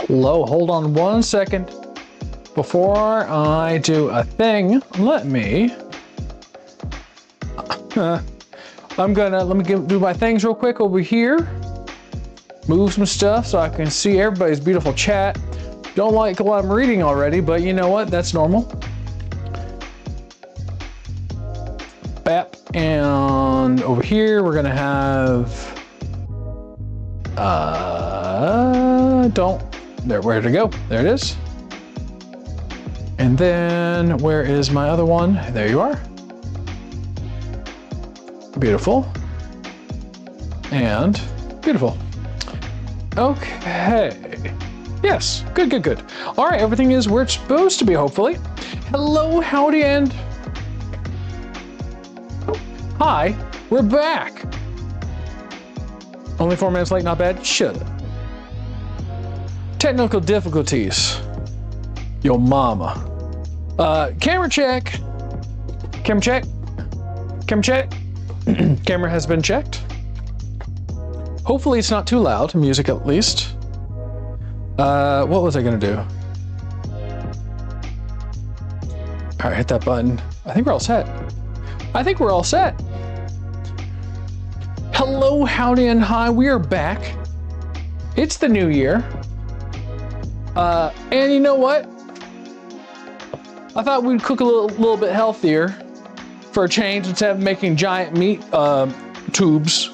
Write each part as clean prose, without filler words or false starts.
Hello, hold on 1 second. Before I do a thing, let me do my things real quick over here. Move some stuff so I can see everybody's beautiful chat. Don't like what I'm reading already, but you know what? That's normal. Bap. And over here, we're gonna have, where'd it go? There it is. And then, where is my other one? There you are. Beautiful. And beautiful. Okay. Yes, good, good, good. All right, everything is where it's supposed to be, hopefully. Hello, howdy, and hi, we're back. Only 4 minutes late, not bad. Shut up. Technical difficulties. Yo mama. Camera check. Camera check. Camera check. Camera has been checked. Hopefully it's not too loud, music at least. What was I gonna do? All right, hit that button. I think we're all set. I think we're all set. Hello, howdy, and hi, we are back. It's the new year. And you know what? I thought we'd cook a little bit healthier for a change instead of making giant meat tubes,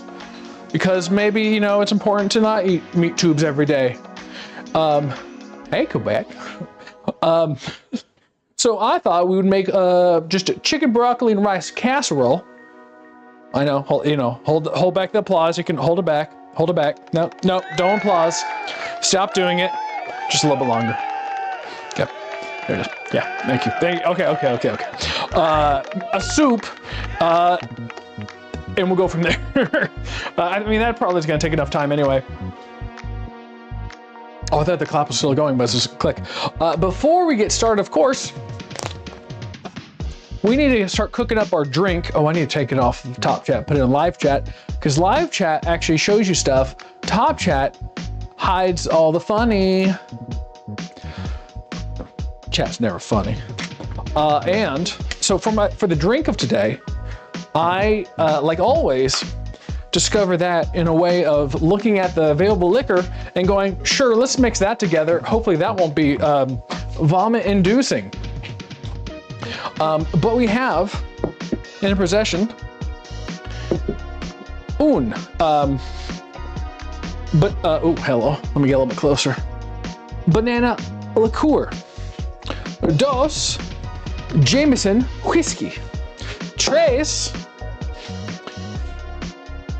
because maybe, you know, it's important to not eat meat tubes every day. Hey, Quebec. So I thought we would make just a chicken, broccoli, and rice casserole. I know, hold back the applause. You can hold it back. Hold it back. No, don't applause. Stop doing it. Just a little bit longer. Okay, there it is. Yeah, thank you. Okay. A soup, and we'll go from there. I mean, that probably is gonna take enough time anyway. Oh, I thought the clap was still going, but it's just click. Before we get started, of course, we need to start cooking up our drink. Oh, I need to take it off of Top Chat, put it in live chat, because live chat actually shows you stuff. Top Chat hides all the funny. Chat's never funny. And so for the drink of today, I, like always, discover that in a way of looking at the available liquor and going, sure, let's mix that together. Hopefully that won't be vomit inducing. But we have in possession oh, hello, let me get a little bit closer. Banana liqueur, dos Jameson whiskey, tres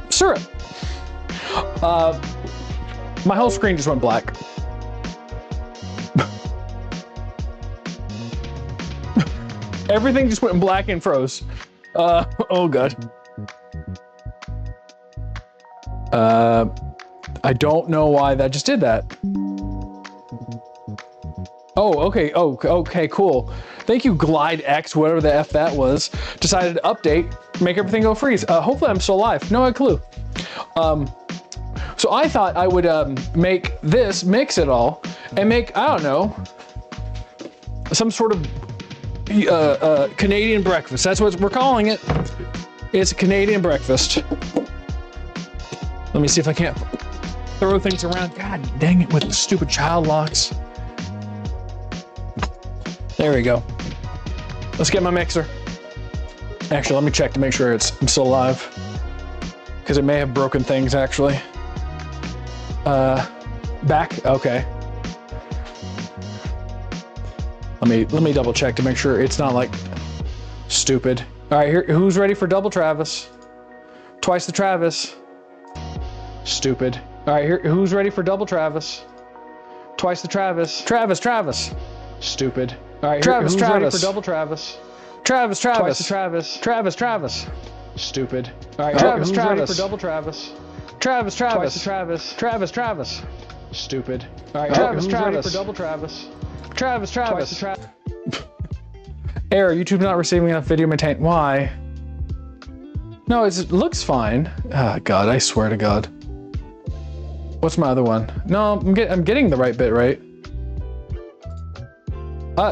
syrup. My whole screen just went black. Everything just went black and froze. Oh God. I don't know why that just did that. Oh, okay. Oh, okay, cool. Thank you, Glide X, whatever the F that was. Decided to update, make everything go freeze. Hopefully I'm still alive. No clue. So I thought I would make this, mix it all, and make, I don't know, some sort of Canadian breakfast. That's what we're calling it. It's a Canadian breakfast. Let me see if I can't throw things around. God dang it with the stupid child locks. There we go. Let's get my mixer. Actually, let me check to make sure I'm still alive, because it may have broken things actually. Back, okay. Let me double check to make sure it's not like stupid. All right, here, who's ready for double Travis? Twice the Travis. Stupid. All right, here, who's ready for double Travis? Twice the Travis. Travis. Stupid. All right, Travis. Ready for double Travis? Travis. Twice the Travis. Travis. Stupid. All right, Travis. Ready for double Travis? Travis. Twice the Travis. Stupid. All right, Travis. Ready for double Travis? Travis. Error, YouTube not receiving enough video maintained. Why? No, it looks fine. Ah, God, I swear to God. What's my other one? No, I'm getting the right bit right.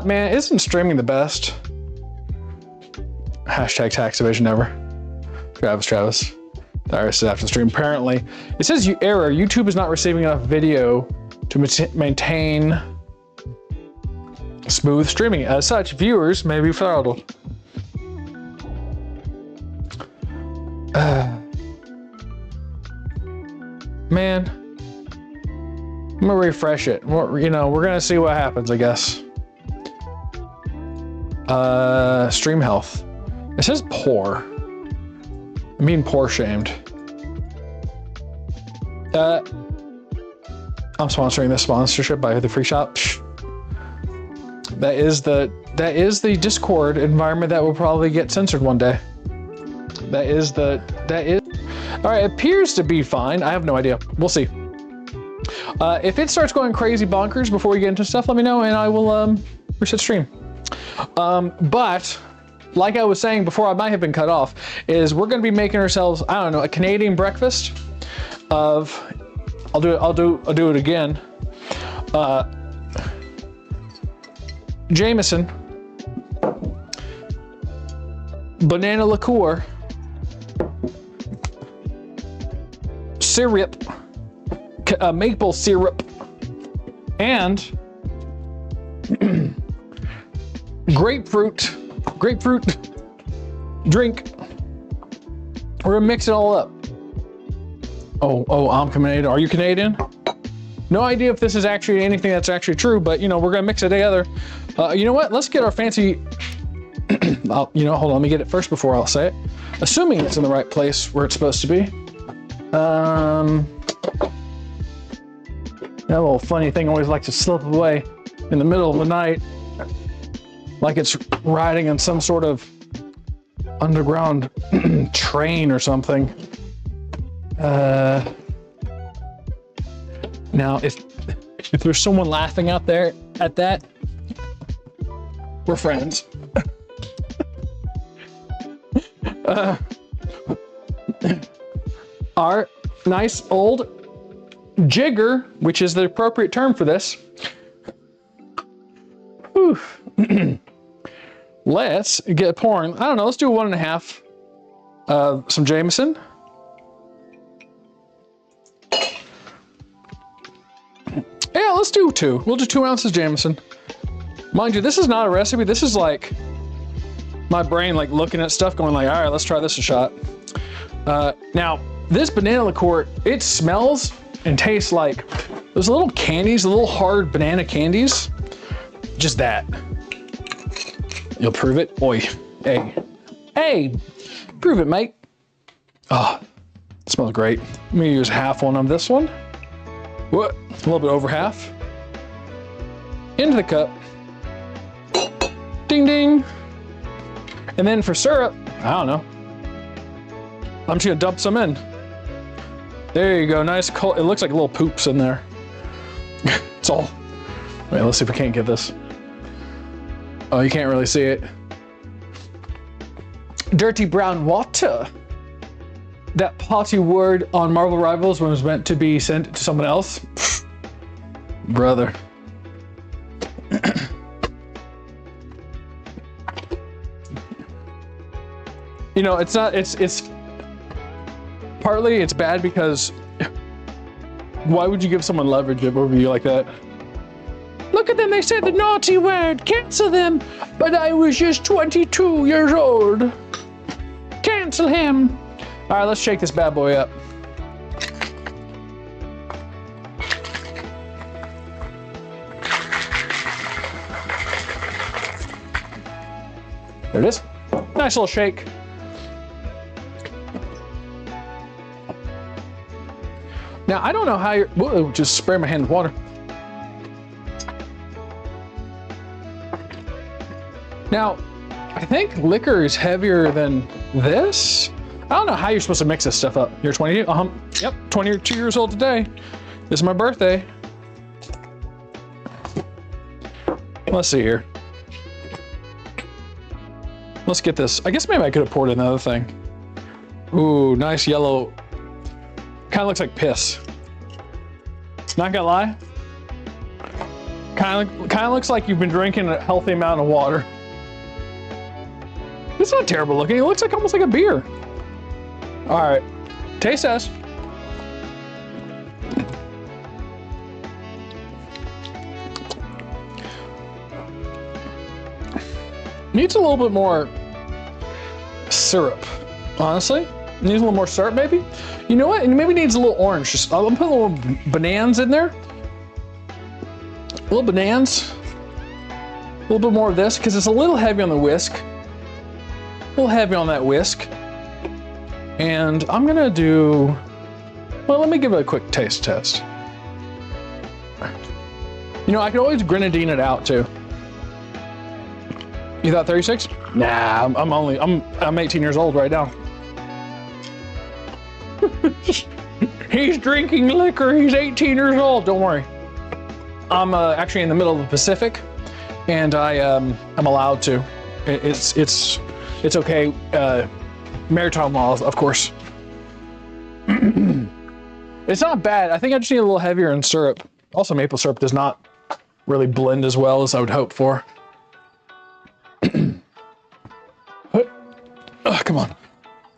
Man, isn't streaming the best? Hashtag tax evasion never. Travis. The IRS is after the stream. Apparently, it says error. YouTube is not receiving enough video to maintain smooth streaming. As such, viewers may be throttled. Man, I'm gonna refresh it. We're gonna see what happens, I guess. Stream health. It says poor. I'm being poor shamed. I'm sponsoring this sponsorship by the free shop. That is the Discord environment that will probably get censored one day. All right, appears to be fine. I have no idea. We'll see. If it starts going crazy bonkers before we get into stuff, let me know and I will reset stream. But like I was saying before, I might have been cut off, is we're going to be making ourselves, I don't know, a Canadian breakfast of, I'll do it again. Jameson, banana liqueur, syrup, maple syrup, and grapefruit drink. We're gonna mix it all up. Oh, I'm Canadian. Are you Canadian? No idea if this is actually anything that's actually true, but we're gonna mix it together. You know what? Let's get our fancy. Hold on. Let me get it first before I'll say it. Assuming it's in the right place where it's supposed to be. That little funny thing always likes to slip away in the middle of the night, like it's riding on some sort of underground train or something. Now, if there's someone laughing out there at that, we're friends. Our nice old jigger, which is the appropriate term for this. Whew. Let's get pouring. I don't know, let's do 1.5 some Jameson. Yeah, let's do 2. We'll do 2 ounces Jameson. Mind you, this is not a recipe. This is like my brain like looking at stuff going like, all right, let's try this a shot. Now, this banana liqueur, it smells and tastes like those little candies, the little hard banana candies. Just that. You'll prove it? Oi. Hey, prove it, mate. Oh, it smells great. I'm gonna use half one of this one. What? A little bit over half. Into the cup. Ding, ding. And then for syrup, I don't know. I'm just gonna dump some in. There you go, nice cold. It looks like little poops in there. It's all. Wait, let's see if we can't get this. Oh, you can't really see it. Dirty brown water. That potty word on Marvel Rivals when it was meant to be sent to someone else. Brother. It's partly it's bad because why would you give someone leverage over you like that? Look at them, they said the naughty word, cancel them. But I was just 22 years old. Cancel him. All right, let's shake this bad boy up. There it is. Nice little shake. Now, I don't know how you're, whoa, just spray my hand with water. Now, I think liquor is heavier than this. I don't know how you're supposed to mix this stuff up. You're 22? Yep, 22 years old today. This is my birthday. Let's see here. Let's get this. I guess maybe I could have poured another thing. Ooh, nice yellow. Kind of looks like piss. Not gonna lie. Kind of looks like you've been drinking a healthy amount of water. It's not terrible looking. It looks like almost like a beer. All right, taste test. Needs a little bit more syrup, honestly. Needs a little more syrup, maybe. You know what? It maybe needs a little orange. Just I'm putting a little bananas in there. A little bananas. A little bit more of this because it's a little heavy on the whisk. A little heavy on that whisk. And I'm gonna do. Well, let me give it a quick taste test. You know, I could always grenadine it out too. You thought 36? Nah, I'm 18 years old right now. He's drinking liquor. He's 18 years old. Don't worry. I'm actually in the middle of the Pacific, and I'm allowed to. It's okay. Maritime laws, of course. It's not bad. I think I just need a little heavier in syrup. Also, maple syrup does not really blend as well as I would hope for. Oh, come on.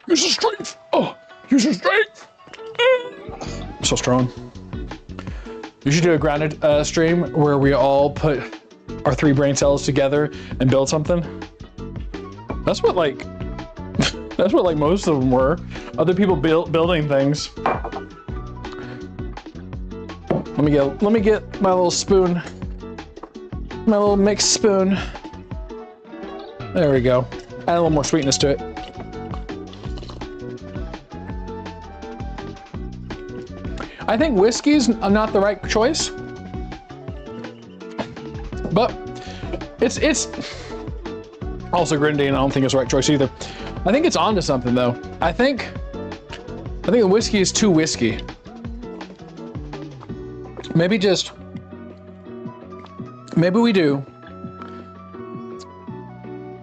Use your strength. Oh, use your strength. So strong. You should do a grounded stream where we all put our 3 brain cells together and build something. That's what like most of them were. Other people building things. Let me get my little spoon. My little mixed spoon. There we go. Add a little more sweetness to it. I think whiskey's not the right choice, but it's also grenadine. I don't think it's the right choice either. I think it's onto something though. I think the whiskey is too whiskey. Maybe we do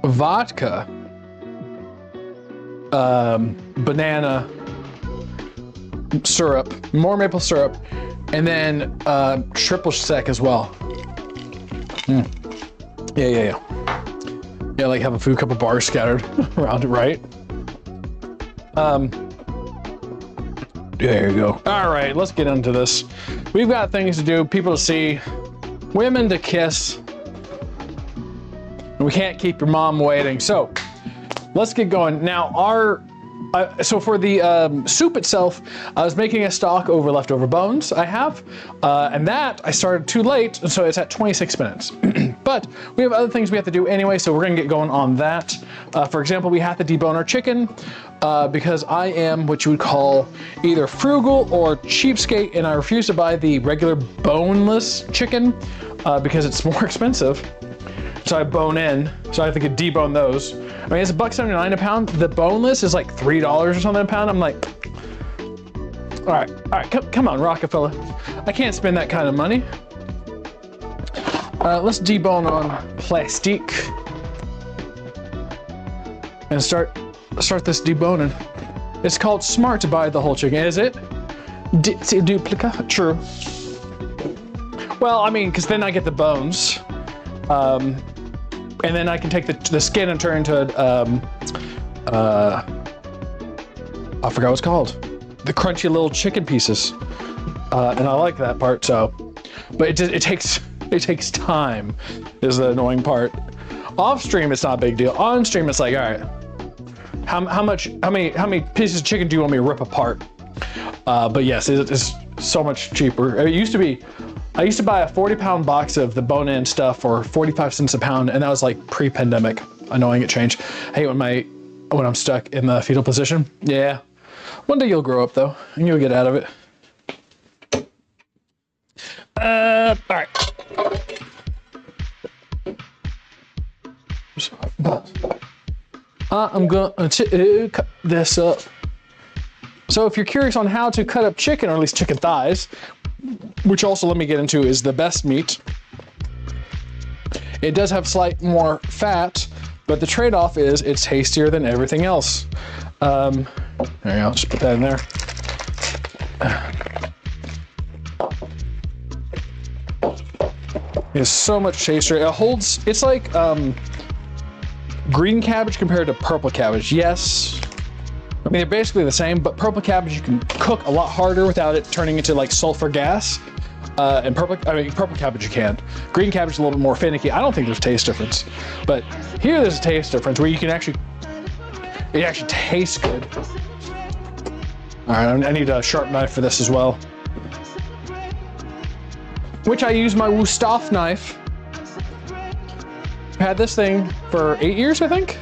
vodka, banana syrup, more maple syrup, and then triple sec as well. Yeah. Yeah, like have a few couple bars scattered around it, right? There you go. All right, let's get into this. We've got things to do, people to see, women to kiss. And we can't keep your mom waiting. So let's get going. Now so for the soup itself, I was making a stock over leftover bones I have, and that I started too late, so it's at 26 minutes. But we have other things we have to do anyway, so we're gonna get going on that. For example, we have to debone our chicken because I am what you would call either frugal or cheapskate, and I refuse to buy the regular boneless chicken because it's more expensive. So I bone in, so I have to debone those. I mean, it's $1.79 a pound. The boneless is like $3 or something a pound. I'm like, all right, come on, Rockefeller. I can't spend that kind of money. Let's debone on plastic and start this deboning. It's called smart to buy the whole chicken, is it? Duplica? True. Well, I mean, because then I get the bones. And then I can take the skin and turn into I forgot what it's called. The crunchy little chicken pieces. And I like that part, so. But it takes time is the annoying part. Off stream, it's not a big deal. On stream, it's like, all right, how many pieces of chicken do you want me to rip apart? But yes, it's so much cheaper. It used to be, I used to buy a 40-pound box of the bone-in stuff for 45 cents a pound, and that was like pre-pandemic. Annoying it changed. I hate when I'm stuck in the fetal position. Yeah. One day you'll grow up though, and you'll get out of it. All right. I'm going to cut this up. So if you're curious on how to cut up chicken, or at least chicken thighs, which also, let me get into, is the best meat. It does have slight more fat, but the trade-off is it's tastier than everything else. There you go, just put that in there. It's so much tastier. It holds, it's like green cabbage compared to purple cabbage. Yes. I mean, they're basically the same, but purple cabbage you can cook a lot harder without it turning into like sulfur gas. And purple cabbage you can. Green cabbage is a little bit more finicky. I don't think there's a taste difference, but here there's a taste difference where you can actually, it actually tastes good. All right, I need a sharp knife for this as well. Which I use my Wusthof knife. I've had this thing for 8 years, I think.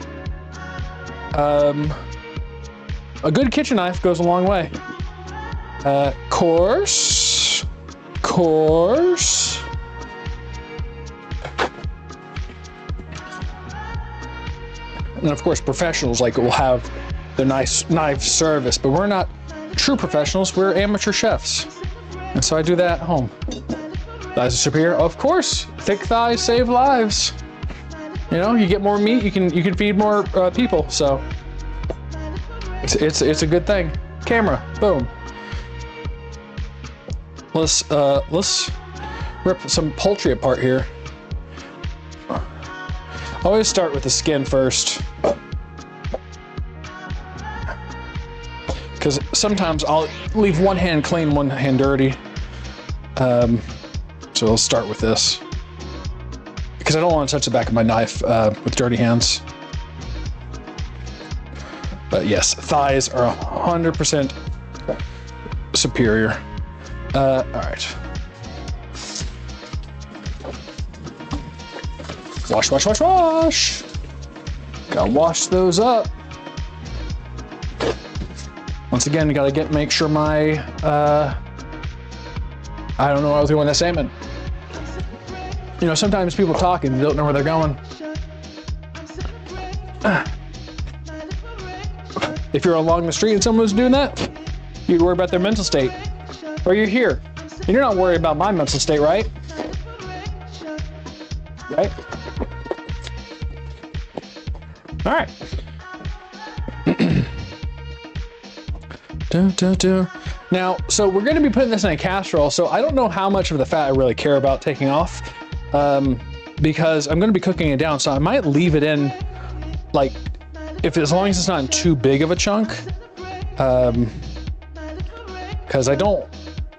A good kitchen knife goes a long way. Coarse. And of course, professionals like will have the nice knife service, but we're not true professionals. We're amateur chefs, and so I do that at home. Thighs are superior, of course. Thick thighs save lives. You know, you get more meat, you can feed more people. So it's a good thing. Camera, boom. Let's rip some poultry apart here. I always start with the skin first, because sometimes I'll leave one hand clean, one hand dirty. So I'll start with this, because I don't want to touch the back of my knife with dirty hands. But yes, thighs are 100% superior. All right. Wash. Gotta wash those up. Once again, gotta make sure my, I don't know what I was doing with that salmon. You know, sometimes people talk and don't know where they're going. If you're along the street and someone was doing that, you'd worry about their mental state. Or you're here, and you're not worried about my mental state, right? Right? All right. Now, so we're gonna be putting this in a casserole, so I don't know how much of the fat I really care about taking off, because I'm gonna be cooking it down, so I might leave it in, like, as long as it's not in too big of a chunk, because I don't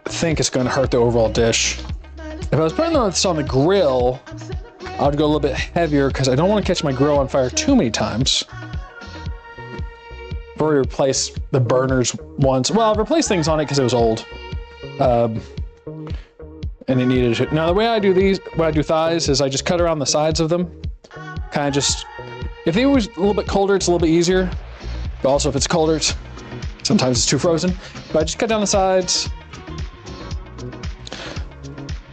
think it's gonna hurt the overall dish. If I was putting this on the grill, I would go a little bit heavier, because I don't want to catch my grill on fire too many times. I've already replaced the burners once. Well, I've replaced things on it because it was old. And it needed it. Now, the way I do these, when I do thighs, is I just cut around the sides of them. Kind of just, if they was a little bit colder, it's a little bit easier. But also, if it's colder, sometimes it's too frozen. But I just cut down the sides.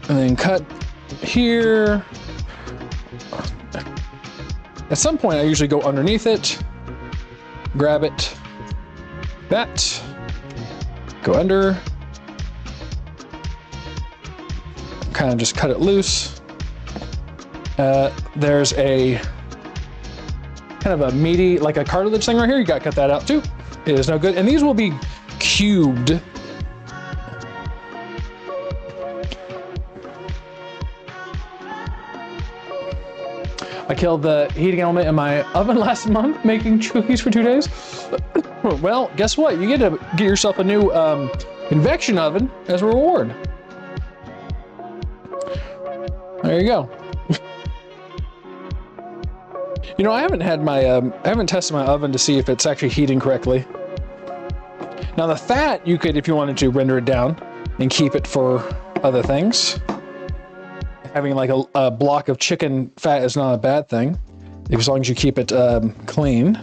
And then cut here. At some point, I usually go underneath it, grab it, that, go under, kind of just cut it loose. There's a kind of a meaty, like a cartilage thing right here. You got to cut that out too. It is no good. And these will be cubed. I killed the heating element in my oven last month making cookies for 2 days. Well, guess what? You get to get yourself a new convection oven as a reward. There you go. You know, I haven't tested my oven to see if it's actually heating correctly. Now the fat, you could, if you wanted to, render it down and keep it for other things. Having like a block of chicken fat is not a bad thing, as long as you keep it clean.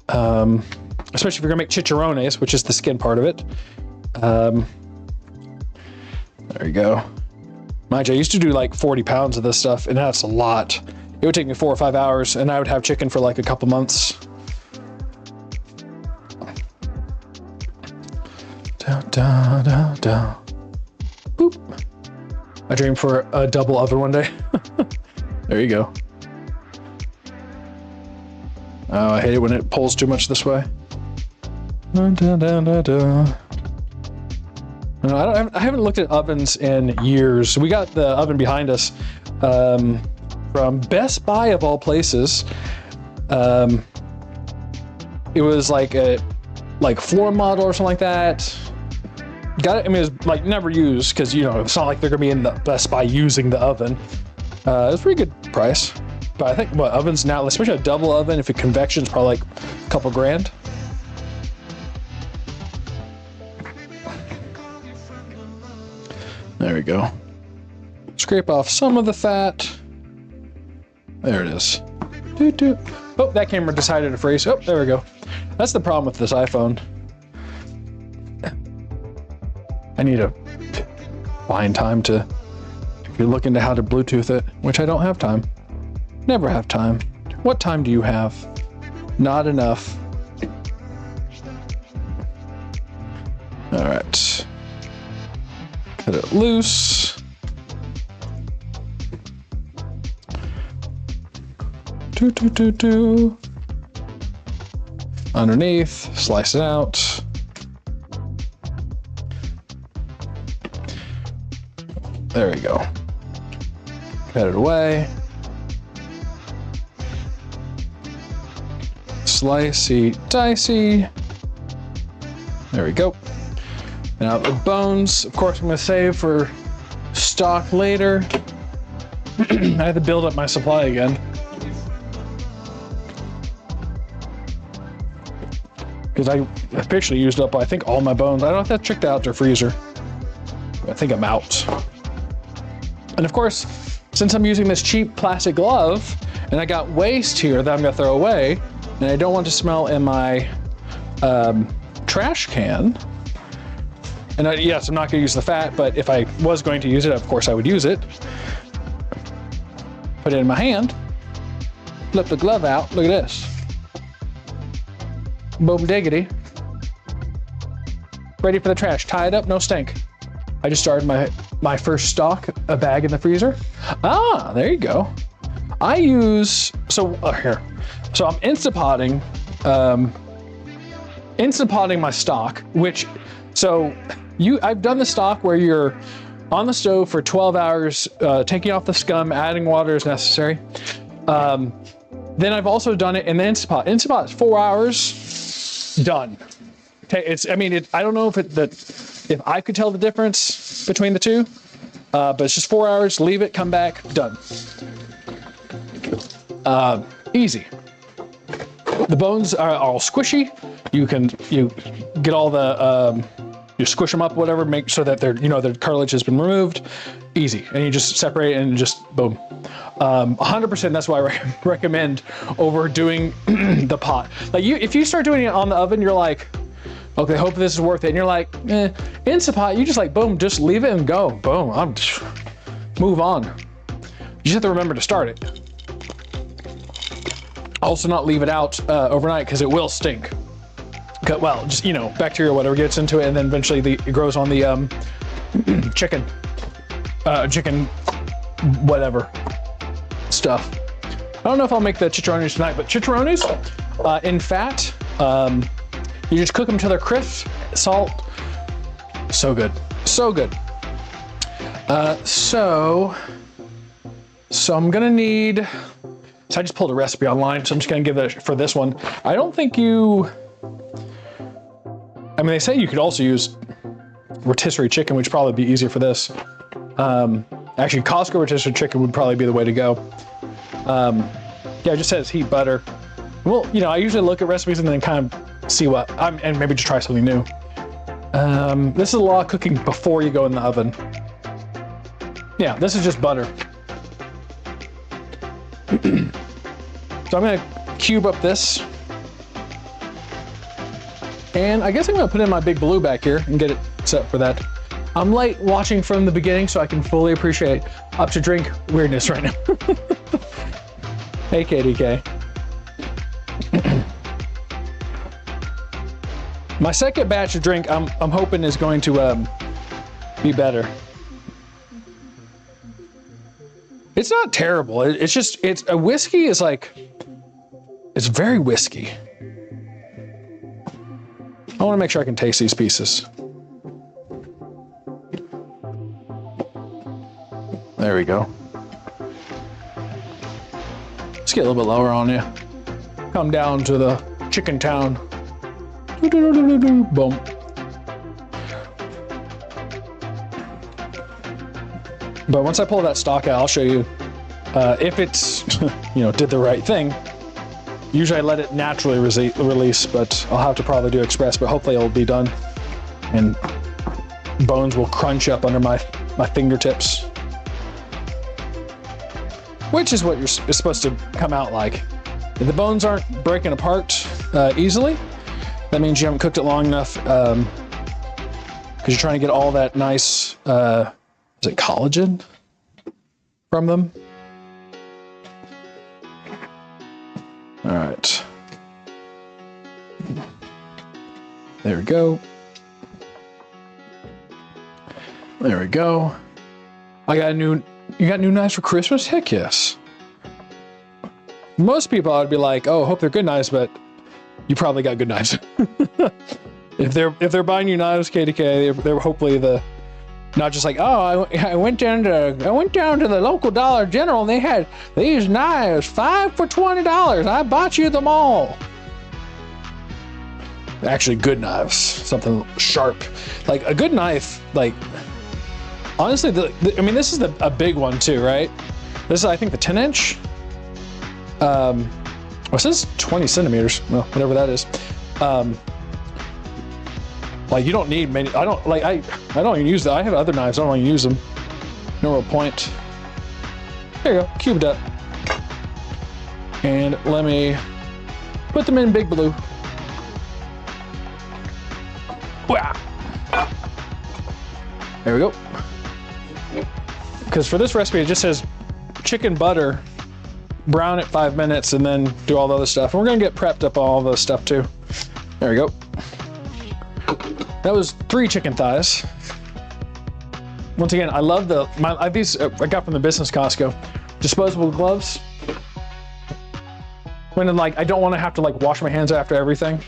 Especially if you're gonna make chicharrones, which is the skin part of it. There you go. Mind you, I used to do like 40 pounds of this stuff, and that's a lot. It would take me 4 or 5 hours, and I would have chicken for like a couple months. Boop. I dreamed for a double oven one day. There you go. Oh, I hate it when it pulls too much this way. No, I haven't looked at ovens in years. We got the oven behind us from Best Buy of all places. It was like a floor model or something like that. Got it. I mean, it was like never used because, you know, it's not like they're gonna be in the Best Buy using the oven. It was a pretty good price. But I think what ovens now, especially a double oven, if it convection, is probably like a couple grand. There we go. Scrape off some of the fat. There it is. Oh, that camera decided to freeze. Oh, there we go. That's the problem with this iPhone. I need to find time to, if you look into how to Bluetooth it, which I don't have time. Never have time. What time do you have? Not enough. All right. Cut it loose. Underneath, slice it out. There we go. Cut it away. Slicey, dicey. There we go. Now the bones, of course, I'm going to save for stock later. I have to build up my supply again. Because I officially used up, I think, all my bones. I don't have to check the outdoor freezer. I think I'm out. And of course, since I'm using this cheap plastic glove, and I got waste here that I'm gonna throw away, and I don't want to smell in my trash can. And yes, I'm not gonna use the fat, but if I was going to use it, of course I would use it. Put it in my hand, flip the glove out, look at this. Boom diggity. Ready for the trash, tie it up, no stink. I just started my first stock, a bag in the freezer. Ah, there you go. I use, here. So I'm Instapotting my stock, I've done the stock where you're on the stove for 12 hours, taking off the scum, adding water as necessary. Then I've also done it in the Instapot. Instapot is 4 hours, done. I don't know if I could tell the difference between the two, but it's just 4 hours, leave it, come back, done. Easy. The bones are all squishy. You get all the, you squish them up, whatever, make sure that their cartilage has been removed. Easy. And you just separate and just boom. 100%, that's why I recommend overdoing the pot. Like if you start doing it on the oven, you're like, okay, hope this is worth it. And you're like, Instapot, you just like, boom, just leave it and go. Boom, move on. You just have to remember to start it. Also not leave it out overnight because it will stink. Well, just, bacteria or whatever gets into it, and then eventually it grows on the chicken whatever stuff. I don't know if I'll make the chicharrones tonight, but chicharrones in fat, you just cook them till they're crisp, salt, so good, so good. So I'm gonna need, so I just pulled a recipe online, so I'm just gonna give it for this one. I don't think they say you could also use rotisserie chicken, which would probably be easier for this. Actually, Costco rotisserie chicken would probably be the way to go. Yeah, it just says heat butter. Well, I usually look at recipes and then kind of see and maybe just try something new. This is a lot of cooking before you go in the oven. Yeah, this is just butter. So I'm gonna cube up this. And I guess I'm gonna put in my big blue back here and get it set for that. I'm late watching from the beginning, so I can fully appreciate up to drink weirdness right now. Hey, KDK. My second batch of drink, I'm hoping is going to be better. It's not terrible. It's a whiskey is like, it's very whiskey. I want to make sure I can taste these pieces. There we go. Let's get a little bit lower on you. Come down to the chicken town. Boom. But once I pull that stock out, I'll show you if it's, did the right thing. Usually I let it naturally release, but I'll have to probably do express, but hopefully it'll be done. And bones will crunch up under my fingertips. Which is what it's supposed to come out like. If the bones aren't breaking apart easily, that means you haven't cooked it long enough, because you're trying to get all that nice, is it collagen from them? All right. There we go. There we go. You got new knives for Christmas? Heck yes. Most people I'd be like, oh, hope they're good knives, but you probably got good knives. If they're buying you knives, KDK, they're hopefully not just like, oh, I went down to the local Dollar General and they had these knives 5 for $20. I bought you them all. Actually, good knives, something sharp, like a good knife. Like honestly, this is a big one too, right? This is, I think, the 10-inch. It says 20 centimeters. Well, whatever that is. Like you don't need many. I don't even use that. I have other knives. I don't even use them. No real point. There you go, cubed up. And let me put them in Big Blue. Wow. There we go. Because for this recipe, it just says chicken butter, brown it 5 minutes, and then do all the other stuff. And we're gonna get prepped up on all the stuff too. There we go. That was 3 chicken thighs. Once again, I love these I got from the business Costco. Disposable gloves. When I don't want to have to wash my hands after everything.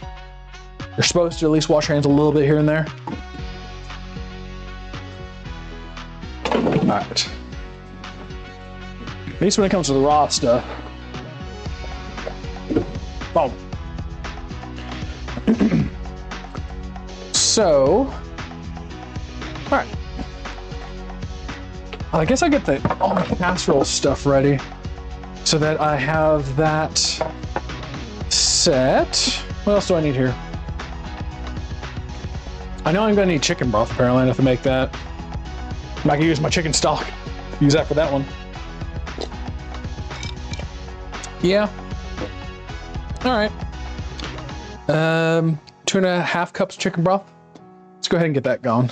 You're supposed to at least wash your hands a little bit here and there. All right. At least when it comes to the raw stuff. Boom. So, all right. I guess I get all the casserole stuff ready so that I have that set. What else do I need here? I know I'm gonna need chicken broth apparently. I have to make that. I'm not gonna use my chicken stock. Use that for that one. Yeah. All right. 2.5 cups chicken broth. Let's go ahead and get that going.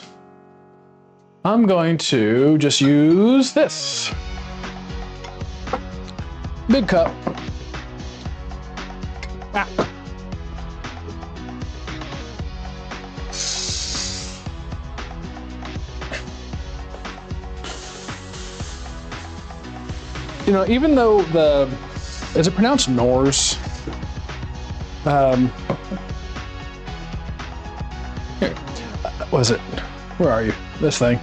I'm going to just use this big cup. Ah. Even though is it pronounced Norse? Here, was it? Where are you? This thing.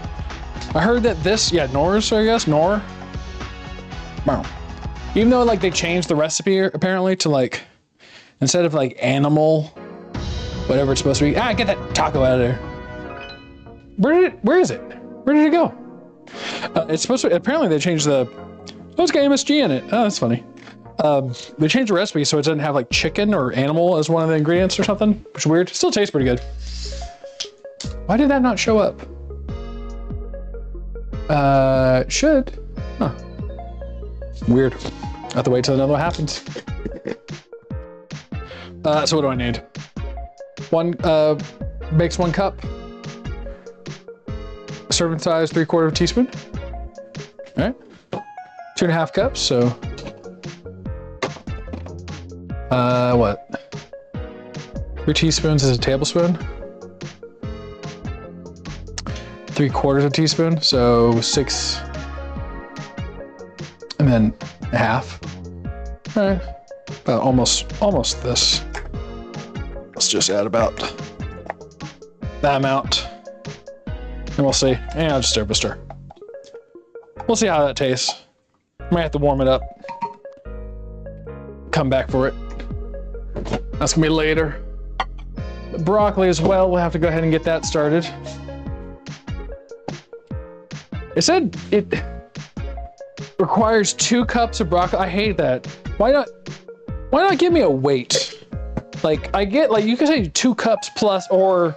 I heard that Norse, I guess, Nor. Wow. Even though they changed the recipe apparently to instead of animal, whatever it's supposed to be. Get that taco out of there. Where is it? Where did it go? It's supposed to, apparently they changed it's got MSG in it. Oh, that's funny. They changed the recipe so it doesn't have chicken or animal as one of the ingredients or something, which is weird. It still tastes pretty good. Why did that not show up? It should. Huh. Weird. I have to wait till another one happens. So what do I need? Makes 1 cup. Serving size 3/4 teaspoon. All right. 2.5 cups, so what? 3 teaspoons is a tablespoon. 3/4 teaspoon, so 6, and then half. All right, about almost this. Let's just add about that amount, and we'll see. And I'll just stir. We'll see how that tastes. Might have to warm it up. Come back for it. That's gonna be later. The broccoli as well, we'll have to go ahead and get that started. It said it requires 2 cups of broccoli. I hate that. Why not give me a weight? Like, I get, like, you can say 2 cups plus or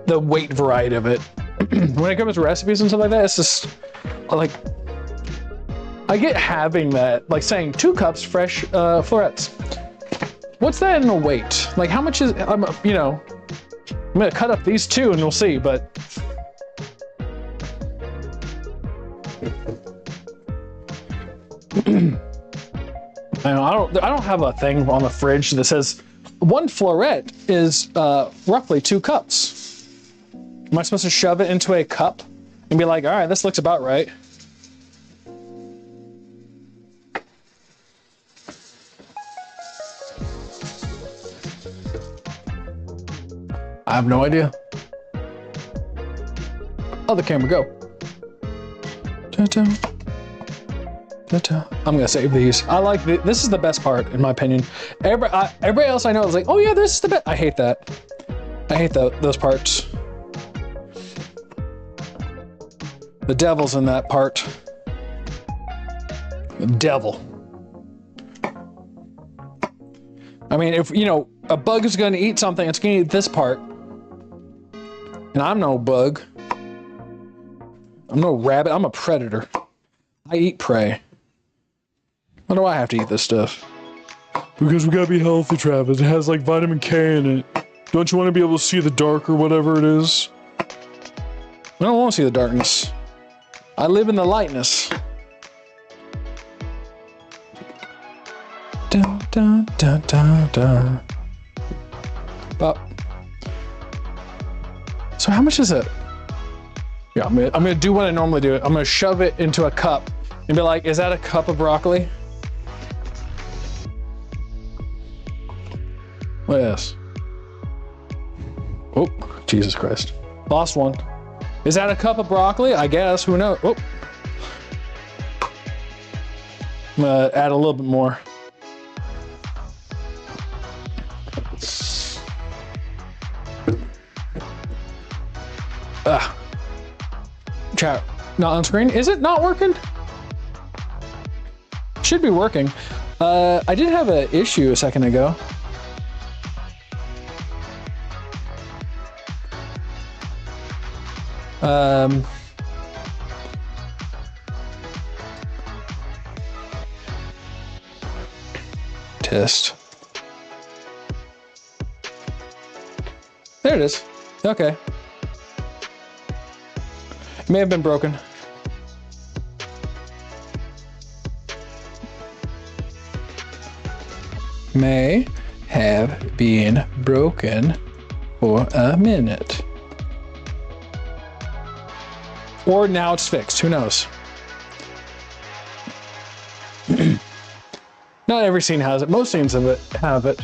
the weight variety of it. When it comes to recipes and stuff like that, it's just, like, I get having that, like saying 2 cups fresh florets. What's that in a weight? Like, how much is, you know, I'm gonna cut up these 2 and we'll see, but. I don't have a thing on the fridge that says 1 floret is roughly 2 cups. Am I supposed to shove it into a cup and be like, all right, this looks about right? I have no idea. Oh, the camera, go. Ta-ta. Ta-ta. I'm gonna save these. I like this is the best part, in my opinion. Everybody else I know is like, oh yeah, this is the best. I hate that. I hate those parts. The devil's in that part. The devil. I mean, if, you know, a bug is gonna eat something, it's gonna eat this part. And I'm no bug. I'm no rabbit. I'm a predator. I eat prey. Why do I have to eat this stuff? Because we gotta be healthy, Travis. It has like vitamin K in it. Don't you want to be able to see the dark or whatever it is? I don't want to see the darkness. I live in the lightness. Dun, dun, dun, dun, dun. But, so how much is it? Yeah, I'm gonna do what I normally do. I'm gonna shove it into a cup and be like, is that a cup of broccoli? What is? Oh, Jesus Christ. Lost one. Is that a cup of broccoli? I guess, who knows? Oh. I'm gonna add a little bit more. Chat, not on screen. Is it not working? Should be working. I did have an issue a second ago. Test. There it is. Okay. May have been broken. May have been broken for a minute. Or now it's fixed, who knows? Not every scene has it. Most scenes of it have it.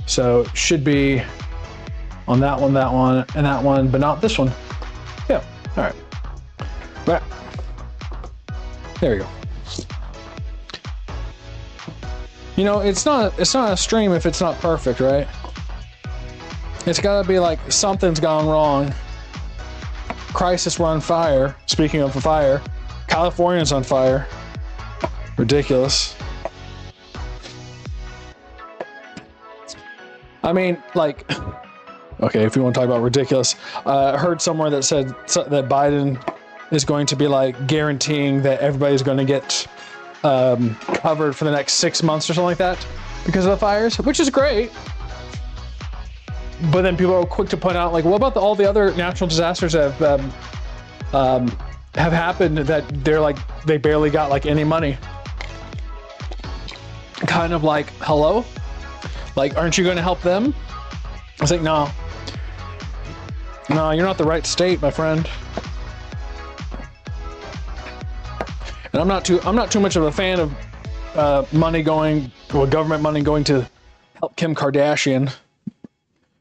So it should be on that one, and that one, but not this one. Yeah, all right. Right. There we go. You know, it's not a stream if it's not perfect, right? It's gotta be like something's gone wrong. Crisis, we're on fire. Speaking of the fire, California's on fire. Ridiculous. I mean, like, okay, if you want to talk about ridiculous, I heard somewhere that said that Biden is going to be like guaranteeing that everybody's going to get covered for the next 6 months or something like that because of the fires, which is great. But then people are quick to point out, like, what about all the other natural disasters that have happened that they're like, they barely got like any money? Kind of like, hello? Like, aren't you going to help them? I was like, no. No, you're not the right state, my friend. And I'm not too much of a fan of government money going to help Kim Kardashian.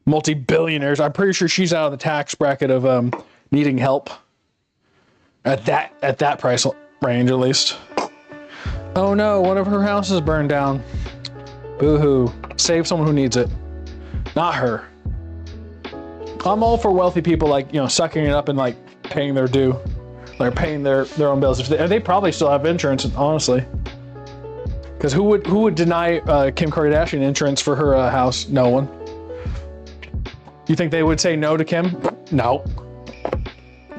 Multi-billionaires. I'm pretty sure she's out of the tax bracket of needing help. At that price range, at least. Oh no, one of her houses burned down. Boo-hoo. Save someone who needs it. Not her. I'm all for wealthy people, like, you know, sucking it up and like paying their due. Like paying their own bills. If they probably still have insurance, honestly. Because who would deny Kim Kardashian insurance for her house? No one. You think they would say no to Kim? No.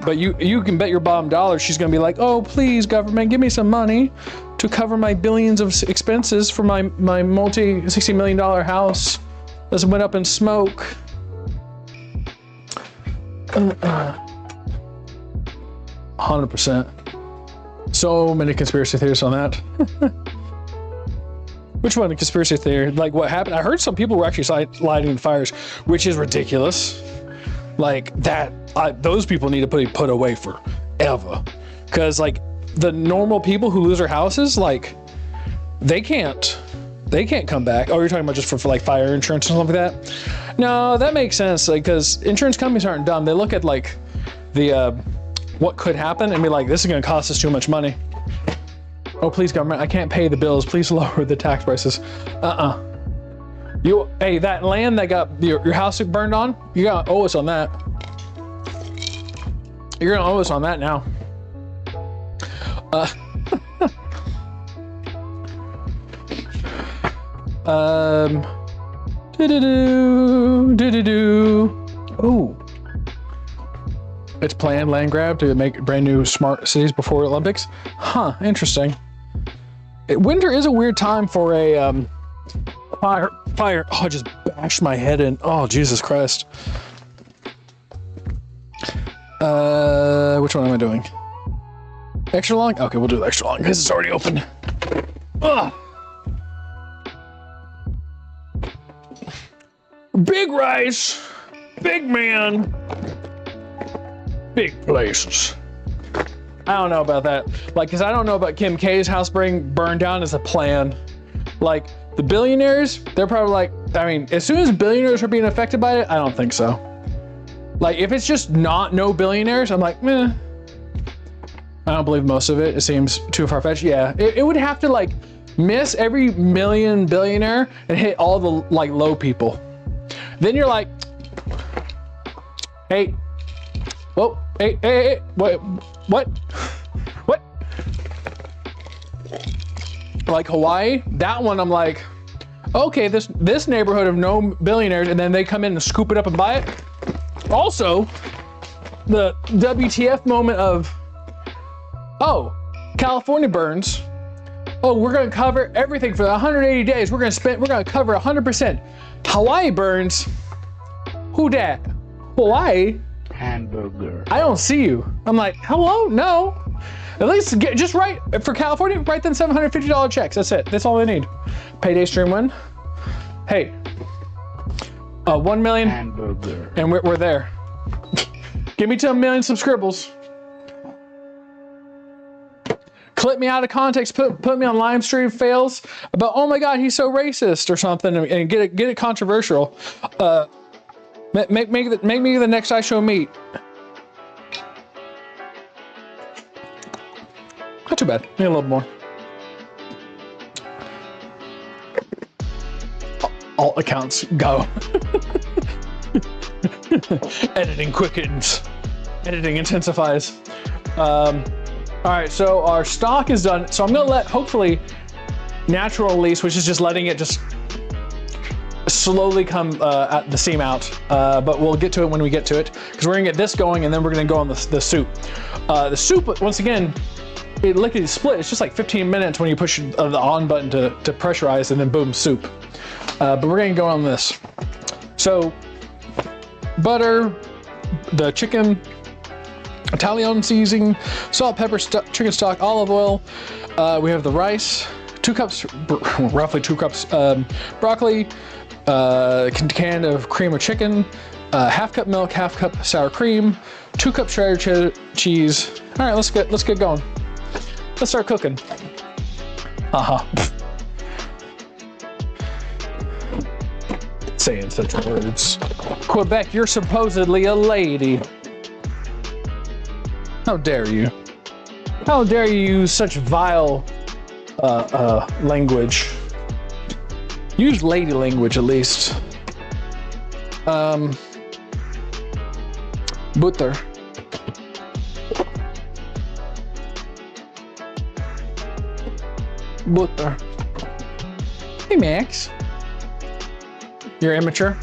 But you can bet your bottom dollar she's gonna be like, oh please government, give me some money to cover my billions of expenses for my multi-$60 million house that's went up in smoke. 100%. So many conspiracy theories on that. Which one? The conspiracy theory? Like what happened? I heard some people were actually lighting the fires, which is ridiculous. Like that, those people need to be put away forever. Because like the normal people who lose their houses, like they can't come back. Oh, you're talking about just for like fire insurance and stuff like that? No, that makes sense. Like, because insurance companies aren't dumb. They look at like the what could happen and be like, this is going to cost us too much money. Oh, please, government, I can't pay the bills. Please lower the tax prices. Hey, that land that got your house burned on, you got to owe us on that. You're going to owe us on that now. Oh. It's planned land grab to make brand new smart cities before Olympics. Huh, interesting. Winter is a weird time for a fire. Oh, I just bashed my head in. Oh, Jesus Christ. Which one am I doing? Extra long? Okay, we'll do the extra long because it's already open. Ugh. Big rice, big man, big places. I don't know about that. Like, cause I don't know about Kim K's house burned down as a plan. Like the billionaires, they're probably like, I mean, as soon as billionaires are being affected by it, I don't think so. Like if it's just no billionaires, I'm like, meh. I don't believe most of it. It seems too far-fetched. Yeah, it would have to like miss every million billionaire and hit all the like low people. Then you're like, hey, whoa, hey, what? Like Hawaii, that one I'm like, okay, this neighborhood of no billionaires, and then they come in and scoop it up and buy it. Also, the WTF moment of, oh, California burns. Oh, we're gonna cover everything for 180 days. We're gonna cover 100%. Hawaii burns. Who dat? Hawaii? Hamburger. I don't see you. I'm like, hello? No. At least just write, for California, write them $750 checks. That's it. That's all they need. Payday stream win. Hey. 1 million. Hamburger. And we're there. Give me 10 million subscribbles. Clip me out of context, put me on live stream fails about, oh my God, he's so racist or something, and get it controversial. Make me the next I show meat. Not too bad. Need a little more. All accounts go. Editing quickens. Editing intensifies. All right, so our stock is done. So I'm gonna let, hopefully, natural release, which is just letting it just slowly come at the seam out. But we'll get to it when we get to it, because we're gonna get this going and then we're gonna go on the soup. The soup, once again, it lickety split. It's just like 15 minutes when you push the on button to pressurize, and then boom, soup. But we're gonna go on this. So butter, the chicken, Italian seasoning, salt, pepper, chicken stock, olive oil. We have the rice, 2 cups, roughly 2 cups broccoli, can of cream of chicken, half cup milk, half cup sour cream, 2 cups shredded cheese. All right, let's get going. Let's start cooking. Saying such words. Quebec, you're supposedly a lady. How dare you? How dare you use such vile language? Use lady language at least. Butter. Butter. Hey, Max. You're immature.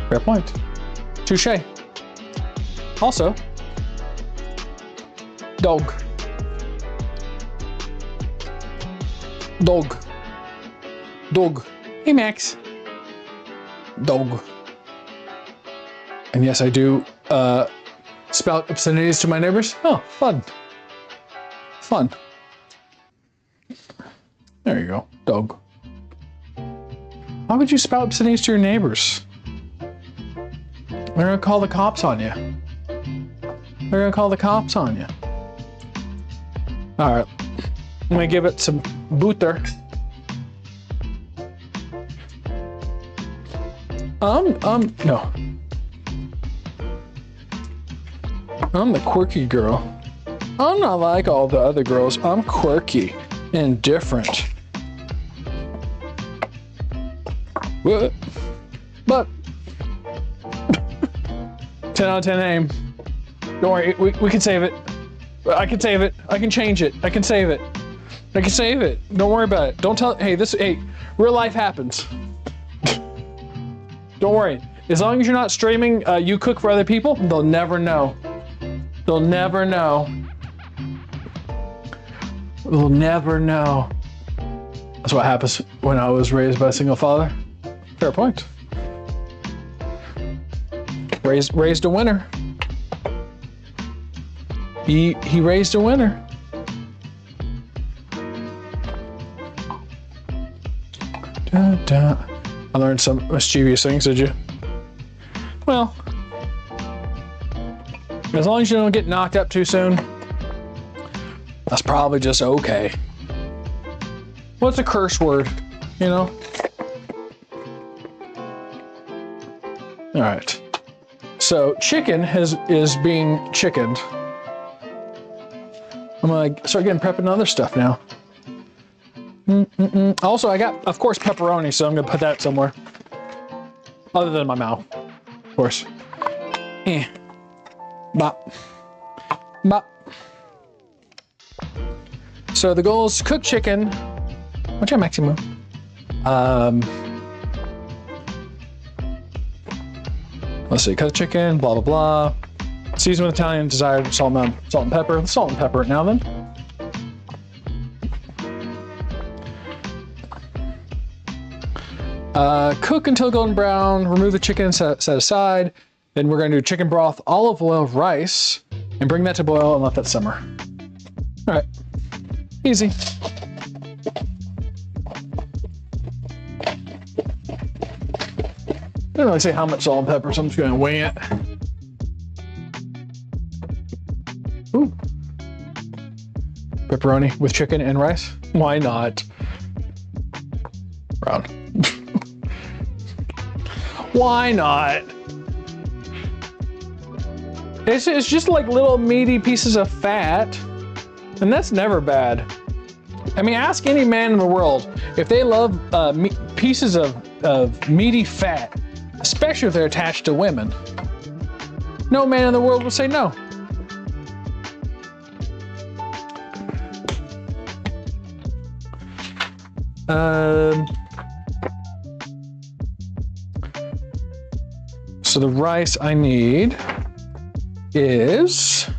Fair point. Touche. Also, dog. Dog. Dog. Hey, Max. Dog. And yes, I do spout obscenities to my neighbors. Oh, fun. Fun. There you go. Dog. Why would you spout obscenities to your neighbors? They're gonna call the cops on you. They're gonna call the cops on you. All right. I'm gonna give it some butter. No. I'm the quirky girl. I'm not like all the other girls. I'm quirky and different. What? But 10 out of 10 aim. Don't worry, we can save it. I can save it. I can change it. I can save it. I can save it. Don't worry about it. Don't tell. Hey, real life happens. Don't worry. As long as you're not streaming, you cook for other people, they'll never know. They'll never know. They'll never know. That's what happens when I was raised by a single father. Fair point. Raised a winner. He raised a winner. Da, da. I learned some mischievous things, did you? Well, as long as you don't get knocked up too soon, that's probably just okay. What's a curse word, you know? All right. So chicken is being chickened. I'm gonna start getting prepping other stuff now. Also, I got, of course, pepperoni, so I'm gonna put that somewhere. Other than my mouth, of course. Bop. Bop. So the goal is to cook chicken. What's your maximum? Let's see, cut the chicken, blah, blah, blah. Season with Italian desired salt and pepper. Salt and pepper now then. Cook until golden brown, remove the chicken, set aside. Then we're gonna do chicken broth, olive oil, rice, and bring that to boil and let that simmer. All right, easy. I don't really say how much salt and pepper, so I'm just gonna wing it. Ooh. Pepperoni with chicken and rice? Why not? Brown. Why not? It's just like little meaty pieces of fat, and that's never bad. I mean, ask any man in the world if they love pieces of meaty fat, especially if they're attached to women. No man in the world will say no. So the rice I need is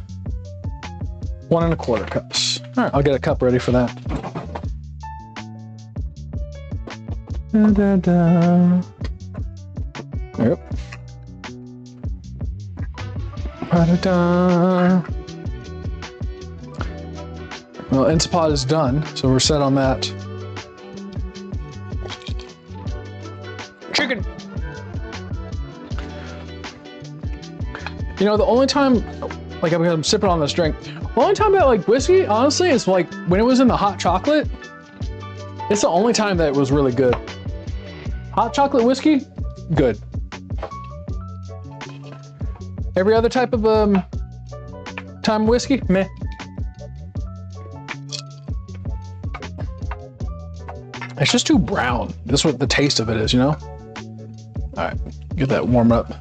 1 1/4 cups. All right, I'll get a cup ready for that. Da, da, da. Yep. Da, da, da. Well, Instapot is done, so we're set on that. Chicken. You know, the only time, like I'm sipping on this drink, the only time that I like whiskey, honestly, is like when it was in the hot chocolate. It's the only time that it was really good. Hot chocolate whiskey, good. Every other type of time whiskey, meh. It's just too brown. That's what the taste of it is, you know? All right, get that warm up.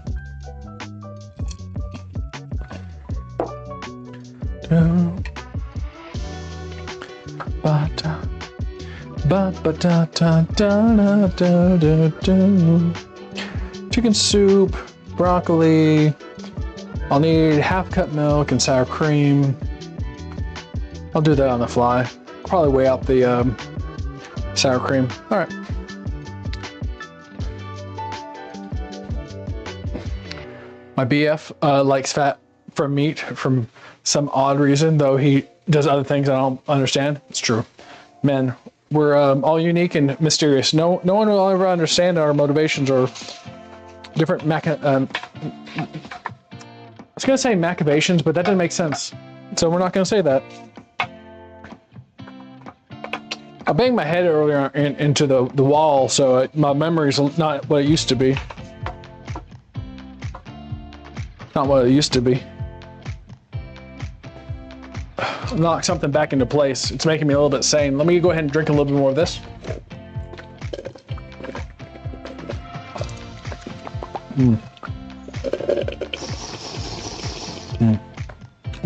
Chicken soup, broccoli. I'll need half cup milk and sour cream. I'll do that on the fly. Probably weigh out the sour cream. All right. My BF likes fat from meat from some odd reason, though he does other things I don't understand. It's true. Men, we're all unique and mysterious. No one will ever understand our motivations or different I was gonna say macavations, but that doesn't make sense. So we're not gonna say that. I banged my head earlier into the wall, so my memory's not what it used to be. Not what it used to be. Knock something back into place. It's making me a little bit sane. Let me go ahead and drink a little bit more of this.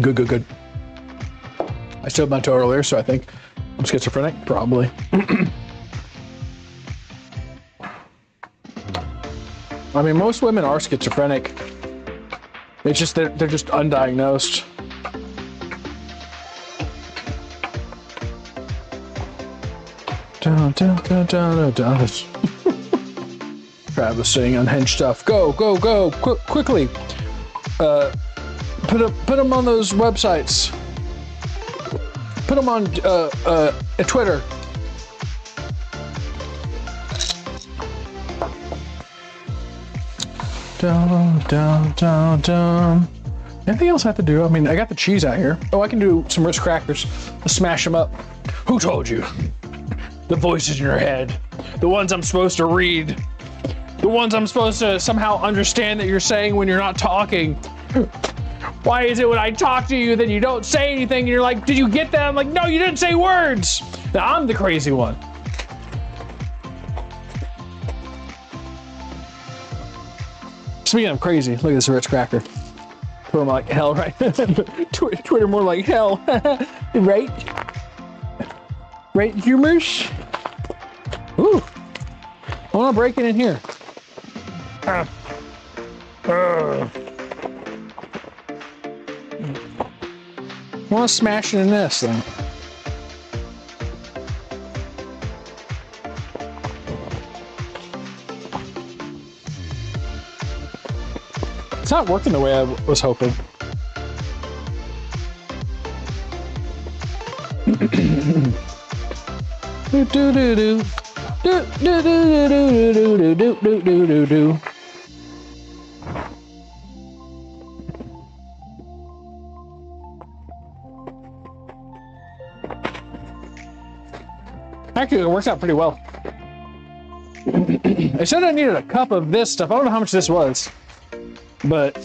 Good. I stubbed my toe earlier, so I think I'm schizophrenic, probably. I mean, most women are schizophrenic. It's just they're just undiagnosed. Travis saying unhinged stuff. Go, quickly. Put them on those websites. Put them on Twitter. Down. Anything else I have to do? I mean, I got the cheese out here. Oh, I can do some Ritz crackers. Let's smash them up. Who told you? The voices in your head. The ones I'm supposed to read. The ones I'm supposed to somehow understand that you're saying when you're not talking. Why is it when I talk to you that you don't say anything and you're like, did you get that? I'm like, no, you didn't say words. Now I'm the crazy one. Speaking of crazy, look at this Ritz cracker. Twitter more like hell, right? Twitter more like hell, right? Right, humors? Ooh, I want to break it in here. I want to smash it in this thing. It's not working the way I was hoping. Actually, it works out pretty well. I said I needed a cup of this stuff. I don't know how much this was, but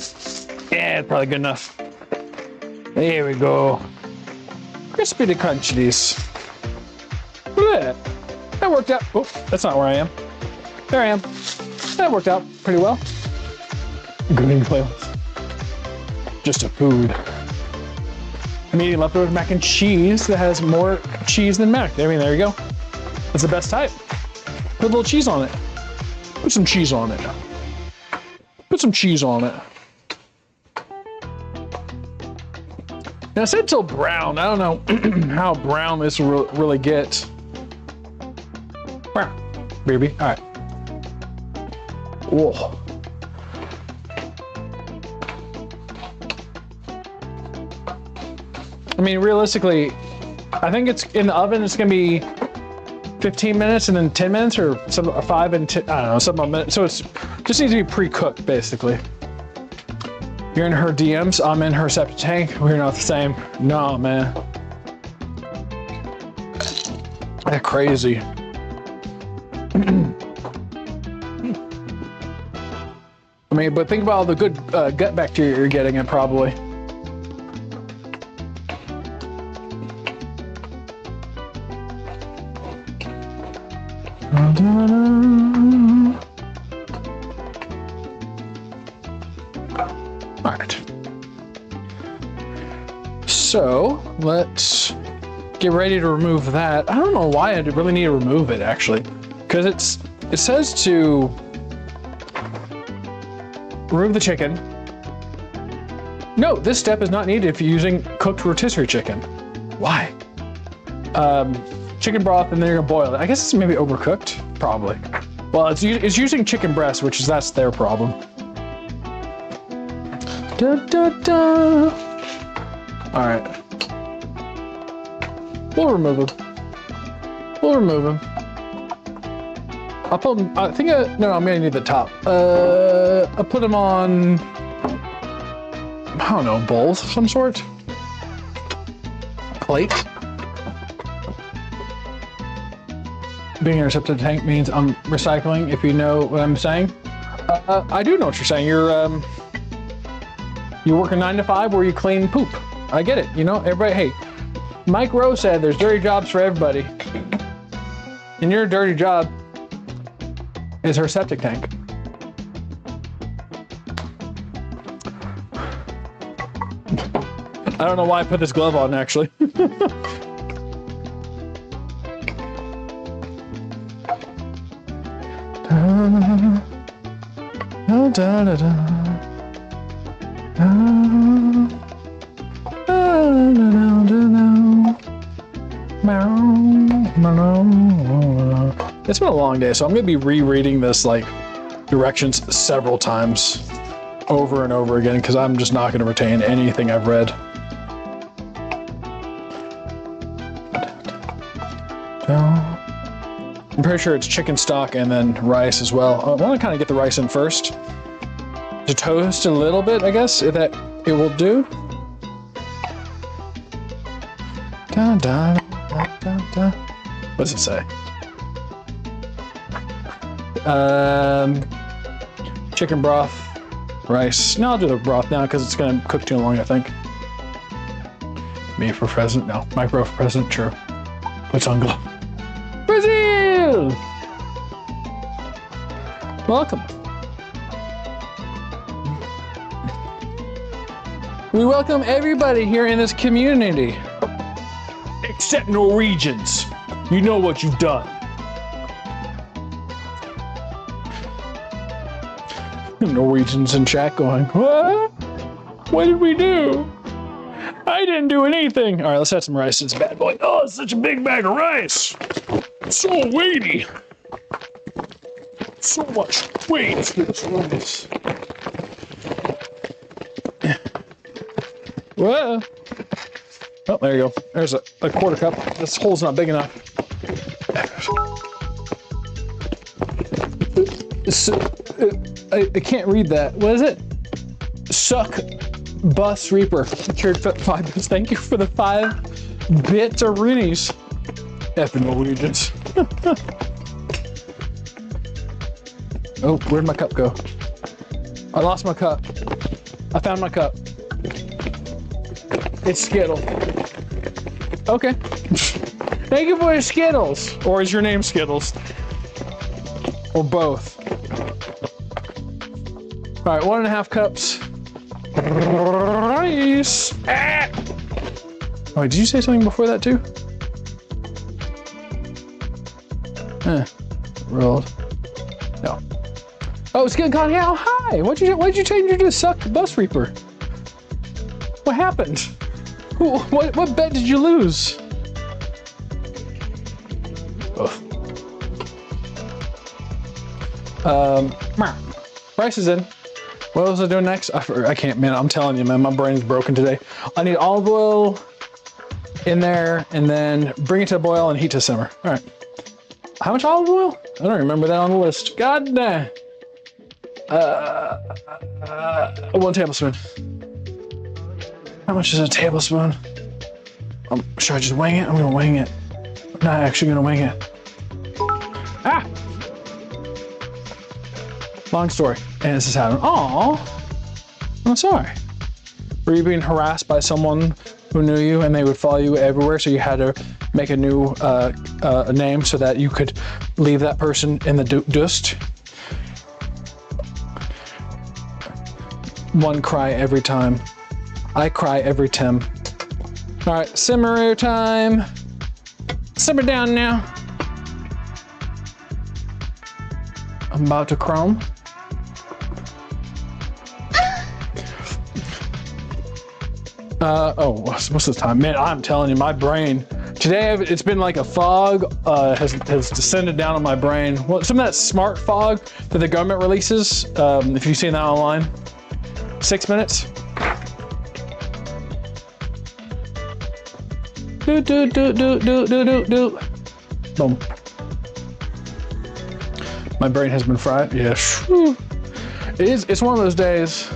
yeah, it's probably good enough. There we go. Crispy to crunchies. Look at that. That worked out. Oh, that's not where I am. There I am. That worked out pretty well. Green playlist. Just a food. I'm eating leftover mac and cheese that has more cheese than mac. I mean, there you go. That's the best type. Put a little cheese on it. Put some cheese on it. Put some cheese on it. Now, I said till brown. I don't know how brown this will really get. Baby. All right. Whoa. I mean, realistically, I think it's in the oven. It's gonna be 15 minutes and then 10 minutes, or 5 and 10. I don't know, something a minute. So it's just needs to be pre-cooked, basically. You're in her DMs. I'm in her septic tank. We're not the same. No, man. That's crazy. I mean, but think about all the good gut bacteria you're getting in, probably. All right. So let's get ready to remove that. I don't know why I really need to remove it actually, because it says to remove the chicken. No, this step is not needed if you're using cooked rotisserie chicken. Why? Chicken broth, and then you're gonna boil it. I guess it's maybe overcooked, probably. Well, it's using chicken breast, that's their problem. Da, da, da. All right. We'll remove him. I'll put him, I'm gonna need the top. I'll put him on, I don't know, bowls of some sort? Plate? Being in a septic tank means I'm recycling, if you know what I'm saying. I do know what you're saying. You work a 9 to 5 where you clean poop. I get it, everybody, hey, Mike Rowe said there's dirty jobs for everybody. And your dirty job is her septic tank. I don't know why I put this glove on, actually. It's been a long day, so I'm going to be rereading this directions several times over and over again because I'm just not going to retain anything I've read. I'm pretty sure it's chicken stock and then rice as well. I want to kind of get the rice in first. To toast a little bit, I guess, if that it will do. Da, da, da, da, da. What does it say? Chicken broth, rice. No, I'll do the broth now because it's going to cook too long, I think. Me for president? No. Micro for president? True. Puts on glove. Brazil! Welcome. We welcome everybody here in this community. Except Norwegians. You know what you've done. Norwegians in chat going, what? What did we do? I didn't do anything. All right, let's add some rice to this bad boy. Oh, it's such a big bag of rice. It's so weighty. So much weight to this rice. Whoa. Oh, there you go. There's a quarter cup. This hole's not big enough. I can't read that. What is it? Suck Bus Reaper. Cheered 5 bits. Thank you for the 5 bits of Roonies. Effing Norwegians. Oh, where'd my cup go? I lost my cup. I found my cup. It's Skittles. Okay. Thank you for your Skittles. Or is your name Skittles? Or both? All right, 1.5 cups. Rice. Ah! Oh, wait, did you say something before that too? Rolled. No. Oh, Skin Con. Yeah, oh, hi. Why'd you change it to Suck Bus Reaper? What happened? What bet did you lose? Rice is in. What was I doing next? I can't, man. I'm telling you, man, my brain's broken today. I need olive oil in there and then bring it to a boil and heat to simmer. All right. How much olive oil? I don't remember that on the list. God damn. 1 tablespoon. How much is a tablespoon? Should I just wing it? I'm gonna wing it. I'm not actually gonna wing it. Ah! Long story. And this is happening. Aww. I'm sorry. Were you being harassed by someone who knew you and they would follow you everywhere, so you had to make a new a name so that you could leave that person in the dust. One cry every time. I cry every Tim. All right, simmer time. Simmer down now. I'm about to chrome. Oh, what's the time? Man, I'm telling you, my brain, today it's been like a fog has descended down on my brain. Well, some of that smart fog that the government releases, if you've seen that online. 6 minutes. Do. Boom. My brain has been fried. Yes. It's one of those days.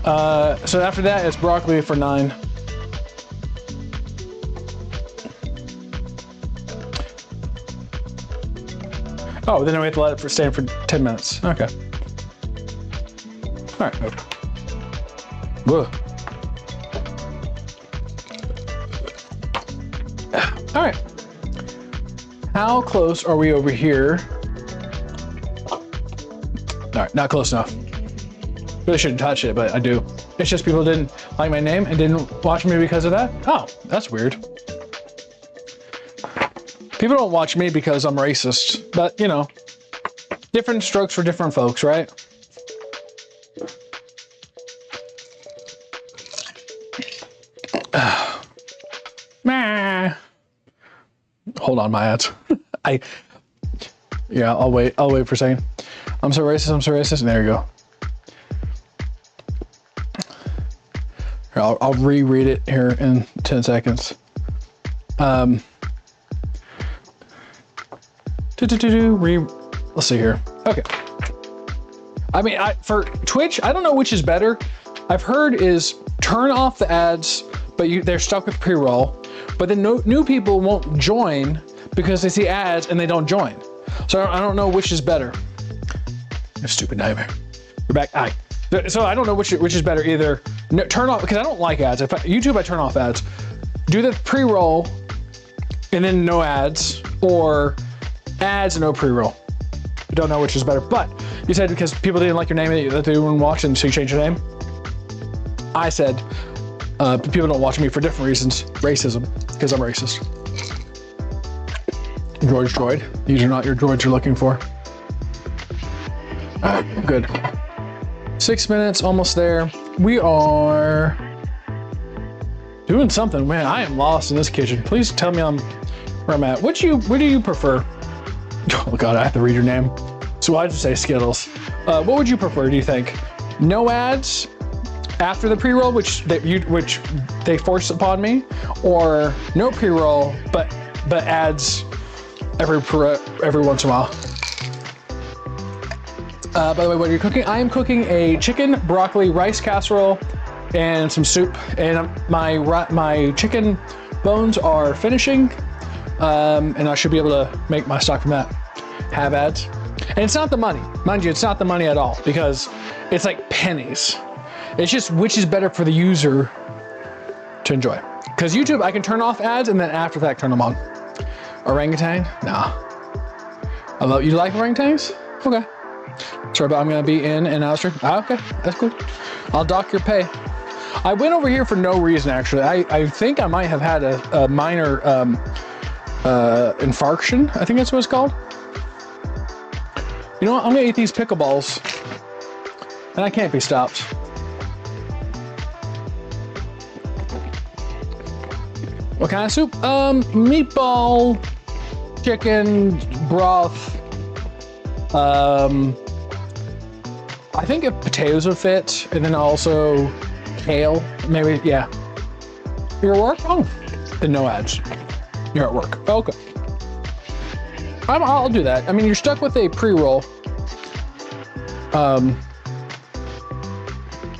So after that, it's broccoli for 9. Oh, then we have to let it stand for 10 minutes. Okay. All right. Whoa. All right. How close are we over here? All right, not close enough. Really shouldn't touch it, but I do. It's just people didn't like my name and didn't watch me because of that. Oh, that's weird. People don't watch me because I'm racist, but you know, different strokes for different folks, right? Hold on, my ads. Yeah, I'll wait for a second. I'm so racist, and there you go. Here, I'll reread it here in 10 seconds. Let's see here. Okay. I mean, for Twitch, I don't know which is better. I've heard is turn off the ads, but they're stuck with pre-roll. But then new people won't join because they see ads and they don't join. So I don't know which is better. You stupid nightmare. We're back. Aye. So I don't know which is better. Either turn off, because I don't like ads. YouTube, I turn off ads. Do the pre-roll and then no ads, or ads and no pre-roll. I don't know which is better. But you said because people didn't like your name that they weren't watching, so you changed your name. I said people don't watch me for different reasons. Racism, because I'm racist. George Droid. These are not your droids you're looking for. All right, good. 6 minutes, almost there. We are doing something. Man, I am lost in this kitchen. Please tell me where I'm at. What do you prefer? Oh God, I have to read your name. So I just say Skittles. What would you prefer, do you think? No ads after the pre-roll, which they force upon me, or no pre-roll, but ads every once in a while? By the way, what are you cooking? I am cooking a chicken, broccoli, rice casserole, and some soup. And my chicken bones are finishing, and I should be able to make my stock from that. Have ads. And it's not the money. Mind you, it's not the money at all, because it's like pennies. It's just which is better for the user to enjoy. Because YouTube, I can turn off ads and then after that turn them on. Orangutan? Nah. You like orangutans? Okay. Sorry, but I'm gonna be in and out stream. Okay, that's cool. I'll dock your pay. I went over here for no reason, actually. I think I might have had a minor infarction. I think that's what it's called. You know what? I'm gonna eat these pickleballs, and I can't be stopped. What kind of soup? Meatball, chicken, broth. I think if potatoes would fit, and then also kale, maybe, yeah. You're at work? Oh, then no ads. You're at work. Okay. I'll do that. I mean, you're stuck with a pre-roll. So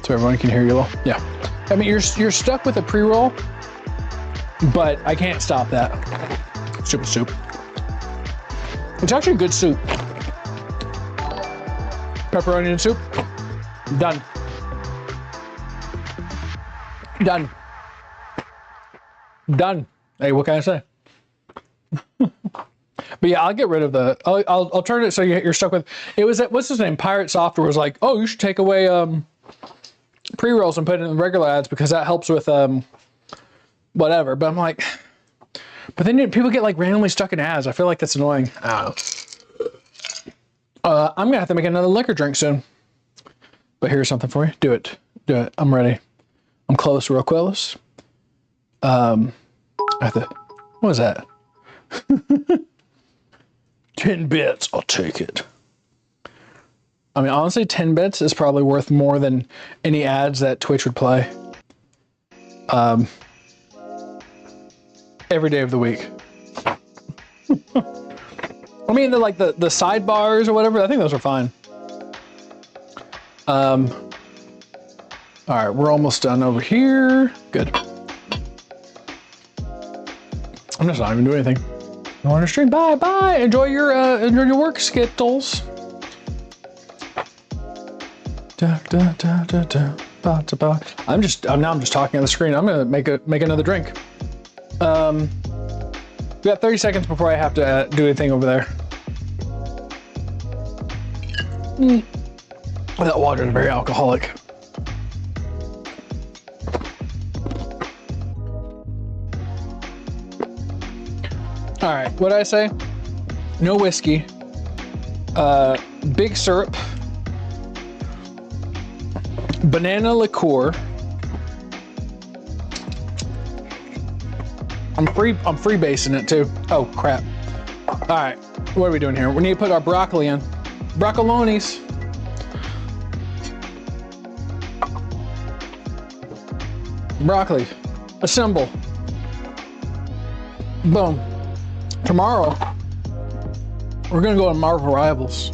everyone can hear you well. Yeah. I mean, you're stuck with a pre-roll, but I can't stop that. Stupid soup. It's actually good soup. Pepperoni and soup. Done. Done. Done. Hey, what can I say? But yeah, I'll get rid of the. I'll turn it so you're stuck with. It was at what's his name? Pirate Software was like, oh, you should take away pre-rolls and put it in regular ads because that helps with whatever. But I'm like, but then people get like randomly stuck in ads. I feel like that's annoying. I don't know. I'm gonna have to make another liquor drink soon. But here's something for you. Do it. I'm ready. I'm close, real close. I have to. What was that? 10 bits. I'll take it. I mean, honestly, 10 bits is probably worth more than any ads that Twitch would play. Every day of the week. I mean, like the sidebars or whatever, I think those are fine. All right, we're almost done over here. Good. I'm just not even doing anything. I want to stream. Bye. Enjoy your work, Skittles. I'm just talking on the screen. I'm gonna make another drink. We got 30 seconds before I have to do anything over there. That water is very alcoholic. All right, what did I say? No whiskey. Big syrup. Banana liqueur. I'm freebasing it too. Oh crap. All right, what are we doing here? We need to put our broccoli in. Broccolonis. Broccoli. Assemble. Boom. Tomorrow, we're gonna go on Marvel Rivals,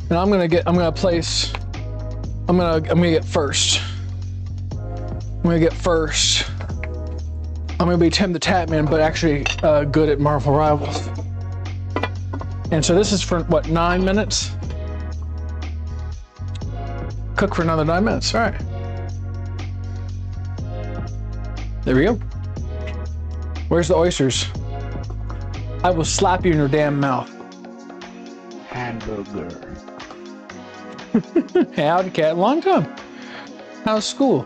and I'm gonna get first. I'm gonna be Tim the Tatman, but actually good at Marvel Rivals. And so this is for what, 9 minutes? Cook for another 9 minutes. All right. There we go. Where's the oysters? I will slap you in your damn mouth. Hamburger. Howdy, cat. Long time. How's school?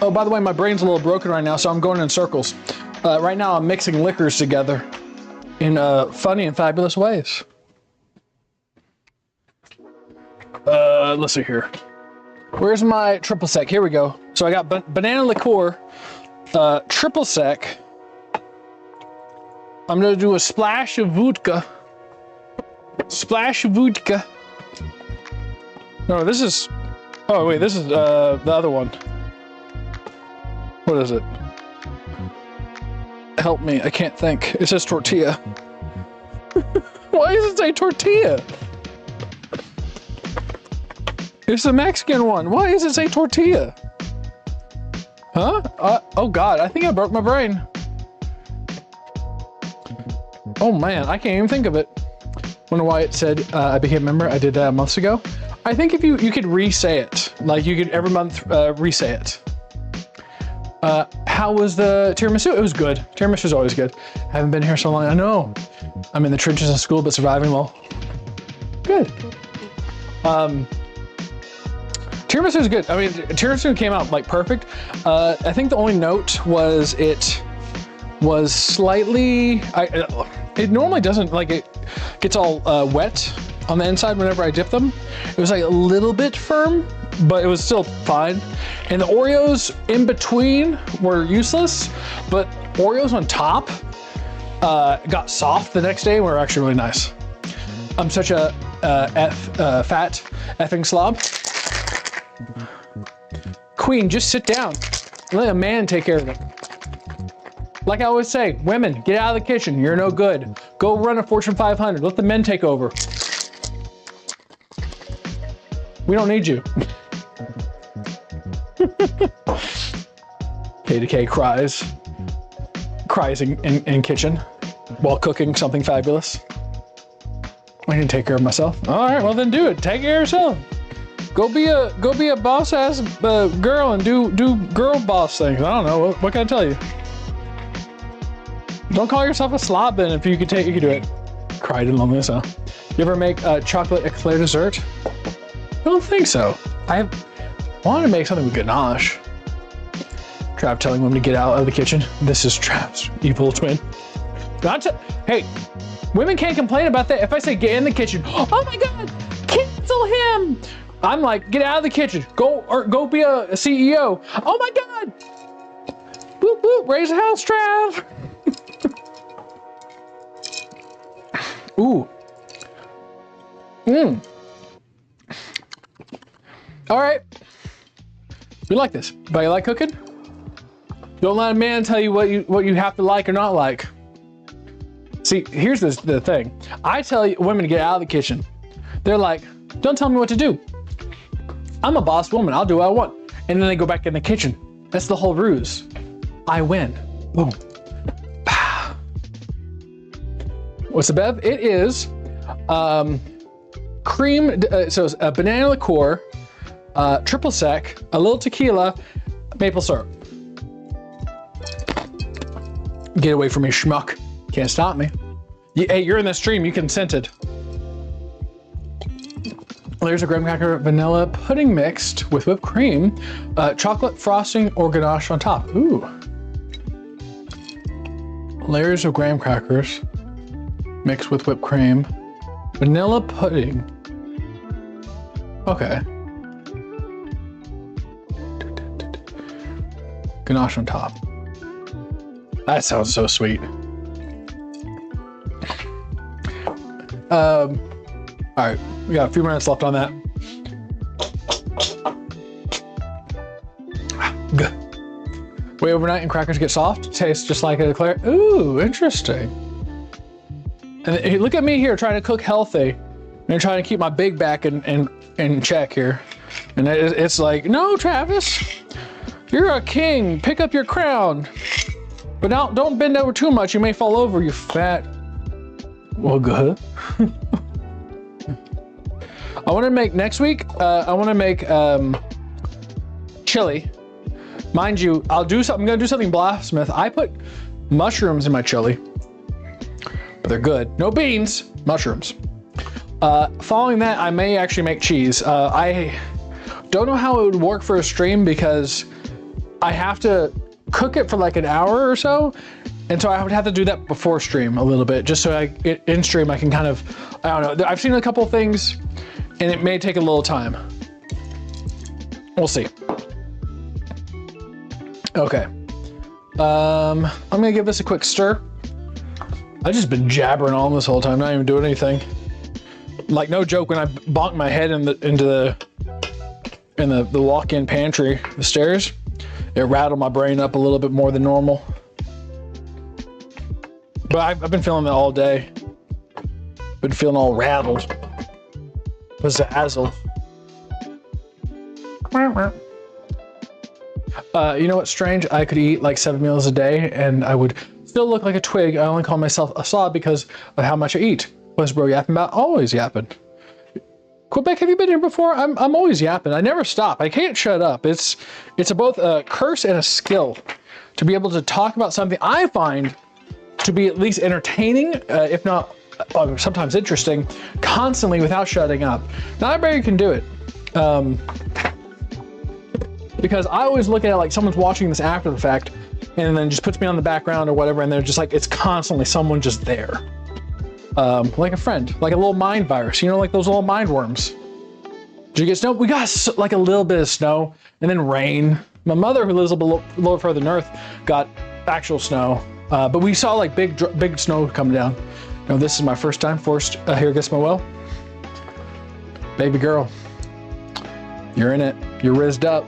Oh, by the way, my brain's a little broken right now, so I'm going in circles. Right now, I'm mixing liquors together in funny and fabulous ways. Let's see here. Where's my triple sec? Here we go. So I got banana liqueur, triple sec. I'm gonna do a splash of vodka. Splash of vodka. No, this is. Oh wait, this is the other one. What is it? Help me, I can't think. It says tortilla. Why does it say tortilla? It's the Mexican one. Why does it say tortilla? Huh? Oh God, I think I broke my brain. Oh man, I can't even think of it. Wonder why it said I became a member. I did that months ago. I think if you could re-say it, like you could every month re-say it. How was the tiramisu? It was good. Tiramisu is always good. Haven't been here so long. I know. I'm in the trenches of school, but surviving well. Good. Tiramisu is good. I mean, tiramisu came out like perfect. I think the only note was it was slightly. It normally doesn't, like, it gets all wet on the inside whenever I dip them. It was like a little bit firm, but it was still fine. And the Oreos in between were useless, but Oreos on top got soft the next day and were actually really nice. I'm such a fat effing slob. Queen, just sit down. Let a man take care of it. Like I always say, women, get out of the kitchen. You're no good. Go run a Fortune 500. Let the men take over. We don't need you. K2K cries in kitchen while cooking something fabulous. I need to take care of myself. All right, well then do it. Take care of yourself. Go be a boss ass girl and do girl boss things. I don't know. What can I tell you? Don't call yourself a slob then if you could take, you could do it. Cried in loneliness, huh? You ever make chocolate eclair dessert? I don't think so. I wanted to make something with ganache. Trav telling women to get out of the kitchen. This is Trav's evil twin. Hey, women can't complain about that. If I say get in the kitchen, oh my God, cancel him. I'm like, get out of the kitchen. Go be a CEO. Oh my God. Whoop, whoop, raise the house, Trav. Ooh. All right. We like this. But you like cooking? Don't let a man tell you what you have to like or not like. See, here's the thing. I tell women to get out of the kitchen. They're like, don't tell me what to do. I'm a boss woman. I'll do what I want. And then they go back in the kitchen. That's the whole ruse. I win. Boom. Pow. What's the bev? It is cream. So it's a banana liqueur, triple sec, a little tequila, maple syrup. Get away from me, schmuck. Can't stop me. Hey, you're in the stream. You consented. Layers of graham cracker, vanilla pudding mixed with whipped cream, chocolate frosting or ganache on top. Ooh. Layers of graham crackers mixed with whipped cream, vanilla pudding. Okay. Ganache on top. That sounds so sweet. All right, we got a few minutes left on that. Good. Wait overnight and crackers get soft. Tastes just like an eclair. Ooh, interesting. And hey, look at me here trying to cook healthy and trying to keep my big back in check here. And it's like, no, Travis, you're a king. Pick up your crown. But now don't bend over too much. You may fall over, you fat. Well, good. I want to make next week. I want to make chili. Mind you, I'm gonna do something blasphemous. I put mushrooms in my chili, but they're good. No beans, mushrooms. Following that, I may actually make cheese. I don't know how it would work for a stream because I have to cook it for like an hour or so. And so I would have to do that before stream a little bit, just so in stream I can kind of, I don't know. I've seen a couple of things and it may take a little time. We'll see. Okay. I'm gonna give this a quick stir. I've just been jabbering on this whole time, not even doing anything. Like no joke, when I bonked my head into the walk-in pantry, the stairs, it rattled my brain up a little bit more than normal. But I've been feeling that all day. Been feeling all rattled. Pizzazzle. You know what's strange? I could eat like 7 meals a day and I would still look like a twig. I only call myself a slob because of how much I eat. What's bro yapping about? Always yapping. Quebec, have you been here before? I'm always yapping. I never stop. I can't shut up. It's both a curse and a skill to be able to talk about something I find to be at least entertaining, if not sometimes interesting, constantly without shutting up. Not everybody can do it. Because I always look at it like someone's watching this after the fact and then just puts me on the background or whatever, and they're just like, it's constantly someone just there. Like a friend, like a little mind virus, you know, like those little mind worms. Did you get snow? We got like a little bit of snow and then rain. My mother, who lives a little further north, got actual snow. But we saw like big snow come down. You know, this is my first time forced here against my will. Baby girl, you're in it. You're rizzed up.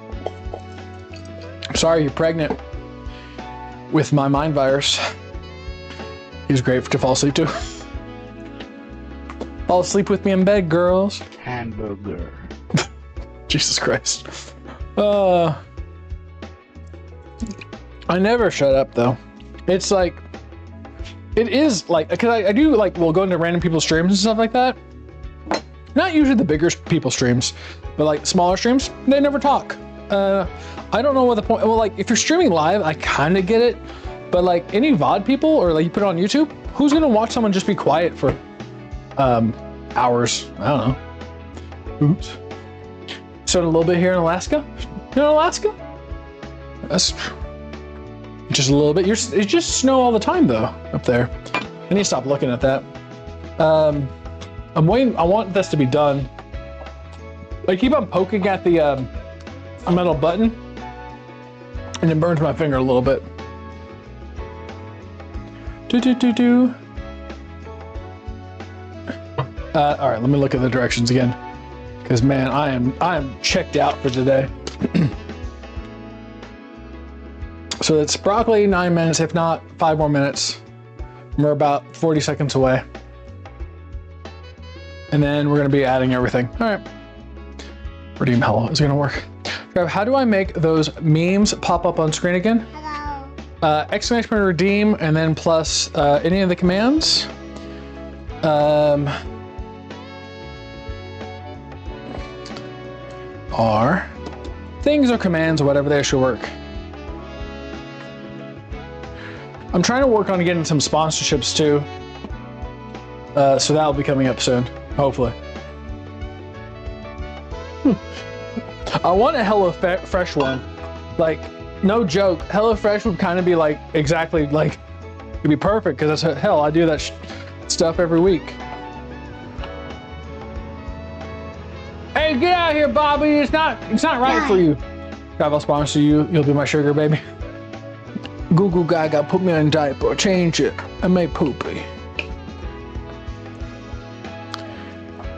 I'm sorry, you're pregnant with my mind virus. He's great to fall asleep to. Fall asleep with me in bed, girls. Hamburger. Jesus Christ. I never shut up though. It's like, it is like, because I do like, we'll go into random people's streams and stuff like that. Not usually the bigger people streams, but like smaller streams, they never talk. I don't know what the point, well, like if you're streaming live, I kind of get it, But like any VOD people or like you put it on YouTube, who's gonna watch someone just be quiet for hours? I don't know. Oops. So a little bit here in Alaska. You know Alaska? That's just a little bit. It's just snow all the time though up there. I need to stop looking at that. I'm waiting. I want this to be done. I keep on poking at the metal button, and it burns my finger a little bit. All right, let me look at the directions again, because man, I am checked out for today. So it's broccoli 9 minutes, if not 5 more minutes. We're about 40 seconds away, and then we're gonna be adding everything. All right, redeem hello is gonna work. How do I make those memes pop up on screen again? Hello. Exclamation point redeem, and then plus any of the commands. Are things or commands or whatever they should work. I'm trying to work on getting some sponsorships too. So that'll be coming up soon, hopefully. I want a HelloFresh one. Like, no joke, HelloFresh would kind of be like, exactly like, it'd be perfect because that's hell, I do that stuff every week. Hey, get out of here, Bobby. It's not right for you. If I'll sponsor you, you'll be my sugar baby. Goo Goo Gaga put me on diaper, change it. I made poopy.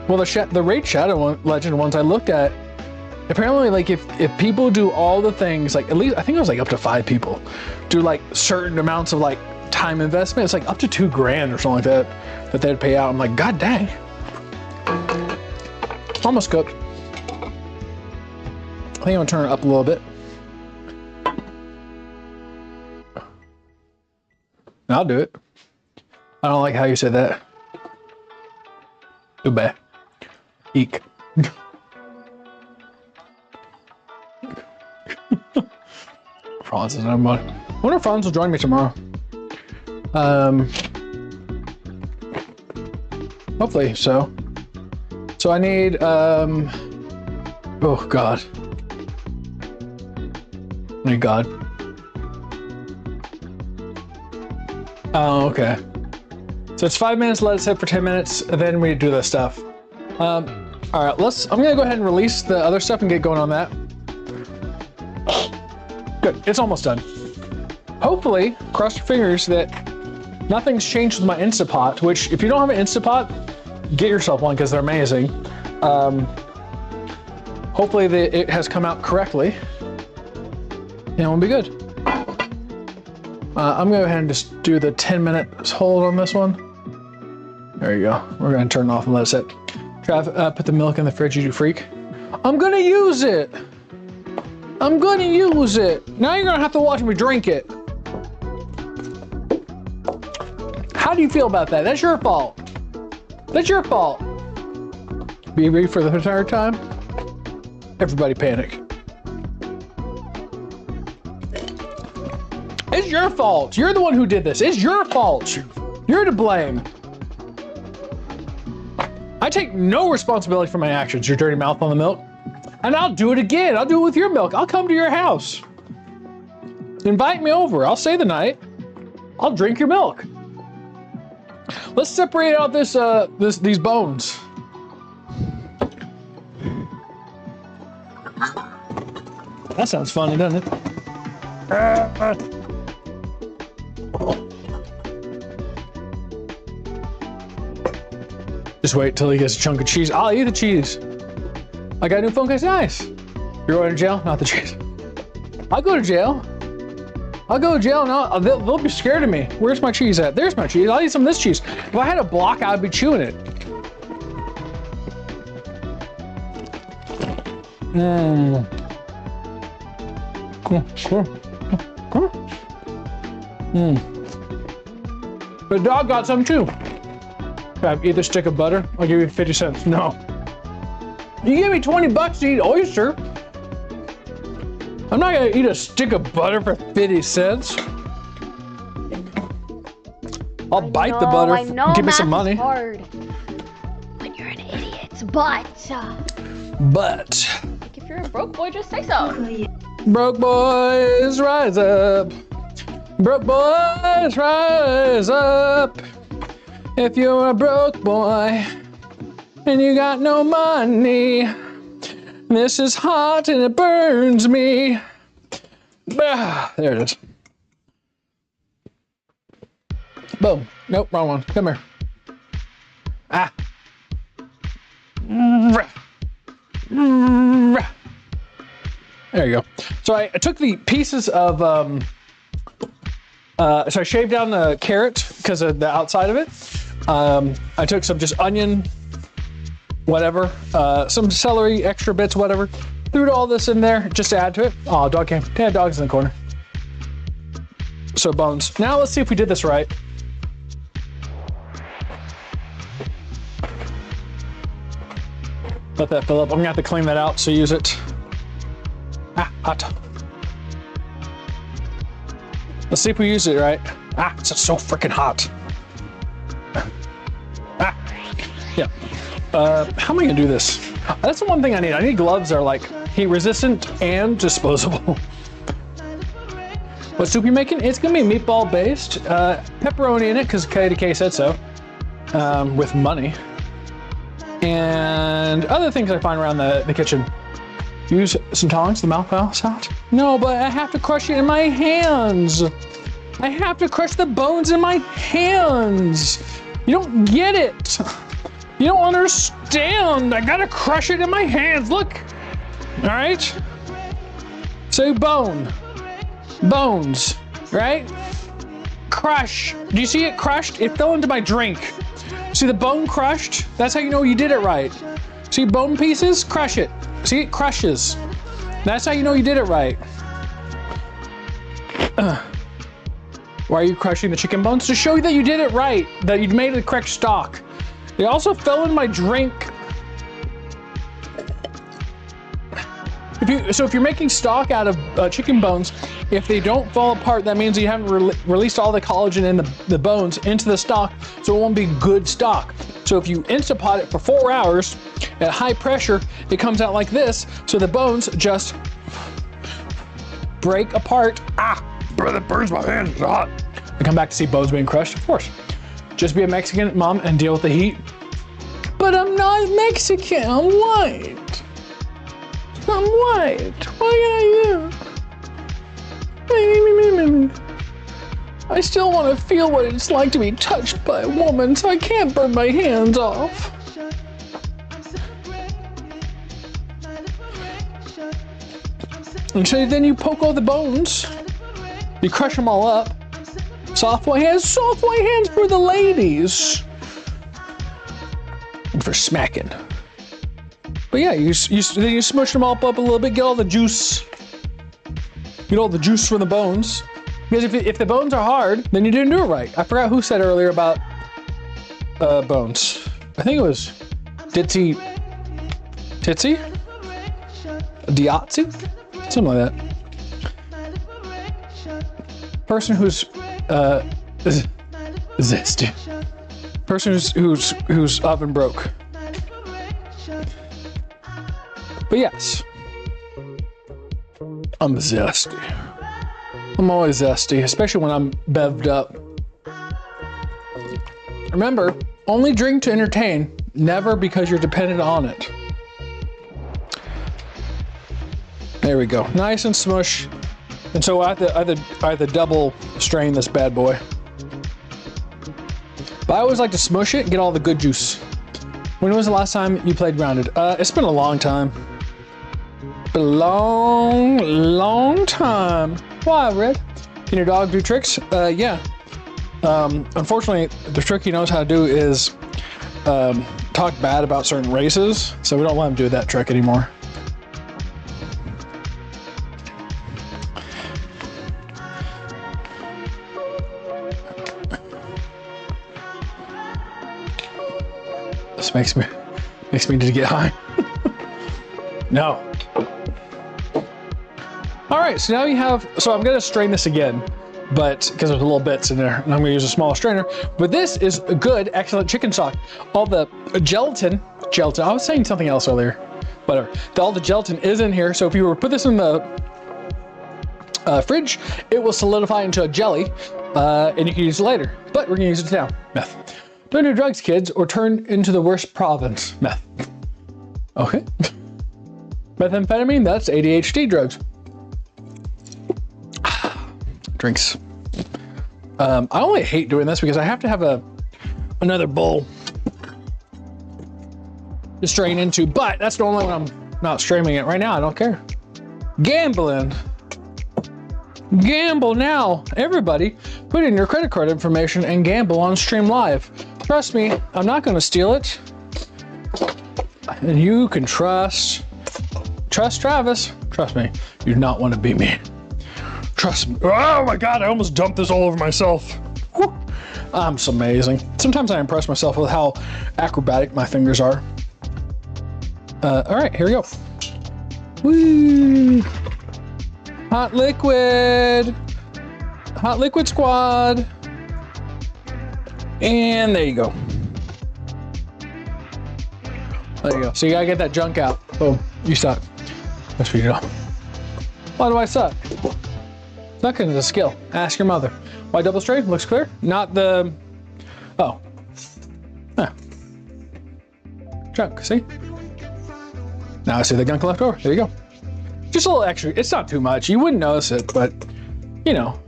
Well, the Raid Shadow Legend ones I looked at, apparently, like if people do all the things, like at least I think it was like up to 5 people, do like certain amounts of like time investment, it's like up to $2,000 or something like that they'd pay out. I'm like, god dang. Almost cooked. I think I'm gonna turn it up a little bit. I'll do it. I don't like how you said that. Too bad. Eek. Franz is nobody. I wonder if Franz will join me tomorrow. Hopefully so. So I need, oh God. I need God. Oh, okay. So it's 5 minutes, let it sit for 10 minutes, and then we do this stuff. All right, I'm gonna go ahead and release the other stuff and get going on that. Good, it's almost done. Hopefully, cross your fingers that nothing's changed with my Instapot, which if you don't have an Instapot, get yourself one because they're amazing. Hopefully it has come out correctly and we'll be good. I'm gonna go ahead and just do the 10-minute hold on this one. There you go. We're gonna turn it off and let it sit. Trav, put the milk in the fridge, you freak. I'm gonna use it. I'm gonna use it. Now you're gonna have to watch me drink it. How do you feel about that? That's your fault. That's your fault. BB for the entire time. Everybody panic. It's your fault. You're the one who did this. It's your fault. You're to blame. I take no responsibility for my actions, your dirty mouth on the milk. And I'll do it again. I'll do it with your milk. I'll come to your house. Invite me over. I'll stay the night. I'll drink your milk. Let's separate out these bones. That sounds funny, doesn't it? Just wait till he gets a chunk of cheese. I'll eat the cheese. I got a new phone case. Nice. You're going to jail? Not the cheese. I'll go to jail. I'll go to jail and they'll be scared of me. Where's my cheese at? There's my cheese. I'll eat some of this cheese. If I had a block, I'd be chewing it. Mmm. Mmm. The dog got some too. Crap, eat a stick of butter. I'll give you 50 cents. No. You give me 20 bucks to eat oyster. I'm not gonna eat a stick of butter for 50 cents. I'll bite the butter. I know Give me math some money. is hard when you're an idiot, but like if you're a broke boy, just say so. Broke boys rise up. Broke boys rise up. If you're a broke boy and you got no money, this is hot and it burns me. Ah, there it is. Boom. Nope, wrong one. Come here. Ah. There you go. So I took the pieces of, so I shaved down the carrot because of the outside of it. I took some just onion, whatever, some celery, extra bits, whatever. Threw all this in there just to add to it. Oh, dog came. Yeah, dog's in the corner. So bones. Now let's see if we did this right. Let that fill up. I'm gonna have to clean that out, so use it. Ah, hot. Let's see if we use it right. Ah, it's so freaking hot. Ah, yeah. How am I gonna do this? That's the one thing I need. I need gloves that are like heat resistant and disposable. What soup you making? It's gonna be meatball based. Pepperoni in it, because KDK said so. With money. And other things I find around the kitchen. Use some tongs, the mouth out. No, but I have to crush it in my hands. I have to crush the bones in my hands. You don't get it. You don't understand. I gotta crush it in my hands. Look. All right. So bone. Bones. Right? Crush. Do you see it crushed? It fell into my drink. See the bone crushed? That's how you know you did it right. See bone pieces? Crush it. See, it crushes. That's how you know you did it right. Why are you crushing the chicken bones? To show you that you did it right, that you made the correct stock. They also fell in my drink. If you're making stock out of chicken bones, if they don't fall apart, that means you haven't released all the collagen in the bones into the stock, so it won't be good stock. So if you Instapot it for 4 hours at high pressure, it comes out like this, so the bones just break apart. Ah, brother, that burns my hand, it's hot. I come back to see bones being crushed, of course. Just be a Mexican mom and deal with the heat. But I'm not Mexican, I'm white. I'm white. What can I do? I still want to feel what it's like to be touched by a woman, so I can't burn my hands off. And so then you poke all the bones, you crush them all up. Soft white hands for the ladies. And for smacking. But yeah, then you smush them all up a little bit, get all the juice. Get all the juice from the bones. Because if the bones are hard, then you didn't do it right. I forgot who said earlier about bones. I think it was Ditzy? Diatsu? Something like that. Person who's zesty. Person whose oven broke. But yes, I'm zesty. I'm always zesty, especially when I'm bevved up. Remember, only drink to entertain, never because you're dependent on it. There we go, nice and smush. And so I have to double strain this bad boy. But I always like to smush it and get all the good juice. When was the last time you played Grounded? It's been a long time. A long time. Why, Red? Can your dog do tricks? Yeah. Unfortunately, the trick he knows how to do is talk bad about certain races, so we don't let him do that trick anymore. This makes me need to get high. No. All right, so now you have, so I'm gonna strain this again. but because there's little bits in there, and I'm gonna use a smaller strainer. But this is a good, excellent chicken stock. All the gelatin, I was saying something else earlier, whatever. All the gelatin is in here, so if you were to put this in the fridge, it will solidify into a jelly, and you can use it later. But we're gonna use it now. Meth. Don't do drugs, kids, or turn into the worst province. Meth. Okay. Methamphetamine, that's ADHD drugs. Drinks. I only hate doing this because I have to have another bowl to strain into, but that's normally when I'm not streaming it. Right now, I don't care. Gambling. Gamble now. Everybody, put in your credit card information and gamble on Stream Live. Trust me, I'm not going to steal it. And you can trust Travis. Trust me, you do not want to beat me. Trust me. Oh my God, I almost dumped this all over myself. Whew. I'm so amazing. Sometimes I impress myself with how acrobatic my fingers are. All right, here we go. Woo! Hot liquid squad. And there you go. There you go. So you gotta get that junk out. Boom, you suck. That's what you know. Why do I suck? Sucking is a skill. Ask your mother. Why double strain? Looks clear. Not the, oh. Huh. Junk, see? Now I see the gunk left over. There you go. Just a little extra. It's not too much. You wouldn't notice it, but you know.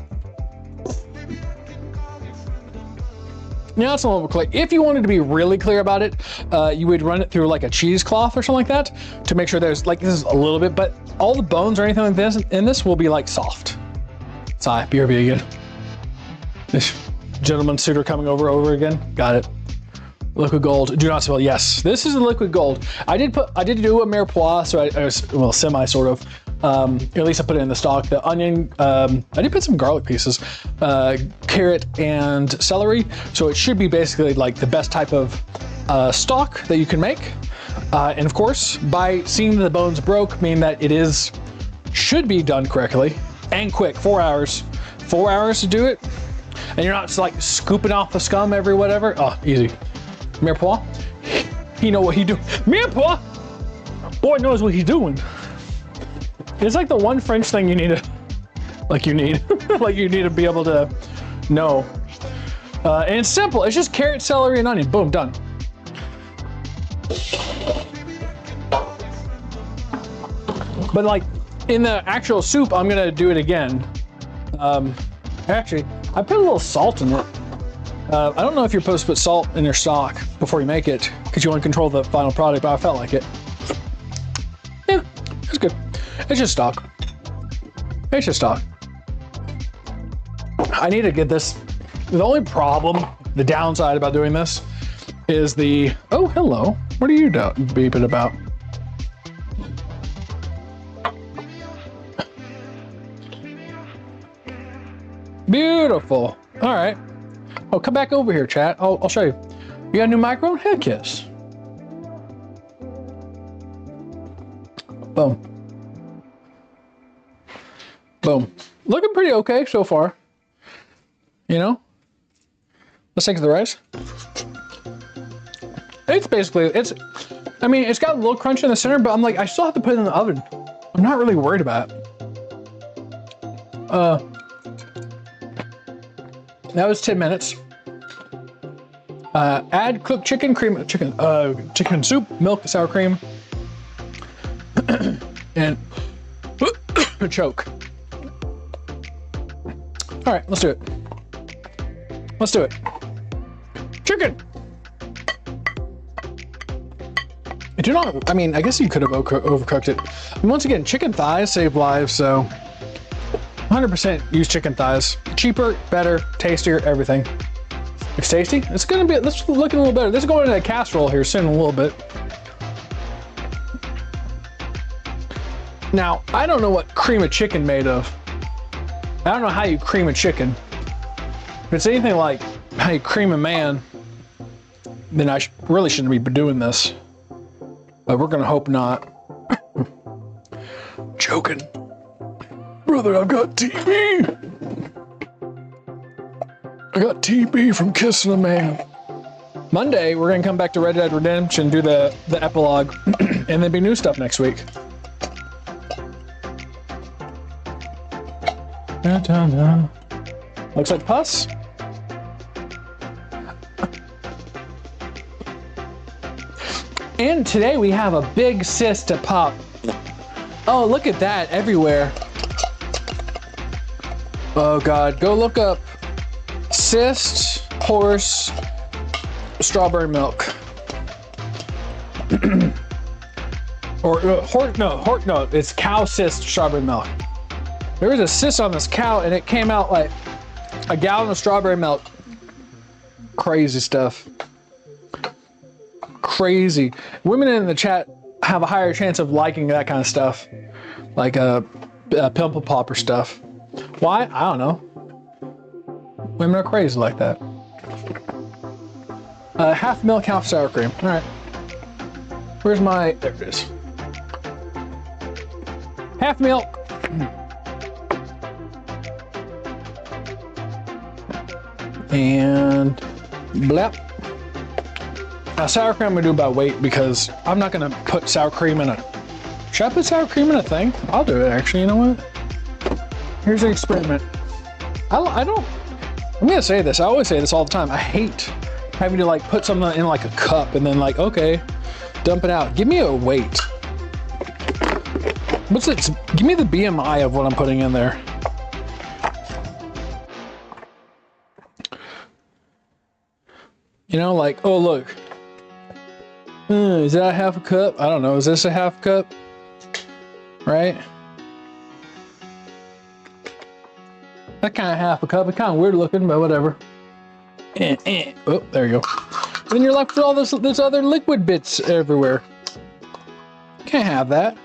Now it's a little bit clear. If you wanted to be really clear about it, you would run it through like a cheesecloth or something like that to make sure there's like, this is a little bit, but all the bones or anything like this in this will be like soft. Sigh, BRB again. This gentleman suitor coming over again. Got it. Liquid gold. Do not spill. Yes, this is a liquid gold. I did do a mirepoix, so I was, well, semi sort of. At least I put it in the stock. The onion, I did put some garlic pieces, carrot and celery. So it should be basically like the best type of stock that you can make. And of course, by seeing the bones broke, mean that it should be done correctly and quick. 4 hours. 4 hours to do it. And you're not just like scooping off the scum every whatever. Oh, easy. Mirepoix, he know what he do. Mirepoix, boy knows what he's doing. It's like the one French thing you need to, like you need to be able to know. And it's simple. It's just carrot, celery, and onion. Boom, done. But like in the actual soup, I'm gonna do it again. Actually, I put a little salt in it. I don't know if you're supposed to put salt in your stock before you make it because you want to control the final product, but I felt like it. Yeah, it's good. It's just stock. It's just stock. I need to get this. The only problem, the downside about doing this is the, oh, hello. What are you beeping about? Beautiful. All right. Oh, come back over here, chat. I'll show you. You got a new microphone? Heck yes. Boom. Boom. Looking pretty okay so far. You know? Let's take the rice. It's basically, I mean, it's got a little crunch in the center, but I'm like, I still have to put it in the oven. I'm not really worried about it. That was 10 minutes. Add cooked chicken soup, milk, sour cream, and choke. All right, let's do it. Let's do it. Chicken. I mean, I guess you could have overcooked it. And once again, chicken thighs save lives, so 100% use chicken thighs. Cheaper, better, tastier, everything. It's tasty. It's gonna be, this is looking a little better. This is going into a casserole here soon, a little bit. Now, I don't know what cream of chicken made of. I don't know how you cream a chicken. If it's anything like how you cream a man, then I really shouldn't be doing this. But we're gonna hope not. Joking. Brother, I've got TV. I got TB from kissing a man. Monday, we're gonna come back to Red Dead Redemption, do the epilogue, and then be new stuff next week. Looks like pus. And today we have a big cyst to pop. Oh, look at that everywhere. Oh God, go look up cyst, horse, strawberry milk. No, it's cow cyst strawberry milk. There was a cyst on this cow and it came out like a gallon of strawberry milk. Crazy stuff. Crazy. Women in the chat have a higher chance of liking that kind of stuff. Like pimple popper stuff. Why? I don't know. Women are crazy like that. Half milk, half sour cream. All right. Where's my, there it is. Half milk. And blep. Now sour cream I'm gonna do by weight because I'm not gonna put sour cream in a, should I put sour cream in a thing? I'll do it actually, you know what? Here's an experiment. I'm gonna say this, I always say this all the time. I hate having to like put something in like a cup and then like, okay, dump it out. Give me a weight. What's it? Give me the BMI of what I'm putting in there. You know, like, oh look. Is that a half a cup? I don't know. Is this a half cup? Right? That kind of half a cup. It's kind of weird looking, but whatever. Oh, there you go. Then you're left with all this other liquid bits everywhere. Can't have that.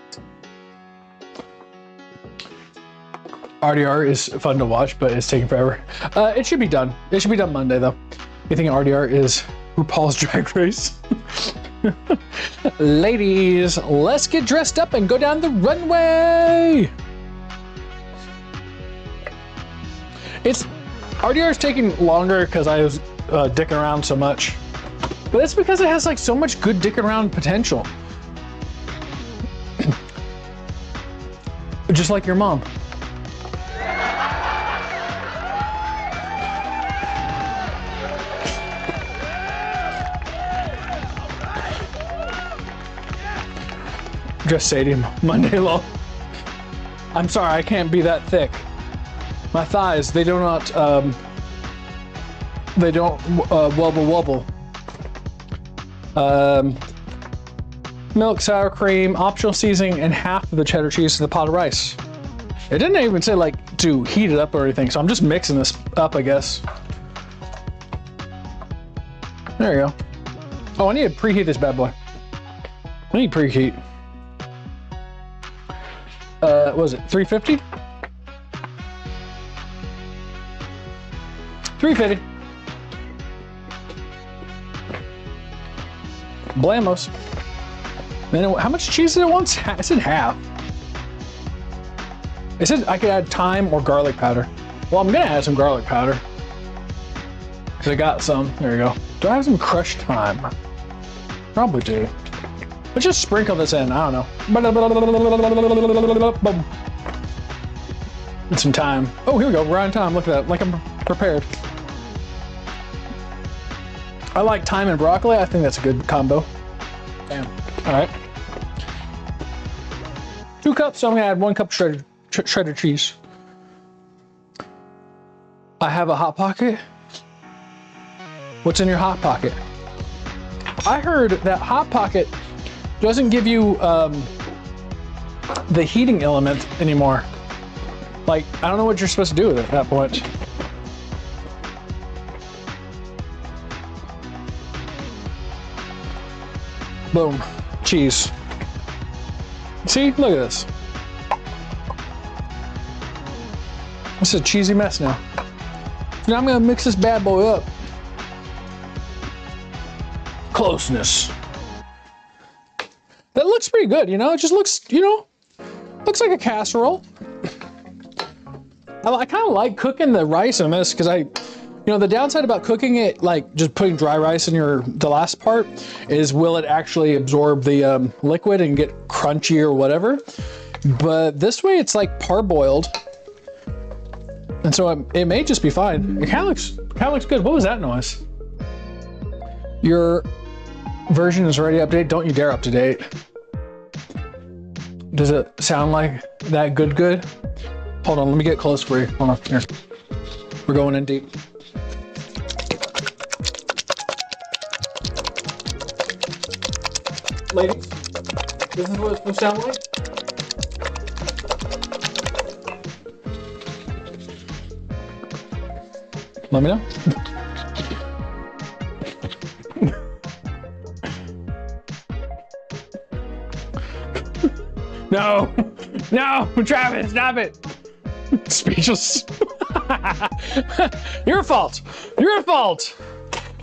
RDR is fun to watch, but it's taking forever. It should be done. It should be done Monday, though. You think RDR is RuPaul's Drag Race? Ladies, let's get dressed up and go down the runway. RDR is taking longer because I was dicking around so much. But it's because it has like so much good dicking around potential. Just like your mom. Just say to him, Monday long. I'm sorry, I can't be that thick. My thighs, they do not, wobble. Milk, sour cream, optional seasoning, and half of the cheddar cheese in the pot of rice. It didn't even say like to heat it up or anything, so I'm just mixing this up, I guess. There you go. Oh, I need to preheat this bad boy. I need preheat. What was it 350? 350. Blamos. Then how much cheese did it want? It said half. It said I could add thyme or garlic powder. Well, I'm gonna add some garlic powder. Cause I got some. There you go. Do I have some crushed thyme? Probably do. Let's just sprinkle this in. I don't know. And some thyme. Oh, here we go. We're on time. Look at that. Like I'm prepared. I like thyme and broccoli. I think that's a good combo. Damn. All right. 2 cups. So I'm gonna add 1 cup shredded cheese. I have a Hot Pocket. What's in your Hot Pocket? I heard that Hot Pocket doesn't give you the heating element anymore. Like, I don't know what you're supposed to do with it at that point. Boom. Cheese. See? Look at this. It's a cheesy mess now. Now I'm gonna mix this bad boy up. Closeness. That looks pretty good, you know? It just looks, you know, looks like a casserole. I kind of like cooking the rice in this because You know, the downside about cooking it, like just putting dry rice in the last part, is will it actually absorb the liquid and get crunchy or whatever. But this way it's like parboiled. And so it may just be fine. It kind of looks good. What was that noise? Your version is already updated. Don't you dare up to date. Does it sound like that good? Hold on, let me get close for you. Hold on, here. We're going in deep. Ladies, this is what it's supposed to sound like? Let me know. No, Travis, stop it. Speechless. Your fault.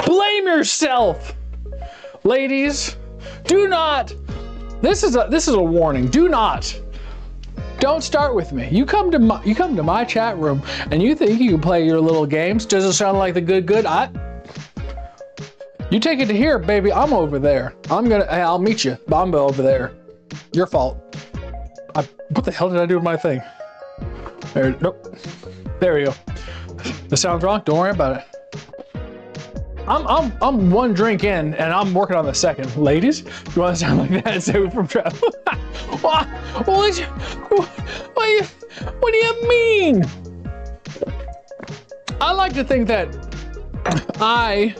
Blame yourself. Ladies, do not. This is a warning. Don't start with me. You come to my chat room and you think you can play your little games. Does it sound like the good? You take it to here, baby. I'm over there. I'll meet you. I'm over there. Your fault. What the hell did I do with my thing? Nope. There we go. This sounds wrong. Don't worry about it. I'm one drink in and I'm working on the second. Ladies, you want to sound like that? Say it from Travis. What do you mean? I like to think that I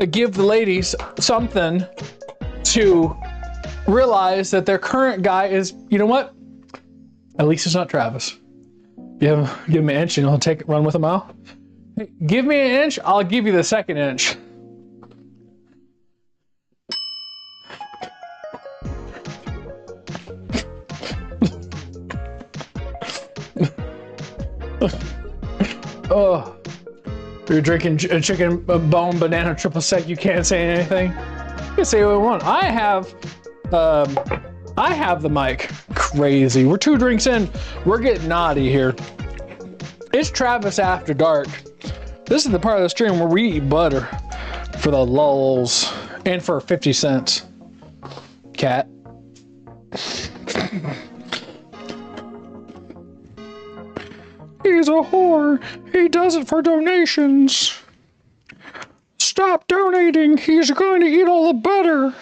give the ladies something to realize that their current guy is, you know what? At least it's not Travis. Give him an inch and he'll run with a mile. Hey, give me an inch, I'll give you the second inch. Oh, you're drinking a chicken bone banana triple sec. You can't say anything. You can say what you want. I have the mic. Crazy. We're 2 drinks in. We're getting naughty here. It's Travis After Dark. This is the part of the stream where we eat butter for the lulz and for 50 cents. Cat. He's a whore. He does it for donations. Stop donating. He's going to eat all the butter.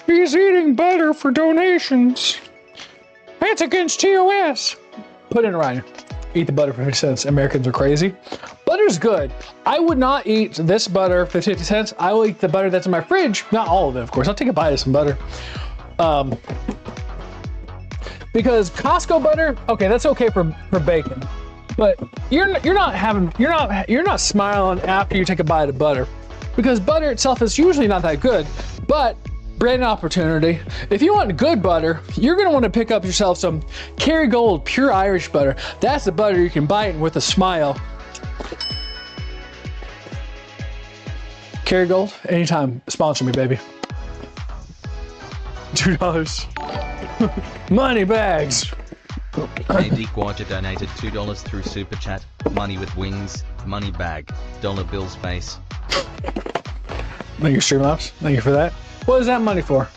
He's eating butter for donations. That's against TOS. Put in writing. Eat the butter for 50 cents. Americans are crazy. Butter's good. I would not eat this butter for 50 cents. I will eat the butter that's in my fridge. Not all of it, of course. I'll take a bite of some butter. Because Costco butter, okay, that's okay for bacon. But you're not smiling after you take a bite of butter. Because butter itself is usually not that good. But brand opportunity. If you want good butter, you're gonna want to pick up yourself some Kerrygold pure Irish butter. That's the butter you can bite with a smile. Kerrygold, anytime, sponsor me, baby. $2. Money bags. Andy Quadra donated $2 through Super Chat. Money with wings. Money bag. Dollar bill space. Thank you, Streamlabs. Thank you for that. What is that money for?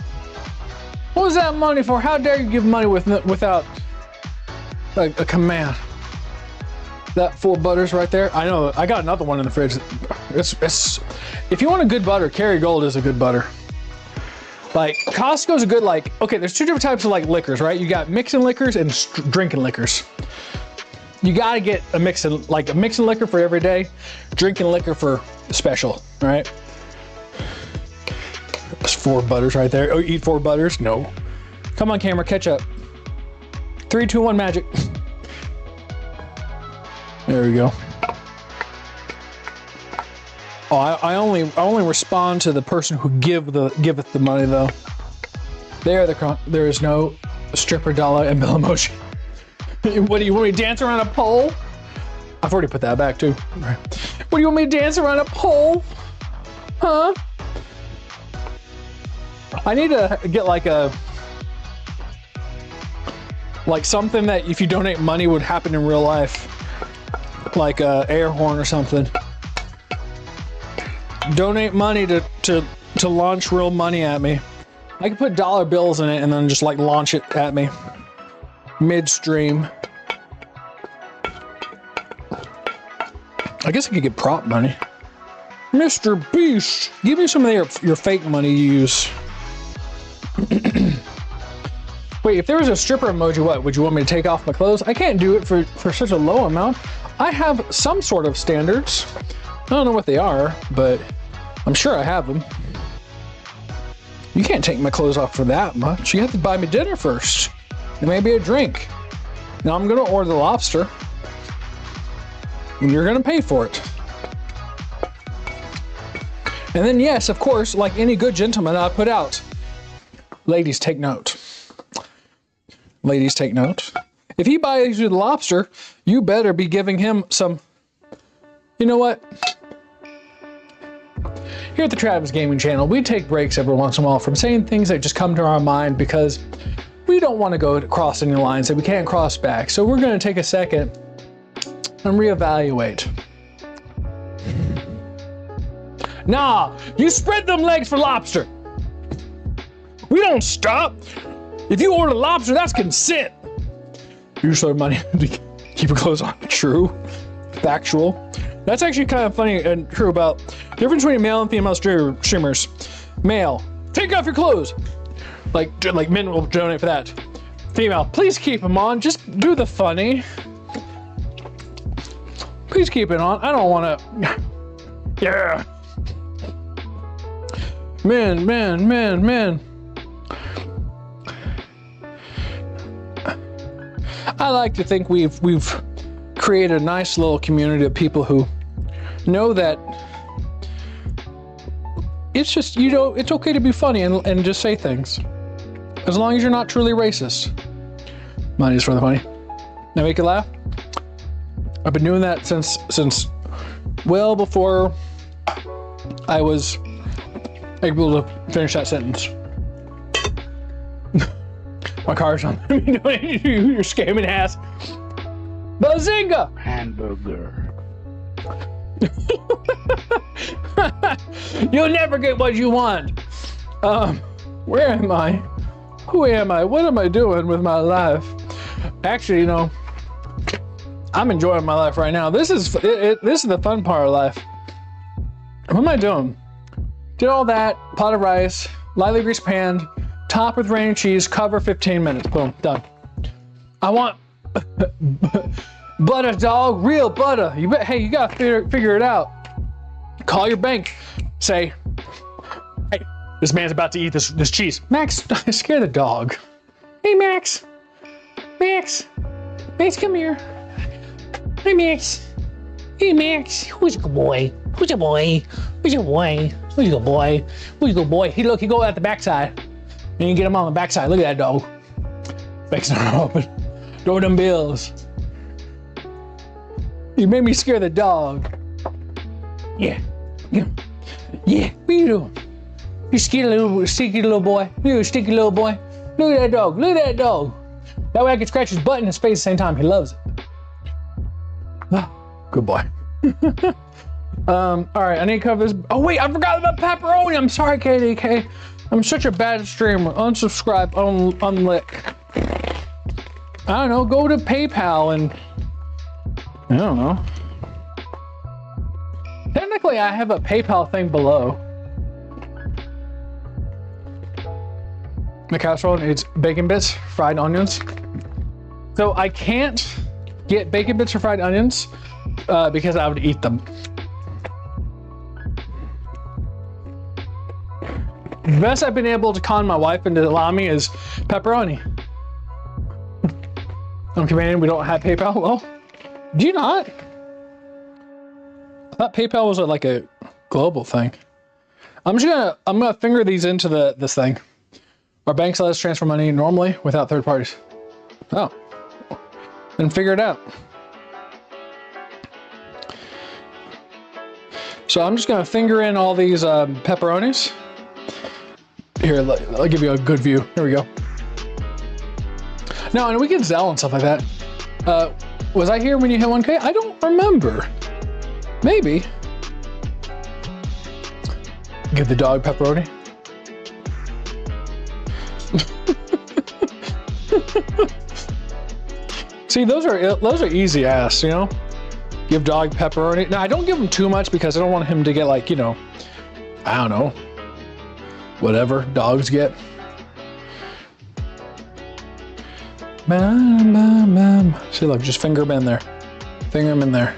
What is that money for? How dare you give money without a command? That 4 butters right there. I know. I got another one in the fridge. It's if you want a good butter, Kerrygold is a good butter. Like Costco's a good okay. There's 2 different types of liquors, right? You got mixing liquors and drinking liquors. You gotta get a mixing liquor for every day, drinking liquor for special, right? There's 4 butters right there. Oh, eat 4 butters? No. Come on, camera, catch up. 3, 2, 1, magic. There we go. Oh, I only respond to the person who giveth the money though. There is no stripper dollar and bill emoji. What do you want me to dance around a pole? I've already put that back too. What do you want me to dance around a pole? Huh? I need to get something that if you donate money would happen in real life. like a air horn or something. Donate money to launch real money at me. I could put dollar bills in it and then just like launch it at me midstream. I guess I could get prop money. Mr. Beast, give me some of your fake money you use. Wait, if there was a stripper emoji, what? Would you want me to take off my clothes? I can't do it for such a low amount. I have some sort of standards. I don't know what they are, but I'm sure I have them. You can't take my clothes off for that much. You have to buy me dinner first. And maybe a drink. Now I'm gonna order the lobster. And you're gonna pay for it. And then yes, of course, like any good gentleman, I put out. Ladies, take note. Ladies, take note. If he buys you the lobster, you better be giving him some, you know what? Here at the Travis Gaming Channel, we take breaks every once in a while from saying things that just come to our mind because we don't want to go across any lines that we can't cross back. So we're going to take a second and reevaluate. Nah, you spread them legs for lobster. We don't stop. If you order lobster, that's consent. You just money to keep your clothes on. True. Factual. That's actually kind of funny and true about the difference between male and female streamers. Male, take off your clothes. Like men will donate for that. Female, please keep them on. Just do the funny. Please keep it on. I don't want to. Yeah. Men. I like to think we've created a nice little community of people who know that it's just, you know, it's okay to be funny and just say things. As long as you're not truly racist. Money's for the funny. Now make you laugh? I've been doing that since well before I was able to finish that sentence. My car's on. You're scamming ass. Bazinga! Hamburger. You'll never get what you want. Where am I? Who am I? What am I doing with my life? Actually, you know, I'm enjoying my life right now. This is the fun part of life. What am I doing? Did all that, pot of rice, lightly greased pan, top with rain cheese, cover 15 minutes. Boom, done. I want butter, dog, real butter. Hey, you gotta figure it out. Call your bank. Say, hey, this man's about to eat this cheese. Max, scare the dog. Hey, Max. Max, come here. Hey, Max. Hey, Max. Who's a good boy? Who's a boy? Who's a boy? Who's a good boy? Who's a good boy? He go at the backside. And you get him on the backside. Look at that dog. Fixing her open. Throw them bills. You made me scare the dog. Yeah. Yeah. What you doing? You stinky little boy. You stinky little boy. Look at that dog. Look at that dog. That way I can scratch his butt in his face at the same time. He loves it. Ah, good boy. All right, I need to cover this. Oh wait, I forgot about pepperoni. I'm sorry, KDK. I'm such a bad streamer. Unsubscribe, unlick. I don't know, go to PayPal and I don't know. Technically, I have a PayPal thing below. The casserole needs bacon bits, fried onions. So I can't get bacon bits or fried onions because I would eat them. The best I've been able to con my wife into allowing me is pepperoni. I'm commanding we don't have PayPal. Well, do you not? I thought PayPal was like a global thing. I'm gonna finger these into this thing. Our banks let us transfer money normally without third parties. Oh, then figure it out. So I'm just gonna finger in all these pepperonis. Here, I'll give you a good view. Here we go. Now, and we get Zelle and stuff like that. Was I here when you hit 1K? I don't remember. Maybe. Give the dog pepperoni. See, those are easy ass, you know? Give dog pepperoni. Now, I don't give him too much because I don't want him to get like, you know, I don't know, whatever dogs get. Bam, bam, bam. See, look, just finger him in there. Finger him in there.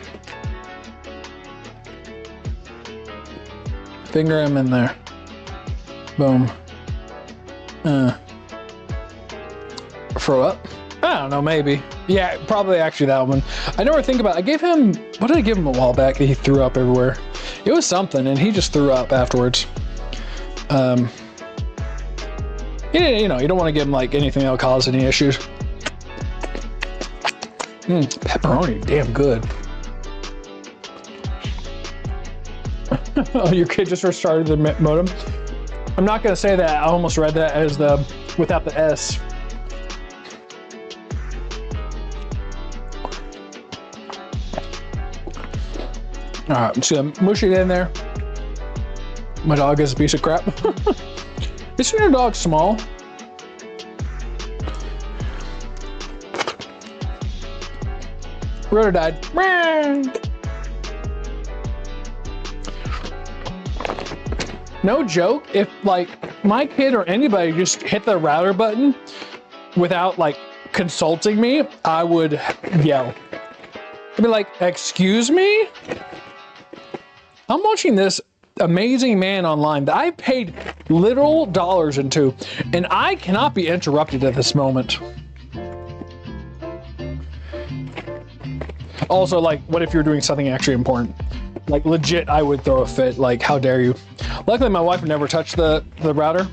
Finger him in there. Boom. Throw up? I don't know, maybe. Yeah, probably actually that one. I never think about it. I gave him, what did I give him a while back that he threw up everywhere? It was something, and he just threw up afterwards. You know, you don't want to give him like anything that'll cause any issues. Pepperoni, damn good. Oh, your kid just restarted the modem? I'm not gonna say that. I almost read that as the, without the S. All right, I'm just gonna mush it in there. My dog is a piece of crap. Isn't your dog small? Rotor died. No joke, if like my kid or anybody just hit the router button without like consulting me, I would yell. I'd be like, excuse me? I'm watching this amazing man online that I paid literal dollars into, and I cannot be interrupted at this moment. Also, like, what if you're doing something actually important? Like, legit, I would throw a fit. Like, how dare you? Luckily, my wife would never touch the router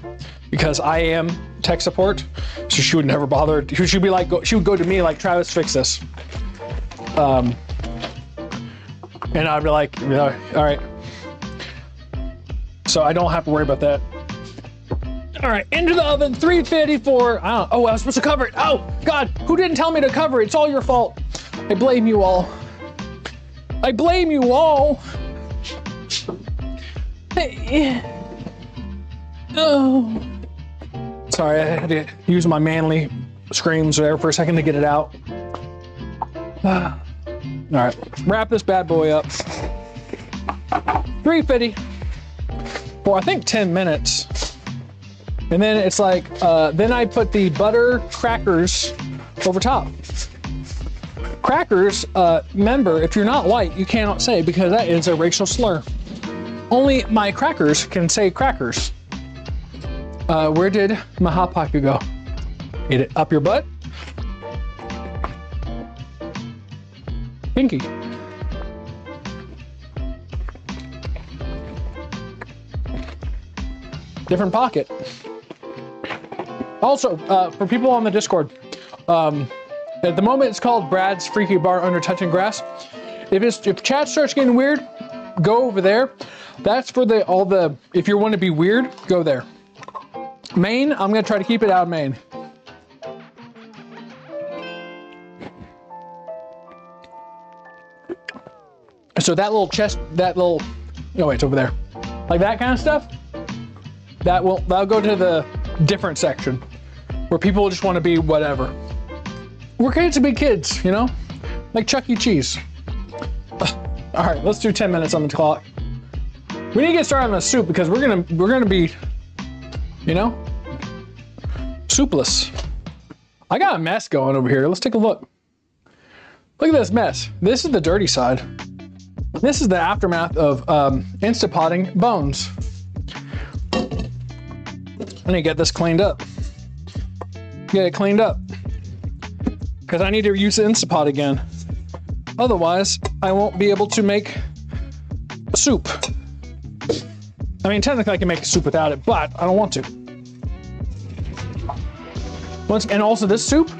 because I am tech support, so she would never bother. She'd be like, she would go to me like, Travis, fix this. And I'd be like, yeah, all right. So I don't have to worry about that. All right, into the oven, 354. I was supposed to cover it. Oh, God, who didn't tell me to cover it? It's all your fault. I blame you all. I blame you all. Oh. Sorry, I had to use my manly screams there for a second to get it out. All right, wrap this bad boy up. 350 for I think 10 minutes. And then it's like, then I put the butter crackers over top. Crackers, remember, if you're not white, you cannot say because that is a racial slur. Only my crackers can say crackers. Where did my hot pocket go? Eat it up your butt. Pinky. Different pocket. Also, for people on the Discord, at the moment it's called Brad's Freaky Bar Under Touching Grass. If chat starts getting weird, go over there. That's for if you want to be weird, go there. Maine, I'm gonna try to keep it out of Maine. So that little chest, oh wait, it's over there. Like that kind of stuff, that'll go to the different section where people just want to be whatever. We're kids to be kids, you know? Like Chuck E. Cheese. All right, let's do 10 minutes on the clock. We need to get started on the soup because we're gonna be, you know, soupless. I got a mess going over here. Let's take a look. Look at this mess. This is the dirty side. This is the aftermath of Instapotting bones. I need to get this cleaned up. Get it cleaned up. Because I need to use the Instapot again. Otherwise, I won't be able to make soup. I mean, technically I can make soup without it, but I don't want to. And also this soup,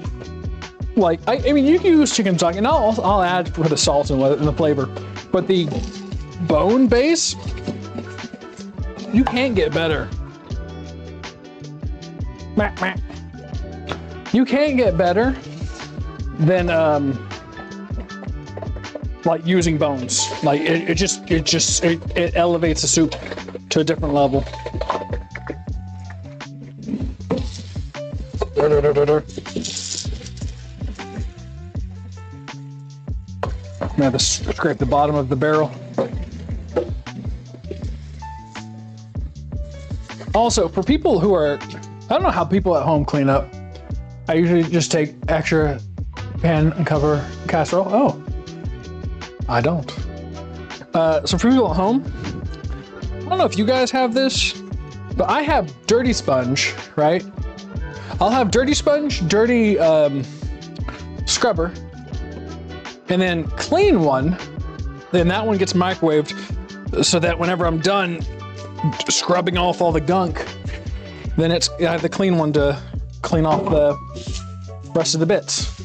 like, I mean, you can use chicken stock, and I'll add for the salt and the flavor. But the bone base, you can't get better. You can't get better than like using bones. Like it elevates the soup to a different level. I'm gonna have to scrape the bottom of the barrel. Also, for people who are, I don't know how people at home clean up. I usually just take extra pan and cover casserole. Oh, I don't. So for people at home, I don't know if you guys have this, but I have dirty sponge, right? I'll have dirty sponge, dirty scrubber, and then clean one. Then that one gets microwaved so that whenever I'm done scrubbing off all the gunk, then I have the clean one to clean off the rest of the bits.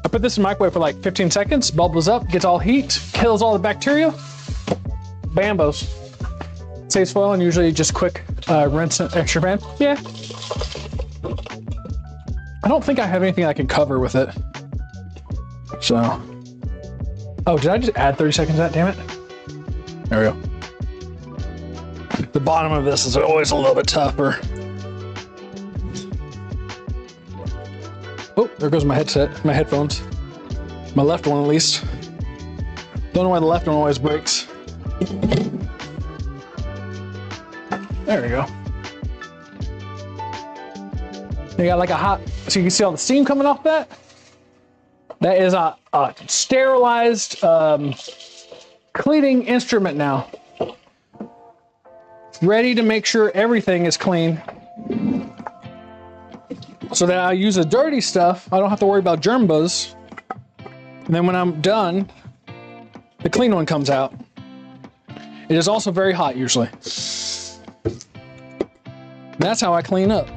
I put this in the microwave for like 15 seconds, bubbles up, gets all heat, kills all the bacteria. Bambos. Saves foil and usually just quick rinse an extra pan. Yeah. I don't think I have anything I can cover with it. So. Oh, did I just add 30 seconds to that? Damn it. There we go. The bottom of this is always a little bit tougher. Oh, there goes my headset, my headphones. My left one at least. Don't know why the left one always breaks. There we go. You got like a hot, so you can see all the steam coming off that. That is a sterilized cleaning instrument now. Ready to make sure everything is clean. So that I use the dirty stuff, I don't have to worry about germ buzz. And then when I'm done, the clean one comes out. It is also very hot usually. That's how I clean up.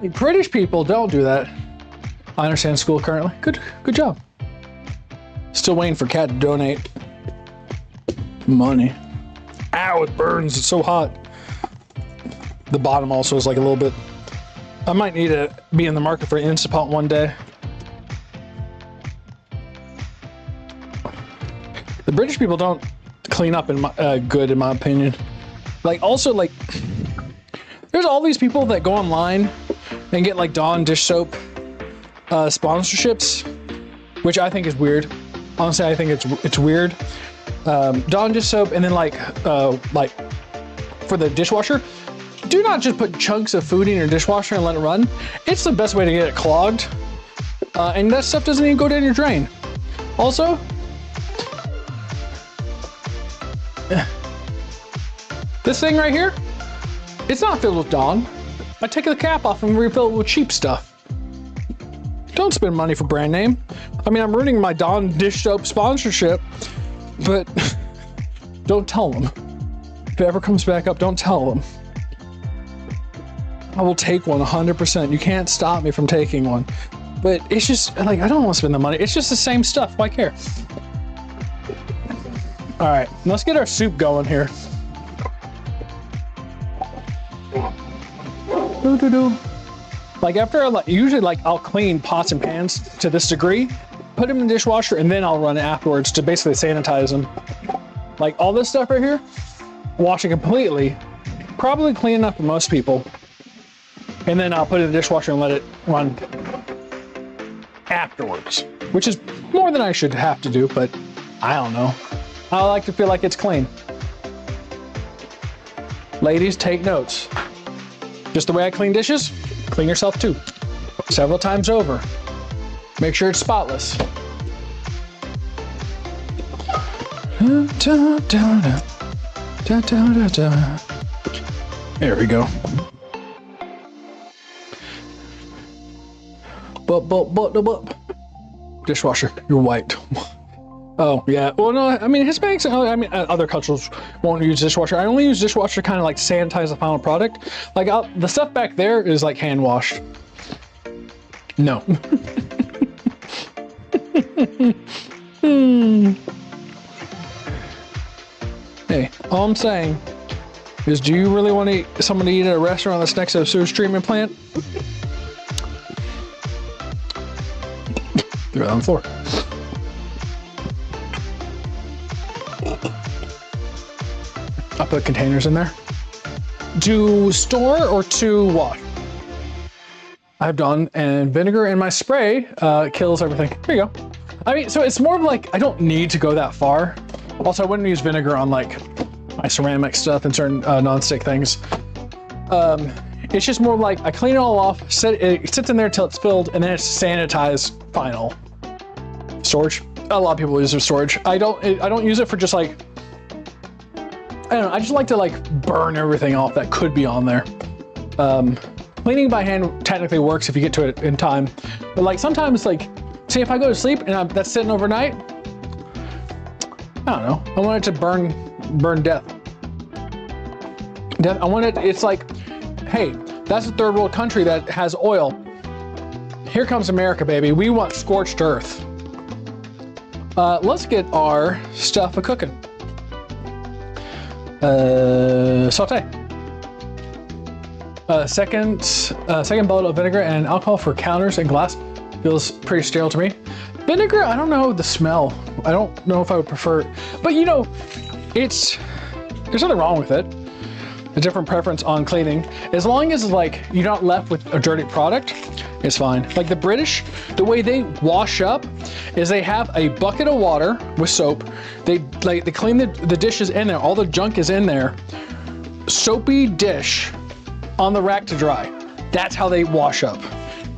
Apparently British people don't do that. I understand school currently. Good job. Still waiting for Kat to donate money. Ow, it burns, it's so hot. The bottom also is like a little bit. I might need to be in the market for Instapot one day. The British people don't clean up good in my opinion. Like also like, there's all these people that go online and get like Dawn dish soap sponsorships, which I think is weird. Honestly, I think it's weird. Dawn dish soap, and then like for the dishwasher, do not just put chunks of food in your dishwasher and let it run. It's the best way to get it clogged, and that stuff doesn't even go down your drain. Also, this thing right here, it's not filled with Dawn. I take the cap off and refill it with cheap stuff. Don't spend money for brand name. I mean, I'm ruining my Dawn dish soap sponsorship, but don't tell them. If it ever comes back up, don't tell them. I will take one 100%. You can't stop me from taking one. But it's just, like, I don't want to spend the money. It's just the same stuff. Why care? All right, let's get our soup going here. Like after, usually like I'll clean pots and pans to this degree, put them in the dishwasher, and then I'll run it afterwards to basically sanitize them. Like all this stuff right here, wash it completely, probably clean enough for most people. And then I'll put it in the dishwasher and let it run afterwards, which is more than I should have to do, but I don't know. I like to feel like it's clean. Ladies, take notes. Just the way I clean dishes, clean yourself too. Several times over. Make sure it's spotless. There we go. Dishwasher, you're white. Oh, yeah. Well, no, I mean, Hispanics, I mean, other cultures won't use dishwasher. I only use dishwasher kind of like sanitize the final product. Like, the stuff back there is like hand washed. No. Hey, all I'm saying is, do you really want someone to eat at a restaurant that's next to a sewage treatment plant? Throw it on the floor. I'll put containers in there. To store or to wash? I've done, and vinegar in my spray kills everything. There you go. I mean, so it's more of like, I don't need to go that far. Also, I wouldn't use vinegar on like my ceramic stuff and certain non-stick things. It's just more like I clean it all off, it sits in there till it's filled, and then it's sanitized final. Storage. A lot of people use it for storage. I don't use it for just like, I don't know, I just like to like burn everything off that could be on there. Cleaning by hand technically works if you get to it in time. But like sometimes like, say if I go to sleep and that's sitting overnight, I don't know, I want it to burn death. I want it, it's like, hey, that's a third world country that has oil. Here comes America, baby. We want scorched earth. Let's get our stuff a-cooking. Saute. Second bottle of vinegar and alcohol for counters and glass. Feels pretty sterile to me. Vinegar, I don't know the smell. I don't know if I would prefer it. But you know, there's nothing wrong with it. A different preference on cleaning. As long as like you're not left with a dirty product, it's fine. Like the British, the way they wash up is they have a bucket of water with soap. They clean the dishes in there. All the junk is in there. Soapy dish on the rack to dry. That's how they wash up.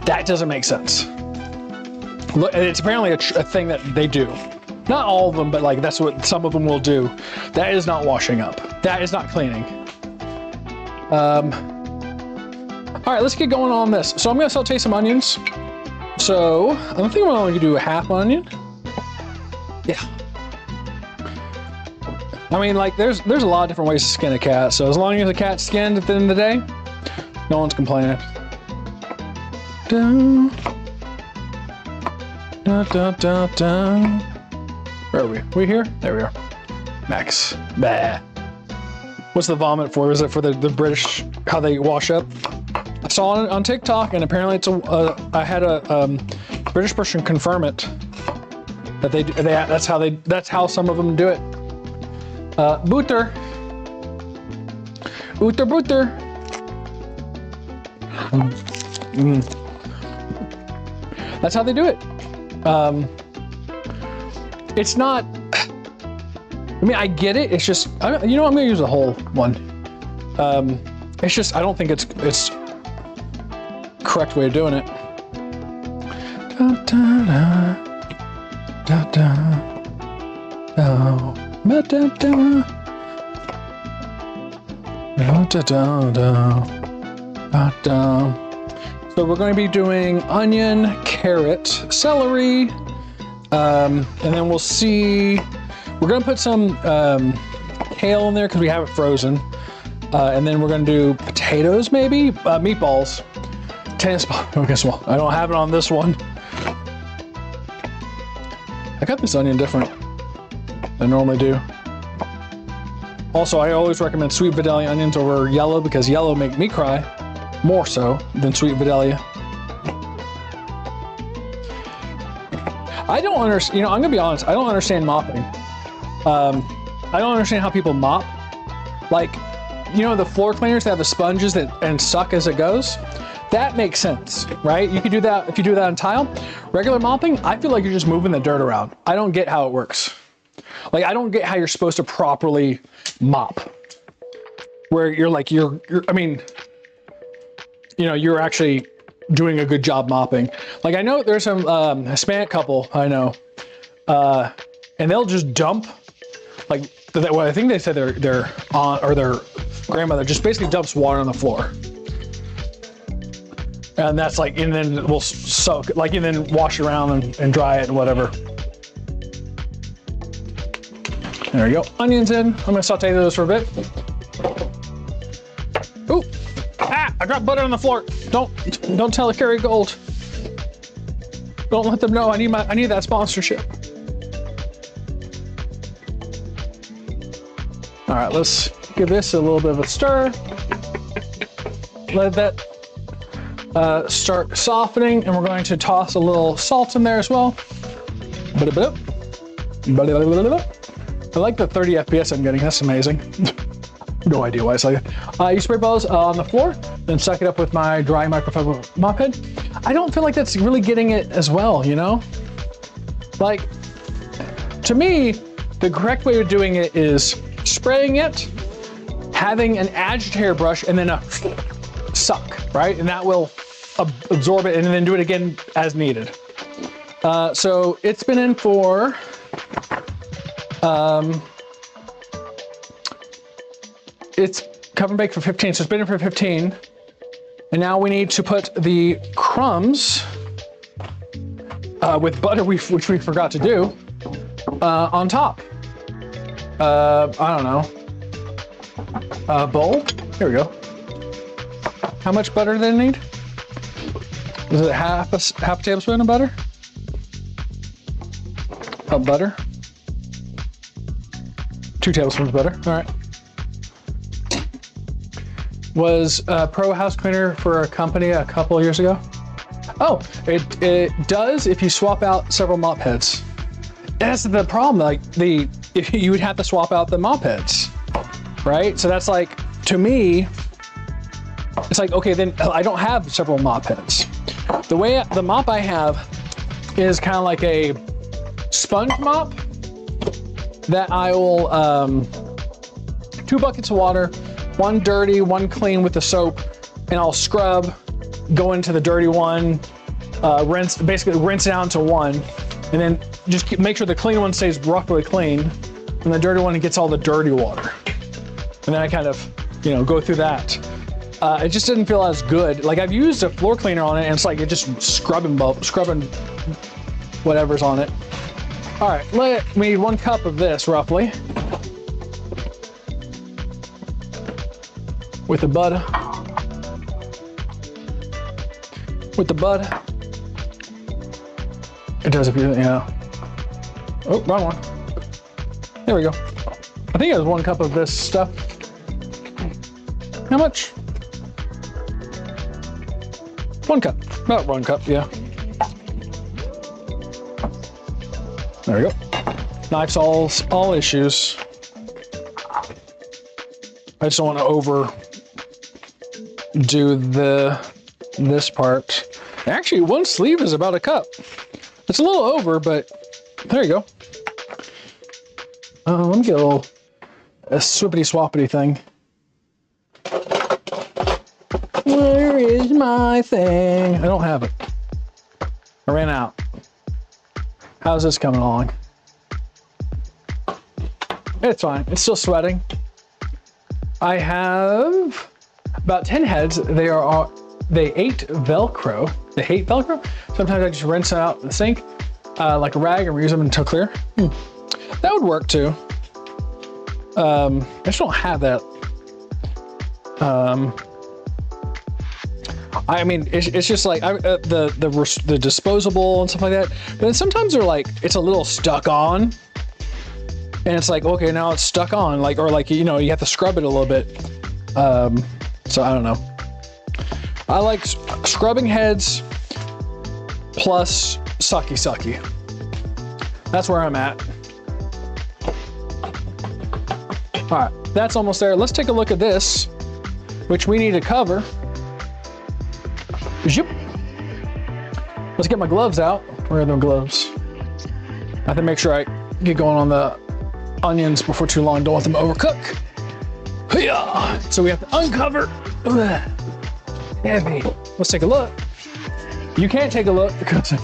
That doesn't make sense. Look, it's apparently a thing that they do. Not all of them, but like that's what some of them will do. That is not washing up. That is not cleaning. All right, let's get going on this. So I'm gonna saute some onions. So I think I'm only gonna do a half onion. Yeah. I mean, like there's a lot of different ways to skin a cat. So as long as the cat's skinned at the end of the day, no one's complaining. Dun, dun, dun, dun, dun. Where are we? We here? There we are. Max. Bah. What's the vomit for? Is it for the British, how they wash up? I saw it on TikTok, and apparently it's I had a British person confirm it that that's how some of them do it. Booter. Booter. That's how they do it. It's not, I mean, I get it. It's just, you know, I'm gonna use the whole one. It's just, I don't think it's correct way of doing it. Da, da, da, da, da, da, da, da, da, da, da, da. So we're going to be doing onion, carrot, celery, and then we'll see. We're going to put some kale in there because we have it frozen, and then we're going to do potatoes, maybe meatballs. Tennis ball. Okay, well, I don't have it on this one. I got this onion different than I normally do. Also, I always recommend sweet Vidalia onions over yellow because yellow make me cry more so than sweet Vidalia. I don't understand, you know, I'm gonna be honest, I don't understand mopping. I don't understand how people mop. Like, you know, the floor cleaners that have the sponges and suck as it goes? That makes sense, right? You can do that if you do that on tile. Regular mopping, I feel like you're just moving the dirt around. I don't get how it works. Like, I don't get how you're supposed to properly mop. Where you're like, I mean, you know, you're actually doing a good job mopping. Like, I know there's some Hispanic couple I know, and they'll just dump, like, well, I think they said their aunt or their grandmother just basically dumps water on the floor. And that's like, and then we'll soak, like, and then wash it around and dry it and whatever. There we go. Onions in. I'm gonna saute those for a bit. Ooh! Ah! I dropped butter on the floor. Don't tell Carrie Gold. Don't let them know. I need that sponsorship. All right, let's give this a little bit of a stir. Let that start softening, and we're going to toss a little salt in there as well. I like the 30 FPS I'm getting. That's amazing. No idea why it's like that. You spray balls on the floor, then suck it up with my dry microfiber mop head. I don't feel like that's really getting it as well, you know? Like, to me, the correct way of doing it is spraying it, having an agitator brush, and then a suck, right? And that will absorb it and then do it again as needed. So it's been in for, it's cover and bake for 15, so it's been in for 15. And now we need to put the crumbs with butter, which we forgot to do, on top. I don't know. Bowl. Here we go. How much butter do they need? Is it half a tablespoon of butter? Of butter? 2 tablespoons of butter. All right. Was Pro House Cleaner for a company a couple of years ago? Oh, it does if you swap out several mop heads. That's the problem. Like if you would have to swap out the mop heads, right? So that's like, to me, it's like, okay, then I don't have several mop heads. The way the mop I have is kind of like a sponge mop that I will 2 buckets of water, 1 dirty, 1 clean with the soap, and I'll scrub, go into the dirty one, basically rinse it out to 1, and then just make sure the clean one stays roughly clean, and the dirty one gets all the dirty water. And then I kind of, go through that. It just didn't feel as good. Like, I've used a floor cleaner on it, and it's like it just scrubbing whatever's on it. All right, we need 1 cup of this roughly. With the butter. It does if you, Oh, wrong one. There we go. I think it was 1 cup of this stuff. How much? 1 cup. About 1 cup, yeah. There we go. Knife solves all issues. I just don't want to overdo this part. Actually, 1 sleeve is about a cup. It's a little over, but there you go. Let me get a swippity swappity thing. Where is my thing? I don't have it. I ran out. How's this coming along? It's fine. It's still sweating. I have about 10 heads. They hate Velcro. They hate Velcro. Sometimes I just rinse it out in the sink like a rag and reuse them until clear. That would work too. I just don't have that. I mean, it's just like the disposable and stuff like that. But then sometimes they're like, it's a little stuck on, and it's like, okay, now it's stuck on, you have to scrub it a little bit. So I don't know. I like scrubbing heads plus sucky. That's where I'm at. All right, that's almost there. Let's take a look at this, which we need to cover. Zoop. Let's get my gloves out. Where are the gloves? I have to make sure I get going on the onions before too long. Don't want them to overcook. Hiya! So we have to uncover. Heavy. Let's take a look. You can't take a look because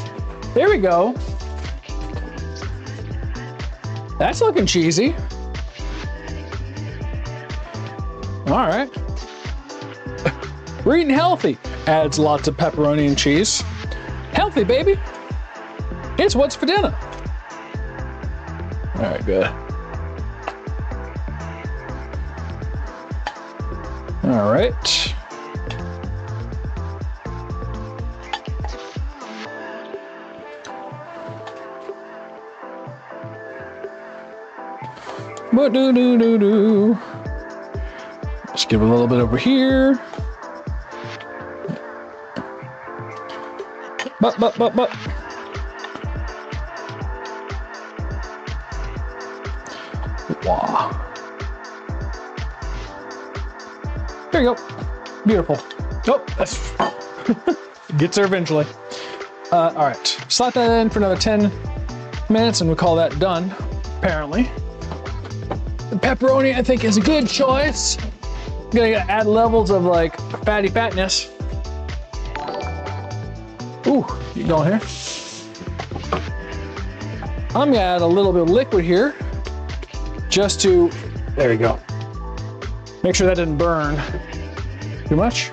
there we go. That's looking cheesy. All right. We're eating healthy. Adds lots of pepperoni and cheese. Healthy, baby. It's what's for dinner. All right, good. All right. What do? Let's give a little bit over here. But. Wow. There you go. Beautiful. Oh, that's gets there eventually. All right, slot that in for another 10 minutes and we'll call that done, apparently. The pepperoni, I think, is a good choice. I'm gonna add levels of like fatness. Ooh, keep going here. I'm gonna add a little bit of liquid here just to, there you go. Make sure that didn't burn too much.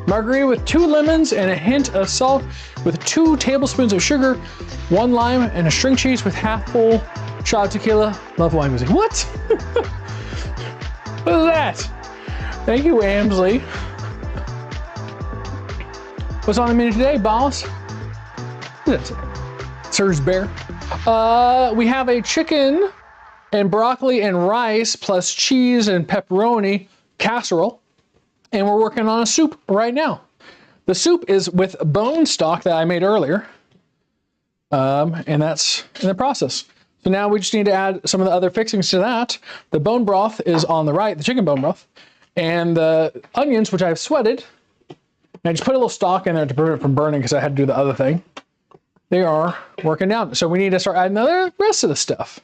Margarita with 2 lemons and a hint of salt with 2 tablespoons of sugar, 1 lime, and a string cheese with half full shot of tequila. Love wine music. What? What is that? Thank you, Amsley. What's on the menu today, boss? What is it? Sir's Bear. We have a chicken and broccoli and rice plus cheese and pepperoni casserole. And we're working on a soup right now. The soup is with bone stock that I made earlier. And that's in the process. So now we just need to add some of the other fixings to that. The bone broth is on the right, the chicken bone broth. And the onions, which I've sweated. And I just put a little stock in there to prevent it from burning because I had to do the other thing. They are working down. So we need to start adding the rest of the stuff.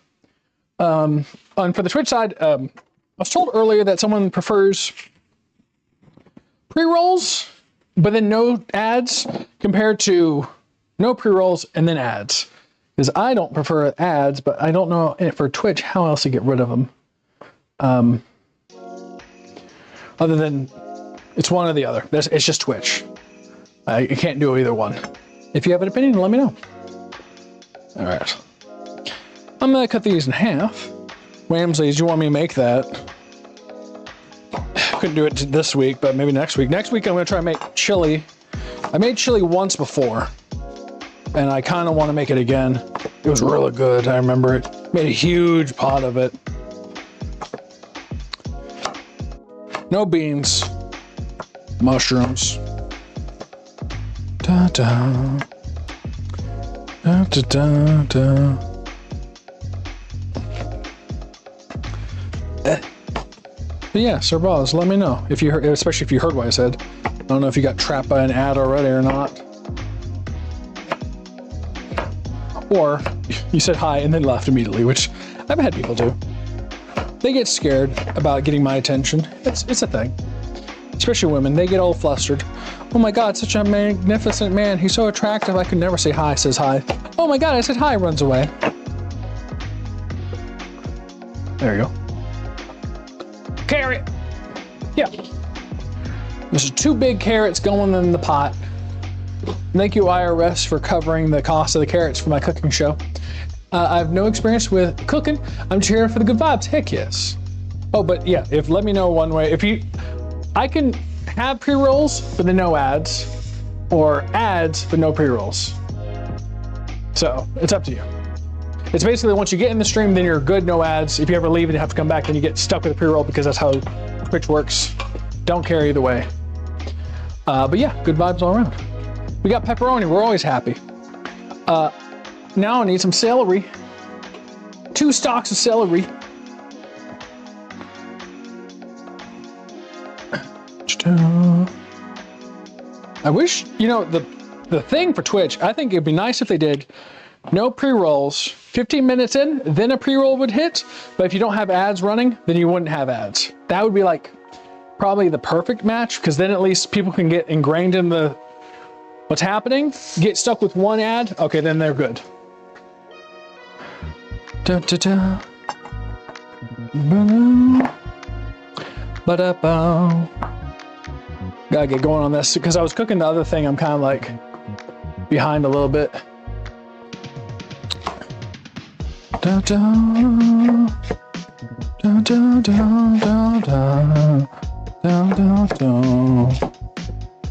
And for the Twitch side, I was told earlier that someone prefers pre-rolls, but then no ads compared to no pre-rolls and then ads. Because I don't prefer ads, but I don't know for Twitch how else to get rid of them. Other than it's one or the other. It's just Twitch. You can't do either one. If you have an opinion, let me know. All right. I'm gonna cut these in half. Whamsley, do you want me to make that? Couldn't do it this week, but maybe next week. Next week I'm gonna try to make chili. I made chili once before, and I kind of want to make it again. It was really good. I remember it. Made a huge pot of it. No beans. Mushrooms. Da da. Da da da da. But yeah, Sir Boz, let me know if you heard, especially if you heard what I said. I don't know if you got trapped by an ad already or not. Or you said hi and then left immediately, which I've had people do. They get scared about getting my attention. It's a thing. Especially women, they get all flustered. Oh my God, such a magnificent man. He's so attractive. I could never say hi, says hi. Oh my God, I said hi, runs away. There you go. Carrot. Yeah. There's 2 big carrots going in the pot. Thank you, IRS, for covering the cost of the carrots for my cooking show. I have no experience with cooking. I'm just here for the good vibes. Heck yes. Oh, but yeah, let me know one way. I can have pre-rolls, but then no ads, or ads, but no pre-rolls. So it's up to you. It's basically once you get in the stream, then you're good, no ads. If you ever leave and you have to come back, then you get stuck with a pre-roll because that's how Twitch works. Don't care either way. But yeah, good vibes all around. We got pepperoni, we're always happy. Now I need some celery. 2 stalks of celery. I wish, the thing for Twitch, I think it'd be nice if they did no pre-rolls, 15 minutes in, then a pre-roll would hit. But if you don't have ads running, then you wouldn't have ads. That would be like probably the perfect match, because then at least people can get ingrained in what's happening, get stuck with one ad. Okay, then they're good. Da, da, da. Ba-da-ba. Gotta get going on this because I was cooking the other thing. I'm kind of like behind a little bit. Da, da. Da, da, da, da, da. Da, da, da.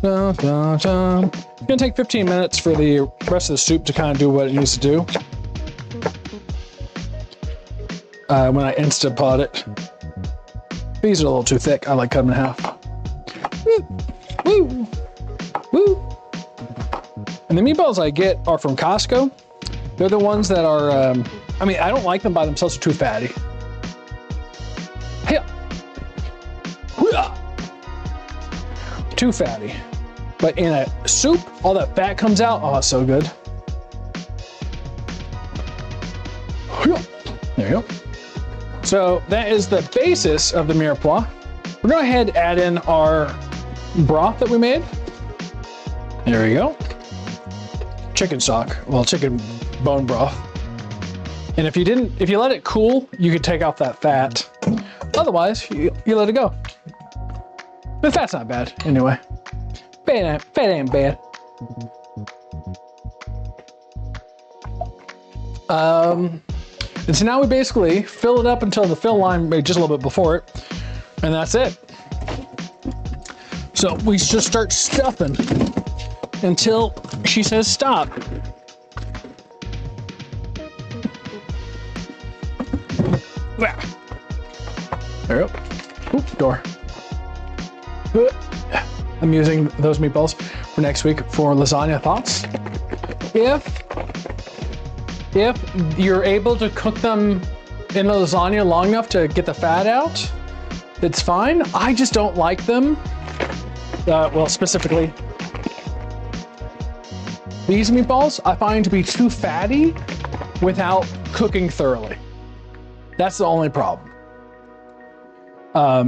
Da, da, da. It's gonna take 15 minutes for the rest of the soup to kind of do what it needs to do. When I Instapot it. These are a little too thick. I like cutting them in half. Woo! Woo! And the meatballs I get are from Costco. They're the ones that are, I don't like them by themselves, they're too fatty. Hey! too fatty. But in a soup, all that fat comes out. Oh, it's so good. There you go. So that is the basis of the mirepoix. We're going to head and add in our broth that we made. There we go. Chicken stock, well, chicken bone broth. And if you let it cool, you could take off that fat. Otherwise, you let it go. The fat's not bad anyway. Fat ain't bad. And so now we basically fill it up until the fill line, maybe just a little bit before it, and that's it. So we just start stuffing until she says stop. There we go. Oop, door. I'm using those meatballs for next week for lasagna thoughts. If you're able to cook them in the lasagna long enough to get the fat out, it's fine. I just don't like them. Well, specifically, these meatballs I find to be too fatty without cooking thoroughly. That's the only problem.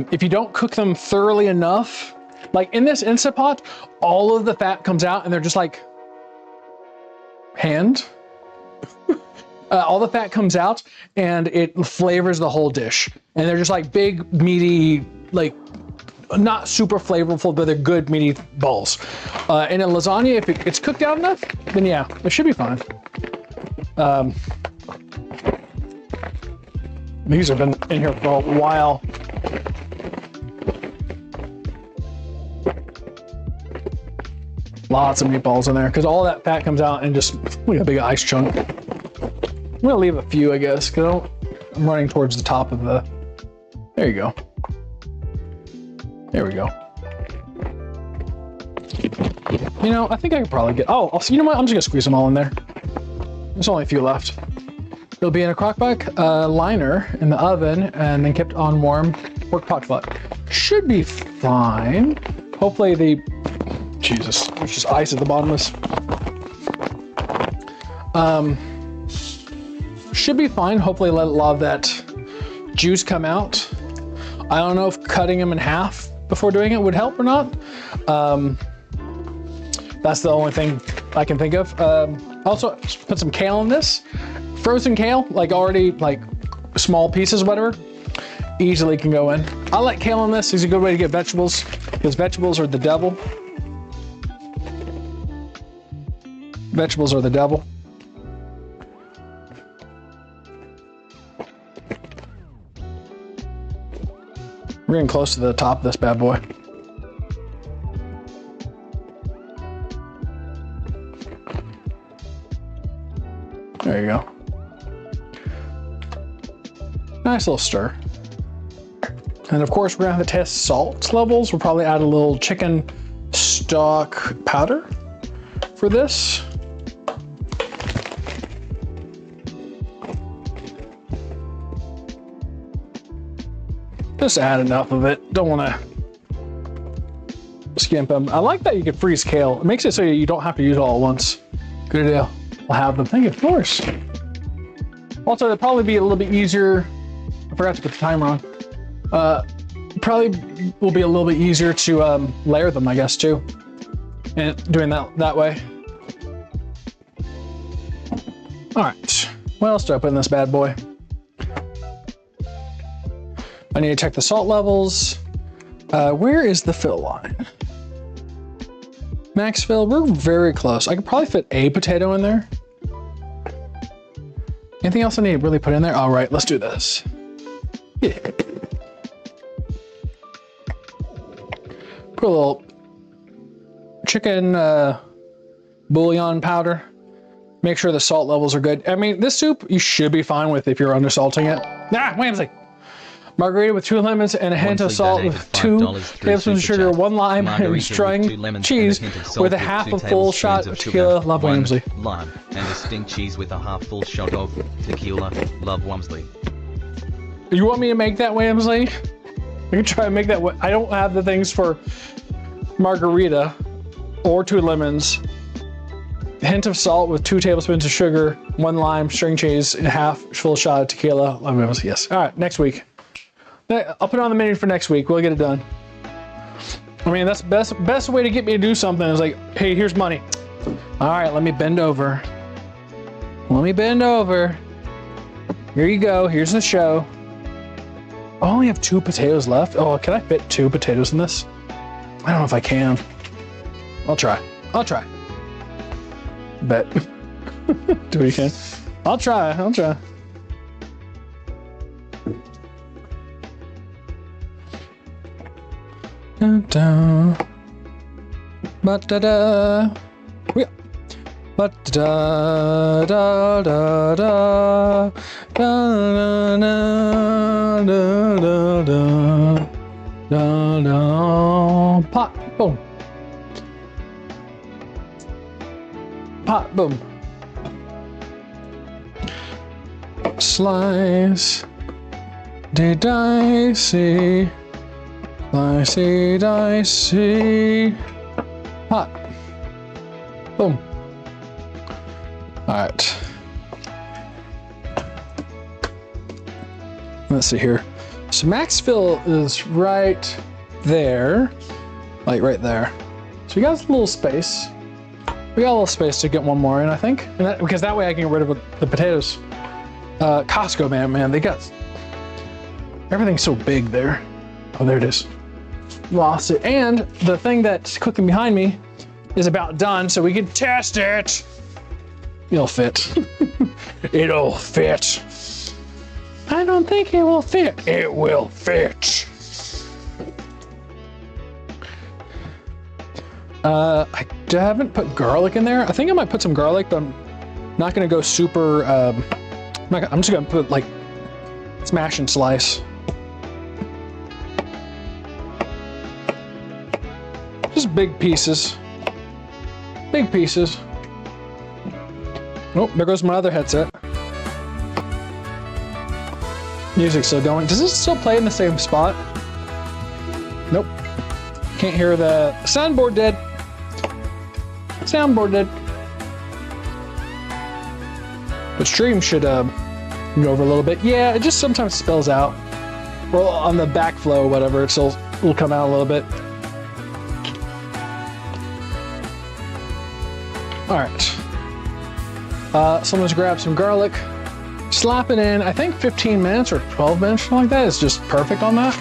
If you don't cook them thoroughly enough, like in this Instant Pot, all of the fat comes out and they're just like hand. All the fat comes out and it flavors the whole dish. And they're just like big, meaty, like not super flavorful, but they're good, meaty balls. In a lasagna, if it's cooked out enough, then yeah, it should be fine. These have been in here for a while. Lots of meatballs in there because all that fat comes out and just like a big ice chunk. I'm gonna leave a few, I guess, because I'm running towards the top of the. There you go. There we go. You know, I think I could probably get. Oh, you know what? I'm just gonna squeeze them all in there. There's only a few left. It'll be in a crockpot liner in the oven and then kept on warm crock pot. Should be fine. Hopefully the. Jesus, there's just ice at the bottom of this. Should be fine. Hopefully let a lot of that juice come out. I don't know if cutting them in half before doing it would help or not. That's the only thing I can think of. Also, put some kale in this. Frozen kale, like already like small pieces, whatever, easily can go in. I like kale in this. It's a good way to get vegetables because vegetables are the devil. Vegetables are the devil. We're getting close to the top of this bad boy. There you go. Nice little stir. And of course, we're gonna have to test salt levels. We'll probably add a little chicken stock powder for this. Just add enough of it. Don't want to skimp them. I like that you can freeze kale. It makes it so you don't have to use it all at once. Good deal. I'll have them. Thank you, of course. Also, it'll probably be a little bit easier. I forgot to put the timer on. Probably will be a little bit easier to layer them, I guess, too. And doing that way. All right. What else do I put in this bad boy? I need to check the salt levels. Where is the fill line? Max fill, we're very close. I could probably fit a potato in there. Anything else I need to really put in there? All right, let's do this. Yeah. Put a little chicken bouillon powder. Make sure the salt levels are good. I mean, this soup you should be fine with if you're undersalting it. Nah, Whamsy. Margarita with 2 lemons and a hint of salt with 2 tablespoons of sugar, 1 lime, and string cheese with a half a full shot of tequila. Love Whamsy. Lime and a string cheese with a half full shot of tequila. Love Whamsy. You want me to make that, Whamsy? I can try and make that. I don't have the things for margarita or 2 lemons, a hint of salt with 2 tablespoons of sugar, 1 lime, string cheese, and a half full shot of tequila. Yes. All right, next week. I'll put it on the menu for next week. We'll get it done. I mean, that's best way to get me to do something is like, hey, here's money. All right, let me bend over. Let me bend over. Here you go. Here's the show. I only have 2 potatoes left. Oh, can I fit 2 potatoes in this? I don't know if I can. I'll try. Bet. Do what you can. I'll try. Da-da. Ba-da-da. Ba-da-da-da-da-da. Da-da-da-da-da. Pot, boom. Pot, boom. Slice. Dicey. Slicey, dicey. Pot. Boom. All right. Let's see here. So Maxville is right there, like right there. So we got a little space. We got a little space to get one more in, I think, and because that way I can get rid of the potatoes. Costco, man, they got everything's so big there. Oh, there it is. Lost it. And the thing that's cooking behind me is about done, so we can test it. It'll fit. It'll fit. I don't think it will fit. It will fit. I haven't put garlic in there. I think I might put some garlic, but I'm not gonna go super, I'm just gonna put like smash and slice. Just big pieces. Big pieces. Oh, there goes my other headset. Music's still going. Does this still play in the same spot? Nope. Can't hear the soundboard dead. Soundboard dead. The stream should go over a little bit. Yeah, it just sometimes spills out. Well, on the backflow or whatever, it'll come out a little bit. All right. Someone's grabbed some garlic, slap it in. I think 15 minutes or 12 minutes, something like that, is just perfect on that.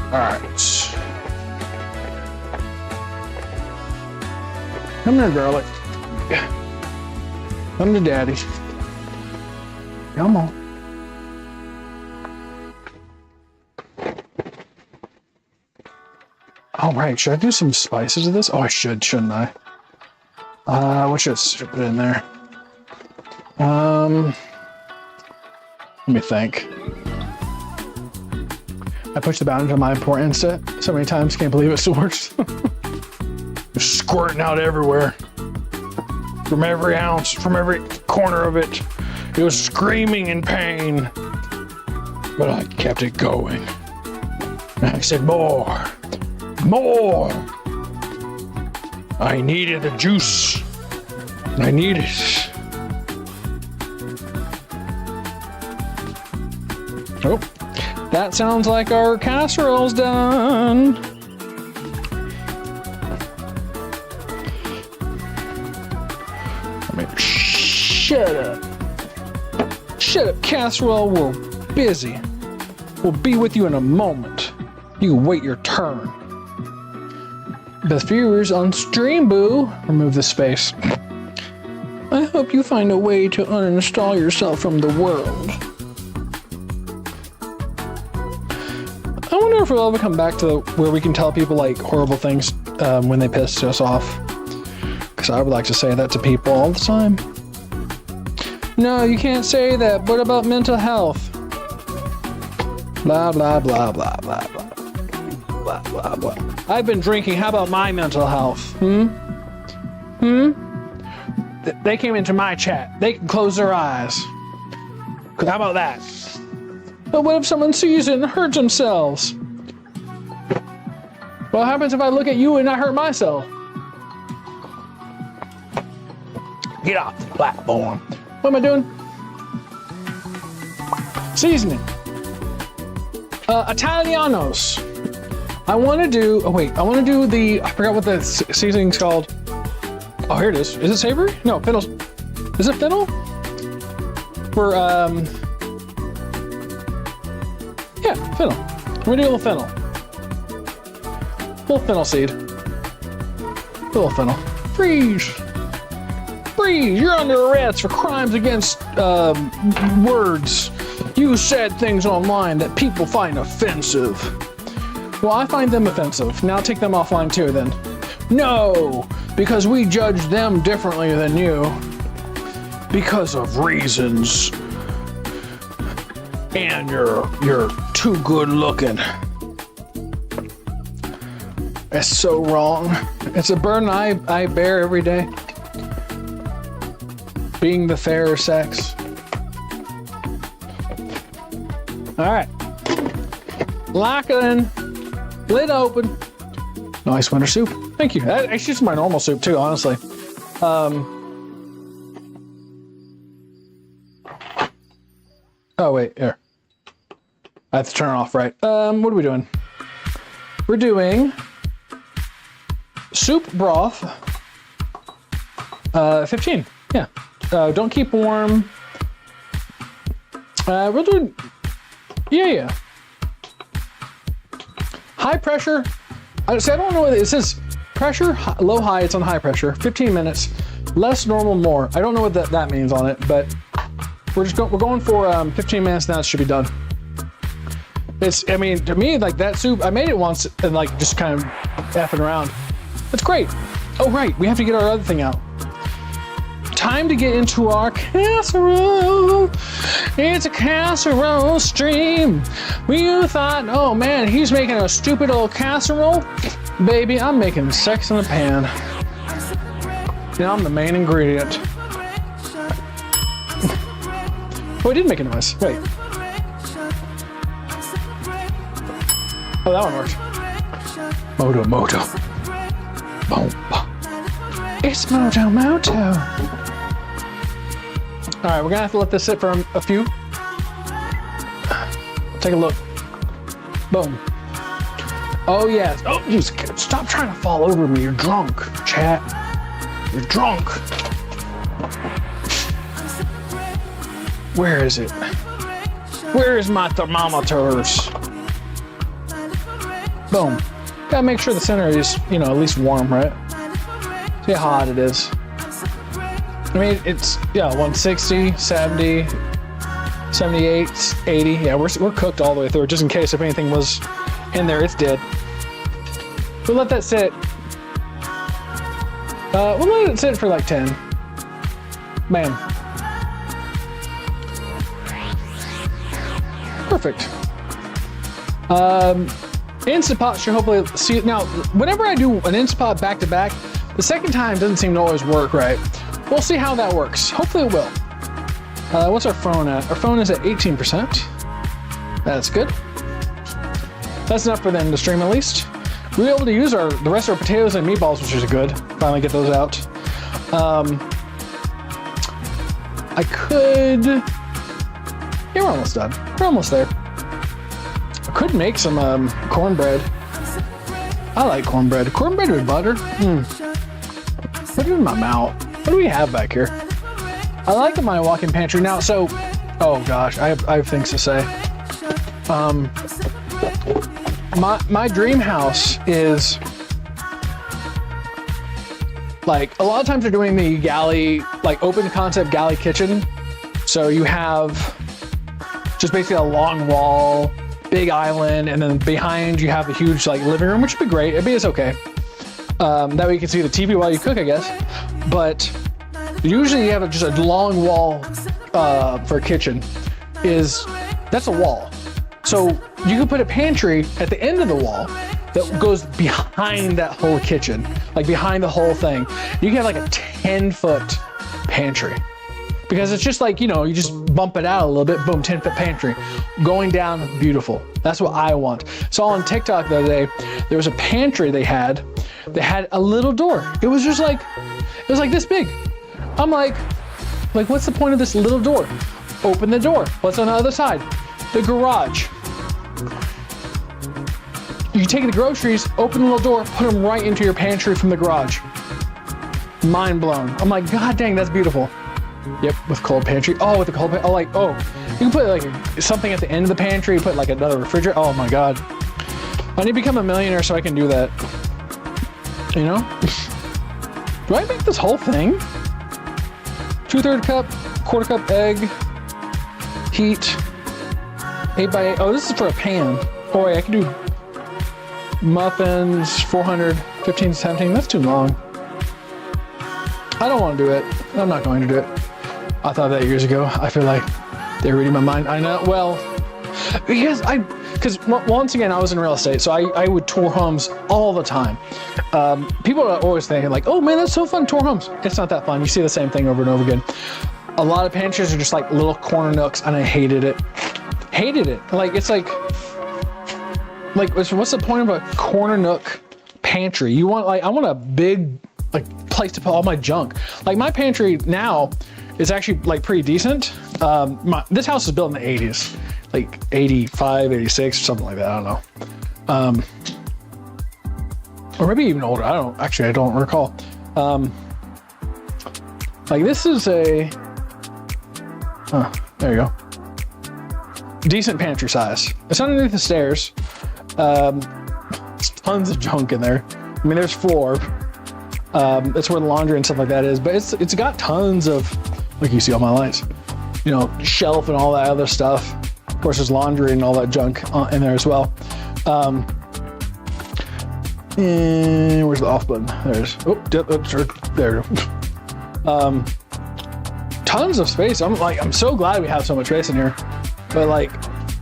All right. Come here, garlic. Come to daddy. Come on. Oh, right. Should I do some spices to this? Oh, I should, shouldn't I? What should I put in there? Let me think. I pushed the boundary on my importance so many times, can't believe it still works. Just squirting out everywhere. From every ounce, from every corner of it. It was screaming in pain. But I kept it going. And I said, more. More! I needed the juice. I need it. Oh, that sounds like our casserole's done. I mean, shut up. Shut up, casserole. We're busy. We'll be with you in a moment. You wait your turn. The viewers on stream, boo. Remove the space. I hope you find a way to uninstall yourself from the world. I wonder if we'll ever come back to where we can tell people like horrible things when they piss us off. Because I would like to say that to people all the time. No, you can't say that. What about mental health? Blah, blah, blah, blah, blah, blah. Blah, blah, blah. I've been drinking. How about my mental health? They came into my chat. They can close their eyes. How about that? But what if someone sees it and hurts themselves? What happens if I look at you and I hurt myself? Get off the platform. What am I doing? Seasoning. Italianos. I want to do, I want to do the, I forgot what the seasoning's called. Oh, here it is. Is it savory? No, fennel. Is it fennel? For, yeah, fennel. We're gonna do a little fennel. Little fennel seed. Little fennel. Freeze! Freeze! You're under arrest for crimes against, words. You said things online that people find offensive. Well, I find them offensive. Now take them offline too, then. No! Because we judge them differently than you. Because of reasons. And you're too good looking. It's so wrong. It's a burden I bear every day. Being the fairer sex. Alright. Lock it in. Lid open. Nice winter soup. Thank you. That actually is my normal soup too, honestly. Oh wait, here. I have to turn it off, right? What are we doing? We're doing soup broth. 15. Yeah. Don't keep warm. We're doing. Yeah. High pressure. I don't know what it says. Pressure, low, high. It's on high pressure. 15 minutes. Less, normal, more. I don't know what that means on it, but we're going for 15 minutes now. It should be done. I mean, to me, like that soup, I made it once and like just kind of effing around. It's great. Oh, right. We have to get our other thing out. Time to get into our casserole. It's a casserole stream. You thought, oh man, he's making a stupid old casserole. Baby, I'm making sex in a pan. Now I'm the main ingredient. Oh, I did make a noise. Wait. Oh, that one worked. Moto. Boom. It's Moto. All right, we're gonna have to let this sit for a few. Take a look. Boom. Oh yes. Oh, geez, stop trying to fall over me. You're drunk, chat. You're drunk. Where is it? Where is my thermometers? Boom. Gotta make sure the center is, at least warm, right? See how hot it is. I mean, it's, 160, 70, 78, 80. Yeah, we're cooked all the way through, just in case if anything was in there, it's dead. We'll let that sit. We'll let it sit for like 10. Bam. Perfect. Instant Pot should hopefully see it. Now, whenever I do an Instant Pot back to back, the second time doesn't seem to always work right. We'll see how that works. Hopefully it will. What's our phone at? Our phone is at 18%. That's good. That's enough for them to stream at least. We were able to use the rest of our potatoes and meatballs, which is good. Finally get those out. I could... Yeah, we're almost done. We're almost there. I could make some cornbread. I like cornbread. Cornbread with butter? Put it in my mouth. What do we have back here? I like my walk-in pantry now. So, oh gosh, I have things to say. My dream house is like a lot of times they're doing the galley, like open concept galley kitchen. So you have just basically a long wall, big island, and then behind you have the huge like living room, which would be great. It's okay. That way you can see the TV while you cook, I guess. But usually you have just a long wall for a kitchen. That's a wall. So you could put a pantry at the end of the wall that goes behind that whole kitchen, like behind the whole thing. You can have like a 10-foot pantry. because it's just like, you know, you just bump it out a little bit, boom, 10-foot pantry. Going down, beautiful. That's what I want. Saw on TikTok the other day, there was a pantry they had a little door. It was just like, it was like this big. I'm like, what's the point of this little door? Open the door. What's on the other side? The garage. You take the groceries, open the little door, put them right into your pantry from the garage. Mind blown. I'm like, God dang, that's beautiful. Yep, with cold pantry. Oh, with the cold pantry. Oh, like, oh, you can put like something at the end of the pantry, put like another refrigerator. Oh my God. I need to become a millionaire so I can do that. You know? Do I make this whole thing? 2/3 cup, 1/4 cup egg, heat, 8x8. Oh, this is for a pan. Oh wait, I can do muffins, 415, 17. That's too long. I don't want to do it. I'm not going to do it. I thought that years ago. I feel like they're reading my mind. I know. Well, because once again, I was in real estate, so I would tour homes all the time. People are always thinking like, oh man, that's so fun, tour homes. It's not that fun. You see the same thing over and over again. A lot of pantries are just like little corner nooks, and I hated it. Hated it. Like, it's like what's the point of a corner nook pantry? You want, like, I want a big, like, place to put all my junk. Like, my pantry now is actually like pretty decent. This house was built in the 80s, like 85, 86, something like that. I don't know. Or maybe even older. I don't recall. Like, this is a, there you go. Decent pantry size. It's underneath the stairs. Tons of junk in there. I mean, there's floor. That's where the laundry and stuff like that is, but it's got tons of, like, you see all my lights, you know, shelf and all that other stuff. Of course, there's laundry and all that junk in there as well. And where's the off button? There. Tons of space. I'm so glad we have so much space in here, but like,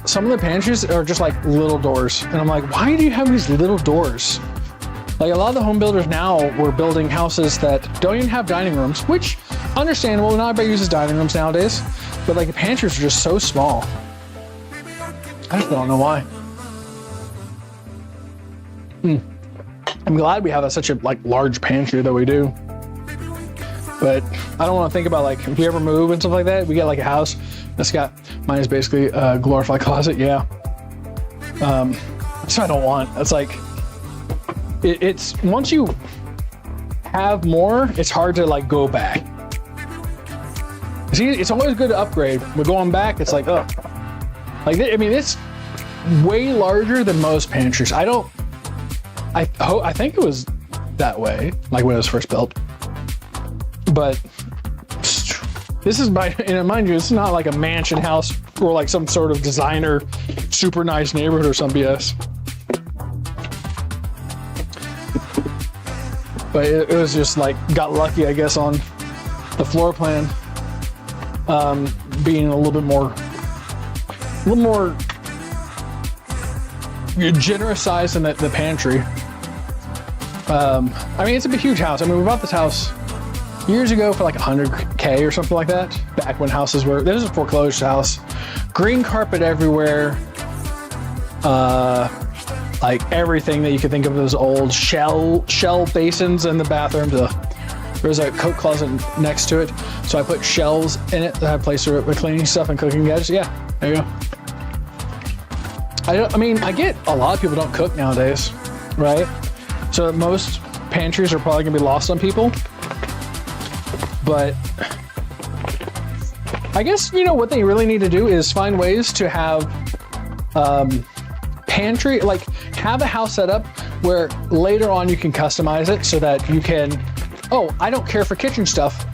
some of the pantries are just like little doors, and I'm like, why do you have these little doors? Like, a lot of the home builders now were building houses that don't even have dining rooms, which, understandable, not everybody uses dining rooms nowadays, but like the pantries are just so small. I just don't know why. I'm glad we have such a like large pantry that we do. But I don't want to think about, like, if we ever move and stuff like that, we get like a house that's got, mine is basically a glorified closet, yeah. So I don't want, it's like, it's once you have more, it's hard to like go back. See, it's always good to upgrade, but going back, it's like, oh, like, I mean, it's way larger than most pantries. I think it was that way, like when it was first built. But this is mind you, it's not like a mansion house or like some sort of designer, super nice neighborhood or some BS. But it was just like, got lucky, I guess, on the floor plan being a little more generous size than the pantry. I mean, it's a huge house. I mean, we bought this house years ago for like $100K or something like that. Back when houses were, this is a foreclosed house. Green carpet everywhere. Like everything that you could think of, those old shell basins in the bathroom. There's a coat closet next to it, so I put shelves in it that have a place for cleaning stuff and cooking gadgets. Yeah, there you go. I mean, I get a lot of people don't cook nowadays, right? So most pantries are probably gonna be lost on people. But I guess, you know, what they really need to do is find ways to have pantry, like have a house set up where later on you can customize it so that you can, oh, I don't care for kitchen stuff.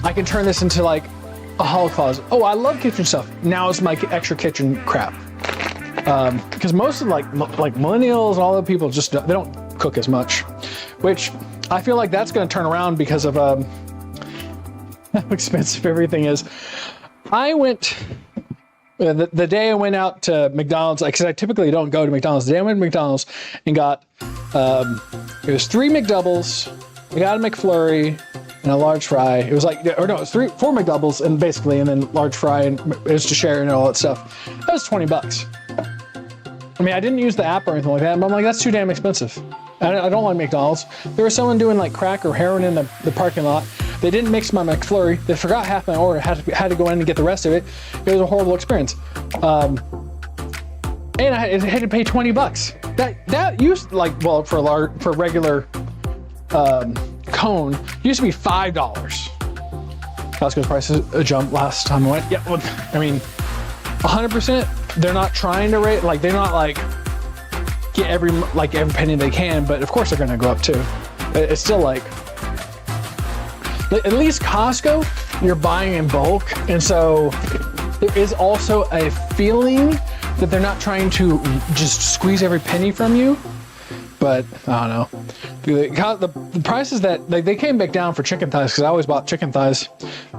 I can turn this into like a hall closet. Oh, I love kitchen stuff. Now it's my extra kitchen crap. Because most of like millennials and all the people just, they don't cook as much, which I feel like that's going to turn around because of how expensive everything is. I went, the day I went out to McDonald's, because I typically don't go to McDonald's. The day I went to McDonald's and got, it was 3 McDoubles, I got a McFlurry, and a large fry. It was like, or no, it was 4 McDoubles and basically, and then large fry, and it was to share and all that stuff. That was $20. I mean, I didn't use the app or anything like that, but I'm like, that's too damn expensive. I don't like McDonald's. There was someone doing like crack or heroin in the parking lot. They didn't mix my McFlurry. They forgot half my order. Had to go in and get the rest of it. It was a horrible experience. And I had to pay $20. That used like, well, for a regular cone used to be $5. Costco's prices jumped last time I went. Yeah, well, I mean, 100%. They're not trying to rate, like they're not like get every penny they can, but of course they're gonna go up too. It's still like at least Costco, you're buying in bulk, and so there is also a feeling that they're not trying to just squeeze every penny from you. But I don't know. The prices that they came back down for chicken thighs, because I always bought chicken thighs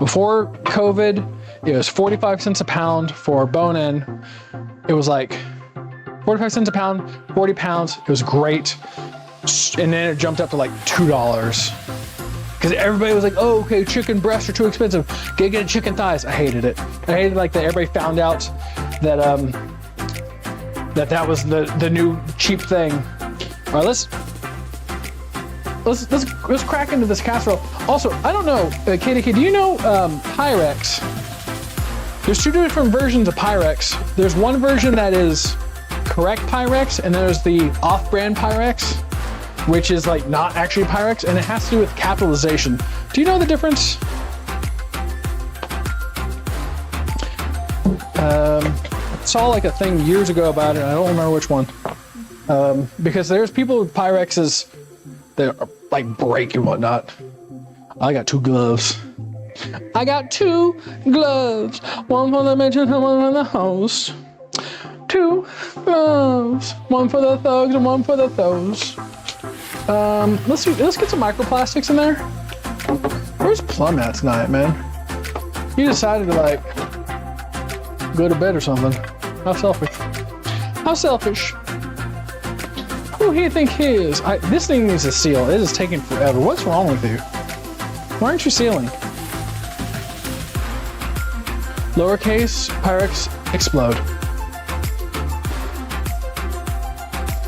before COVID. It was 45 cents a pound for bone-in. It was like 45 cents a pound, 40 pounds. It was great. And then it jumped up to like $2. Because everybody was like, oh, okay, chicken breasts are too expensive. Get a chicken thighs. I hated it. I hated like that everybody found out that that was the new cheap thing. All right, let's crack into this casserole. Also, I don't know, KDK, do you know Pyrex? There's 2 different versions of Pyrex. There's one version that is correct Pyrex, and there's the off-brand Pyrex, which is like not actually Pyrex, and it has to do with capitalization. Do you know the difference? I saw like a thing years ago about it. I don't remember which one. Because there's people with Pyrexes that are like break and whatnot. I got 2 gloves. I got 2 gloves. One for the mention and one for the host. 2 gloves. One for the thugs and one for the thos. Let's get some microplastics in there. Where's Plum at tonight, man? He decided to like go to bed or something. How selfish. How selfish. Who do you think he is? This thing needs a seal. It is taking forever. What's wrong with you? Why aren't you sealing? Lowercase Pyrex explode.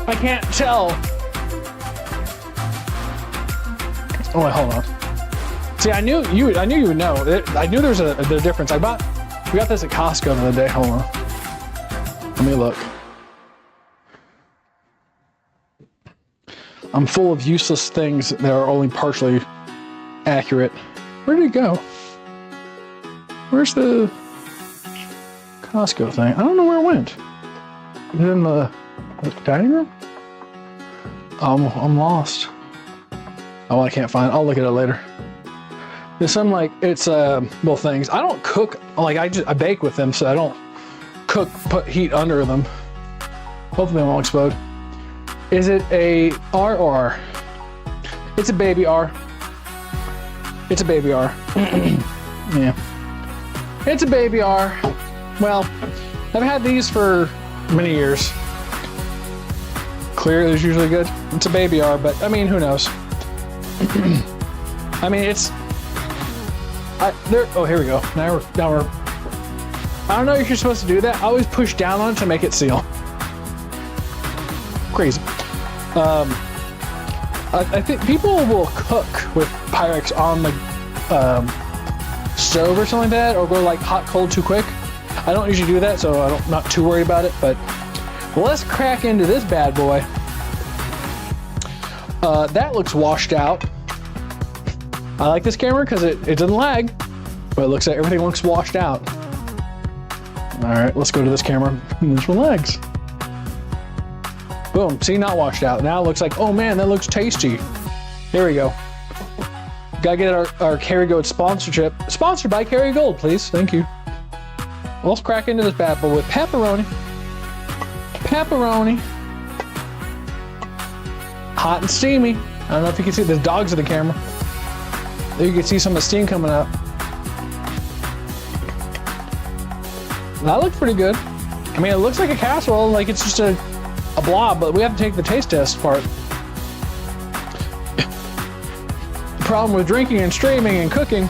I can't tell. Oh wait, hold on. See, I knew you would know. I knew there was a difference. We got this at Costco the other day. Hold on. Let me look. I'm full of useless things that are only partially accurate. Where did it go? Where's the Costco thing? I don't know where it went. Is it in the dining room? I'm lost. Oh, I can't find it. I'll look at it later. There's some like, it's well, things. I don't cook, like I bake with them, so I don't put heat under them. Hopefully it won't explode. Is it a R or R? It's a baby R. It's a baby R. Yeah. It's a baby R. Well, I've had these for many years. Clear is usually good. It's a baby R, but I mean, who knows? I mean, it's... oh, here we go. Now we're... I don't know if you're supposed to do that. I always push down on it to make it seal. Crazy. I think people will cook with Pyrex on the stove or something like that, or go like hot cold too quick. I don't usually do that, so I'm not too worried about it, but let's crack into this bad boy. That looks washed out. I like this camera because it doesn't lag, but it looks like everything looks washed out. All right, let's go to this camera. This one lags. Boom, see, not washed out. Now it looks like, oh man, that looks tasty. Here we go. Gotta get our Kerrygold sponsorship. Sponsored by Kerrygold, please. Thank you. Let's crack into this bad boy with pepperoni. Pepperoni. Hot and steamy. I don't know if you can see, there's dogs in the camera. There you can see some of the steam coming out. That looks pretty good. I mean, it looks like a casserole, like it's just a blob, but we have to take the taste test part. problem with drinking and streaming and cooking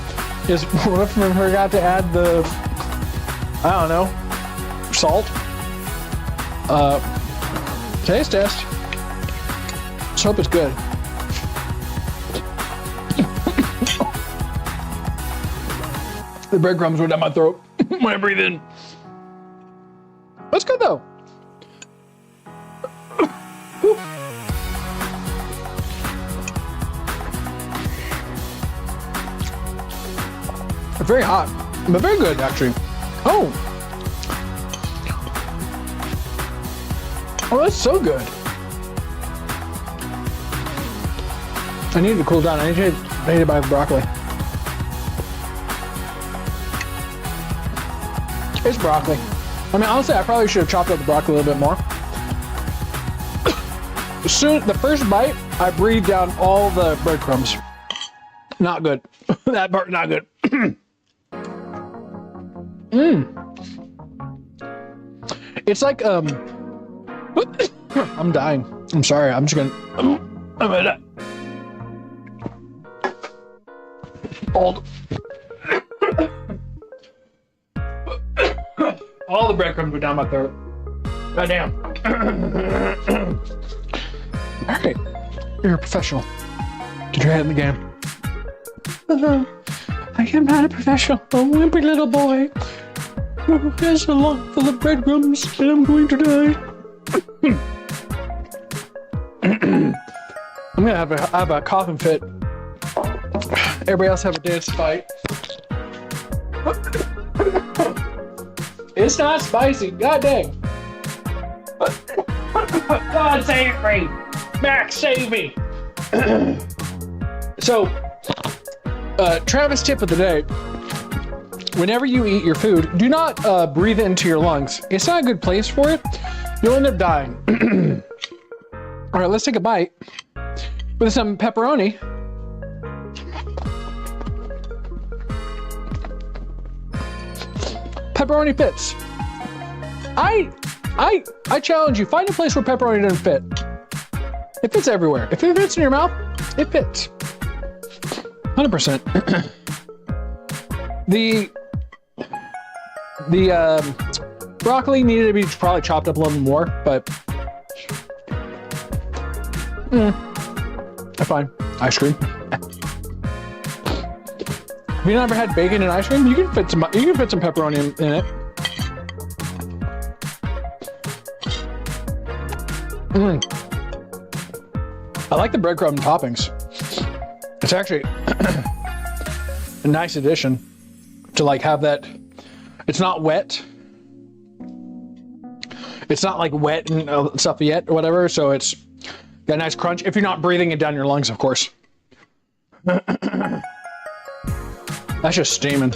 is what if we forgot to add the, I don't know, salt? Taste test. Let's hope it's good. The breadcrumbs went down my throat when I breathe in. That's good though. It's very hot, but very good actually. Oh, that's so good. I need to cool down. I need to buy broccoli. It's broccoli. I mean, honestly, I probably should have chopped up the broccoli a little bit more. Soon, the first bite, I breathed down all the breadcrumbs. Not good. That part, not good. It's like, I'm dying. I'm sorry. I'm just gonna, I'm gonna die. Old. All the breadcrumbs were down my throat. Goddamn. All right, you're a professional. Get your head in the game. I am not a professional. I'm a wimpy little boy who has a lung full of breadcrumbs, and I'm going to die. I'm gonna have a coughing fit. Everybody else have a dance fight. It's not spicy. God dang. God save me. Max, save me. So, Travis tip of the day. Whenever you eat your food, do not breathe it into your lungs. It's not a good place for it. You'll end up dying. All right, let's take a bite with some pepperoni. Pepperoni fits. I challenge you, find a place where pepperoni doesn't fit. It fits everywhere. If it fits in your mouth, it fits. 100%. The broccoli needed to be probably chopped up a little more, but fine. Ice cream. Have you never had bacon and ice cream? You can fit some pepperoni in it. I like the breadcrumb toppings. It's actually a nice addition to like have that. It's not wet. It's not like wet and stuff yet or whatever. So it's got a nice crunch. If you're not breathing it down your lungs, of course. That's just steaming.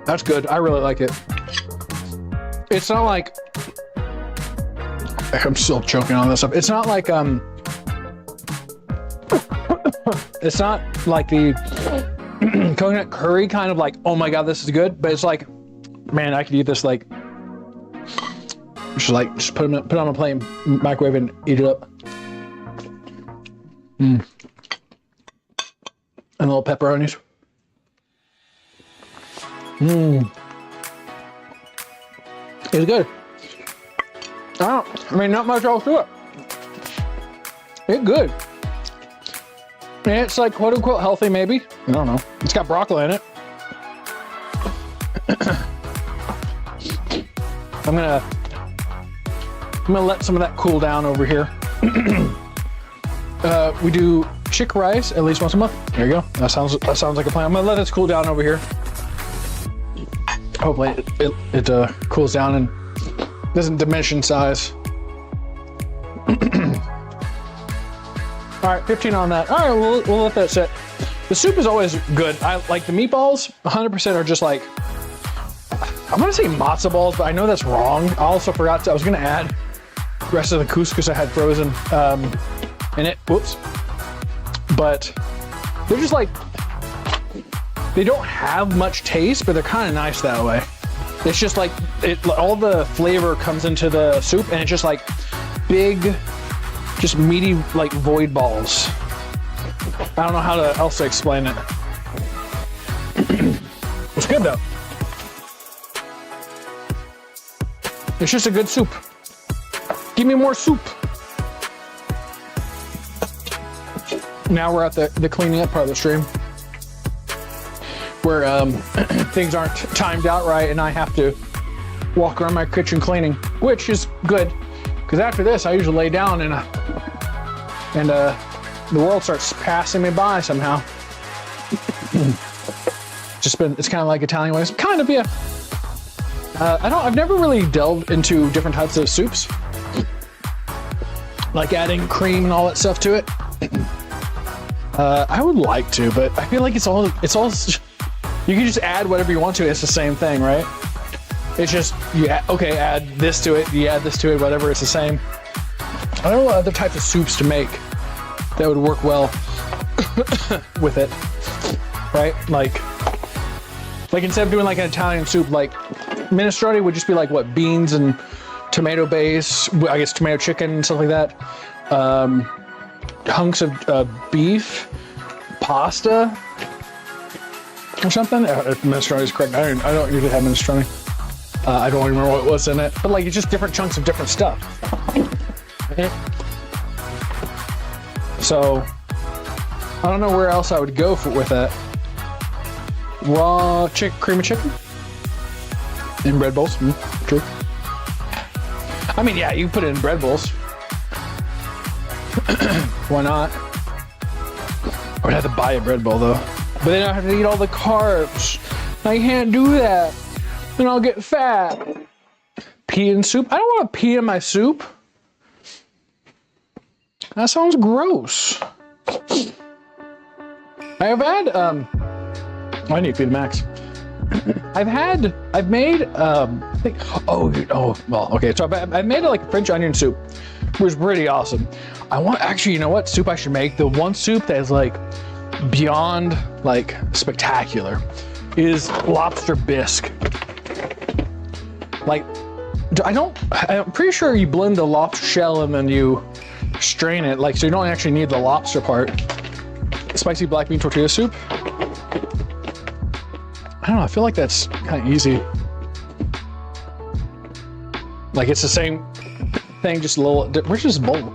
That's good. I really like it. It's not like, I'm still choking on this stuff. It's not like it's not like the coconut curry kind of like, oh my god, this is good. But it's like, man, I could eat this like, just put it on a plate, microwave, and eat it up. And little pepperonis. It's good. I mean, not much else to it. It's good. And it's like quote unquote healthy, maybe. I don't know. It's got broccoli in it. I'm gonna let some of that cool down over here. We do chick rice at least once a month. There you go. That sounds like a plan. I'm gonna let this cool down over here. Hopefully it cools down and doesn't diminish in size. All right, 15 on that. All right, we'll let that sit. The soup is always good. I like the meatballs. 100% are just like, I'm gonna say matzo balls, but I know that's wrong. I also forgot I was gonna add the rest of the couscous I had frozen in it. Whoops. But they're just like they don't have much taste, but they're kind of nice that way. It's just like, all the flavor comes into the soup, and it's just like big, just meaty, like void balls. I don't know how else to explain it. It's good though. It's just a good soup. Give me more soup. Now we're at the cleaning up part of the stream, where things aren't timed out right and I have to walk around my kitchen cleaning, which is good, because after this I usually lay down and the world starts passing me by somehow. It's kind of like Italian ways. Kind of, yeah. I've never really delved into different types of soups, like adding cream and all that stuff to it. I would like to, but I feel like it's all, you can just add whatever you want to it. It's the same thing, right? It's just, add this to it, you add this to it, whatever, it's the same. I don't know what other types of soups to make that would work well with it, right? Like instead of doing like an Italian soup, like minestrone would just be like what, beans and tomato base, I guess tomato chicken and stuff like that. Hunks of beef, pasta, or something. If minestrone is correct, I don't usually have minestrone. I don't remember what was in it, but like it's just different chunks of different stuff. So I don't know where else I would go with that. Raw cream of chicken in bread bowls. True. I mean, yeah, you can put it in bread bowls. Why not? I would have to buy a bread bowl though. But then I have to eat all the carbs. I can't do that. Then I'll get fat. Pea in soup? I don't want to pea in my soup. That sounds gross. I have had, I need to feed Max. I've made, okay, so I made like a French onion soup, which was pretty awesome. Actually, you know what soup I should make? The one soup that is like beyond like spectacular is lobster bisque. Like, I'm pretty sure you blend the lobster shell and then you strain it, like, so you don't actually need the lobster part. Spicy black bean tortilla soup. I don't know, I feel like that's kind of easy. Like, it's the same thing, just a little, where's this bowl?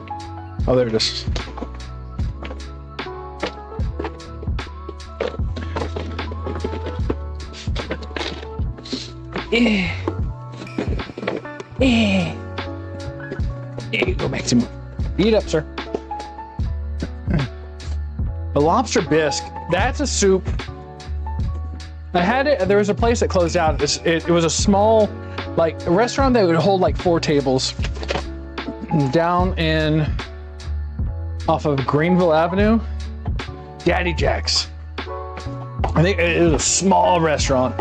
Oh, there it is. Go back to eat up, sir. The lobster bisque, that's a soup. I had it, there was a place that closed down. It was a small, like, a restaurant that would hold like 4 tables down off of Greenville Avenue. Daddy Jack's. I think it was a small restaurant.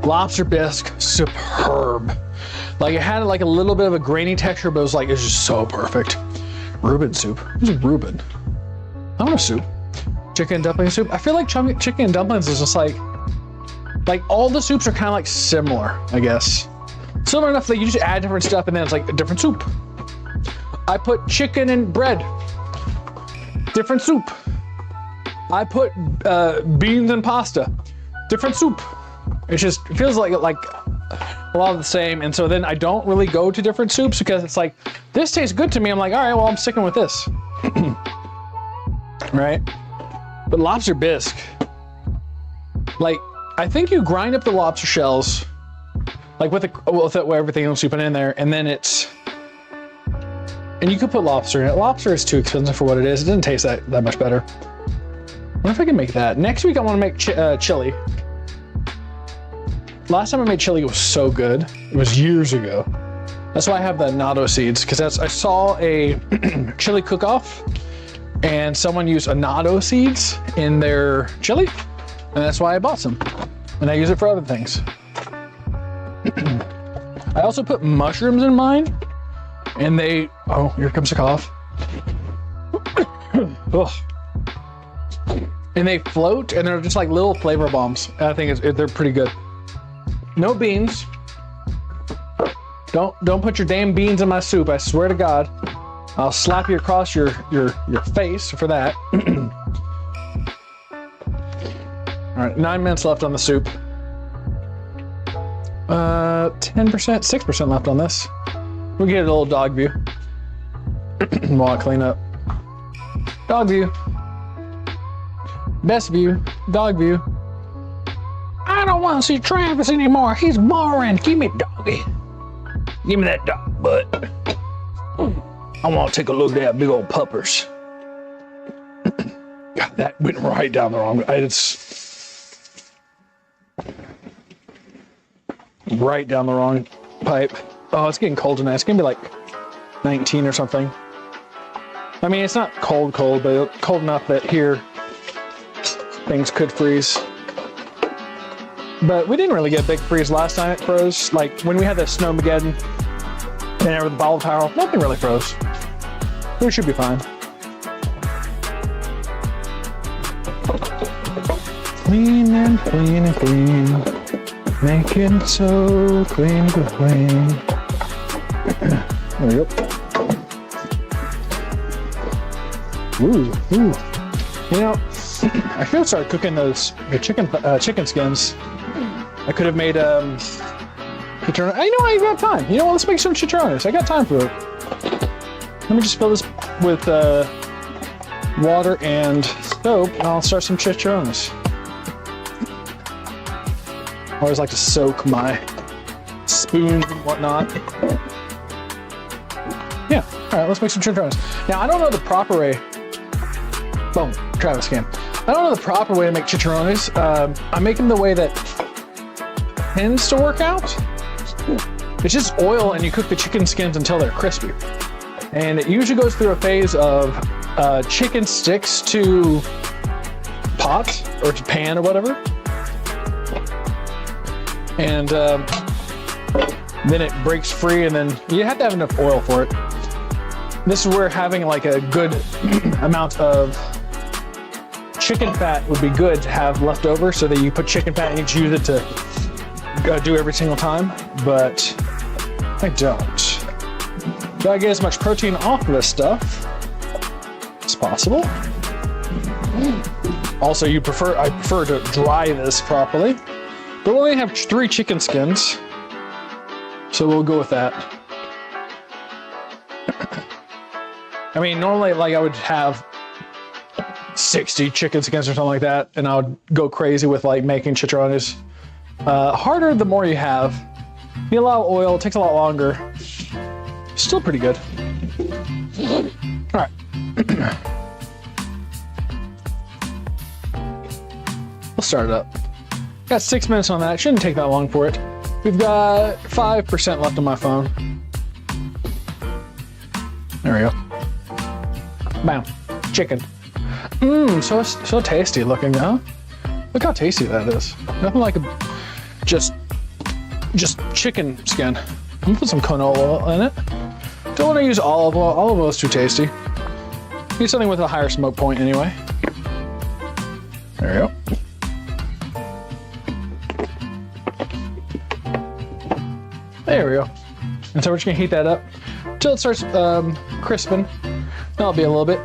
Lobster bisque, superb. Like, it had like a little bit of a grainy texture, but it was just so perfect. Reuben soup. Who's Reuben? I want a soup. Chicken and dumpling soup. I feel like chicken and dumplings is just like all the soups are kind of like similar, I guess. Similar enough that you just add different stuff and then it's like a different soup. I put chicken in bread. Different soup. I put beans and pasta. Different soup. It feels like a lot of the same, and so then I don't really go to different soups because it's like, this tastes good to me. I'm like, all right, well, I'm sticking with this. Right? But lobster bisque, like, I think you grind up the lobster shells, like with everything else you put in there, and then and you could put lobster in it. Lobster is too expensive for what it is. It doesn't taste that much better. I wonder if I can make that. Next week I want to make chili. Last time I made chili, it was so good. It was years ago. That's why I have the annatto seeds, because I saw a chili cook-off and someone used annatto seeds in their chili, and that's why I bought some. And I use it for other things. I also put mushrooms in mine, and oh, here comes the cough. Ugh. And they float, and they're just like little flavor bombs. I think they're pretty good. No beans. Don't put your damn beans in my soup. I swear to God, I'll slap you across your face for that. All right, 9 minutes left on the soup. 10%, 6% left on this. We'll get a little dog view while I clean up. Dog view. Best view. Dog view. I don't want to see Travis anymore. He's boring. Give me doggy. Give me that dog butt. I want to take a look at that big old puppers. God, that went right down the wrong. It's right down the wrong pipe. Oh, it's getting cold tonight. It's gonna be like 19 or something. I mean, it's not cold, but cold enough that here things could freeze. But we didn't really get a big freeze last time it froze. Like when we had the Snowmageddon and over the ball tower, nothing really froze. We should be fine. Clean and clean and clean. Making so clean and clean. There we go. Ooh. You know, I should have started cooking the chicken skins. I could have made chicharrones. I know I got time. You know what? Let's make some chicharrones. I got time for it. Let me just fill this with water and soap, and I'll start some chicharrones. I always like to soak my spoons and whatnot. Yeah. All right. Let's make some chicharrones. Now I don't know the proper way. Boom. Travis can. I don't know the proper way to make chicharrones. I make them the way that tends to work out. It's just oil, and you cook the chicken skins until they're crispy. And it usually goes through a phase of chicken sticks to pot or to pan or whatever. And then it breaks free, and then you have to have enough oil for it. This is where having like a good amount of chicken fat would be good to have left over, so that you put chicken fat and you just use it to do every single time. But I don't. Gotta get as much protein off of this stuff as possible. Also, I prefer to dry this properly. But we only have 3 chicken skins, so we'll go with that. I mean, normally, like, I would have 60 chicken skins or something like that, and I would go crazy with like making chicharrones. Harder the more you have. You need a lot of oil. It takes a lot longer. Still pretty good. All right. We'll start it up. Got 6 minutes on that. Shouldn't take that long for it. We've got 5% left on my phone. There we go. Bam. Chicken. So tasty looking, huh? Look how tasty that is. Nothing like just chicken skin. I'm gonna put some canola oil in it. Don't want to use olive oil. Olive oil is too tasty. Need something with a higher smoke point anyway. There we go. There we go. And so we're just gonna heat that up until it starts crisping. That'll be a little bit.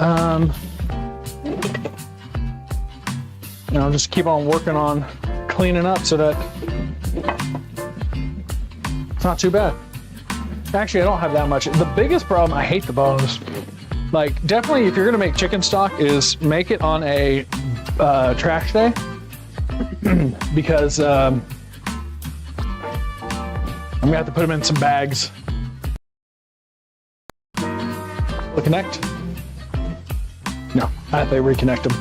And I'll just keep on working on cleaning up so that it's not too bad. Actually, I don't have that much. The biggest problem, I hate the bones. Like, definitely, if you're gonna make chicken stock, is make it on a trash day. Because I'm gonna have to put them in some bags. Will it connect? No, I have to reconnect them.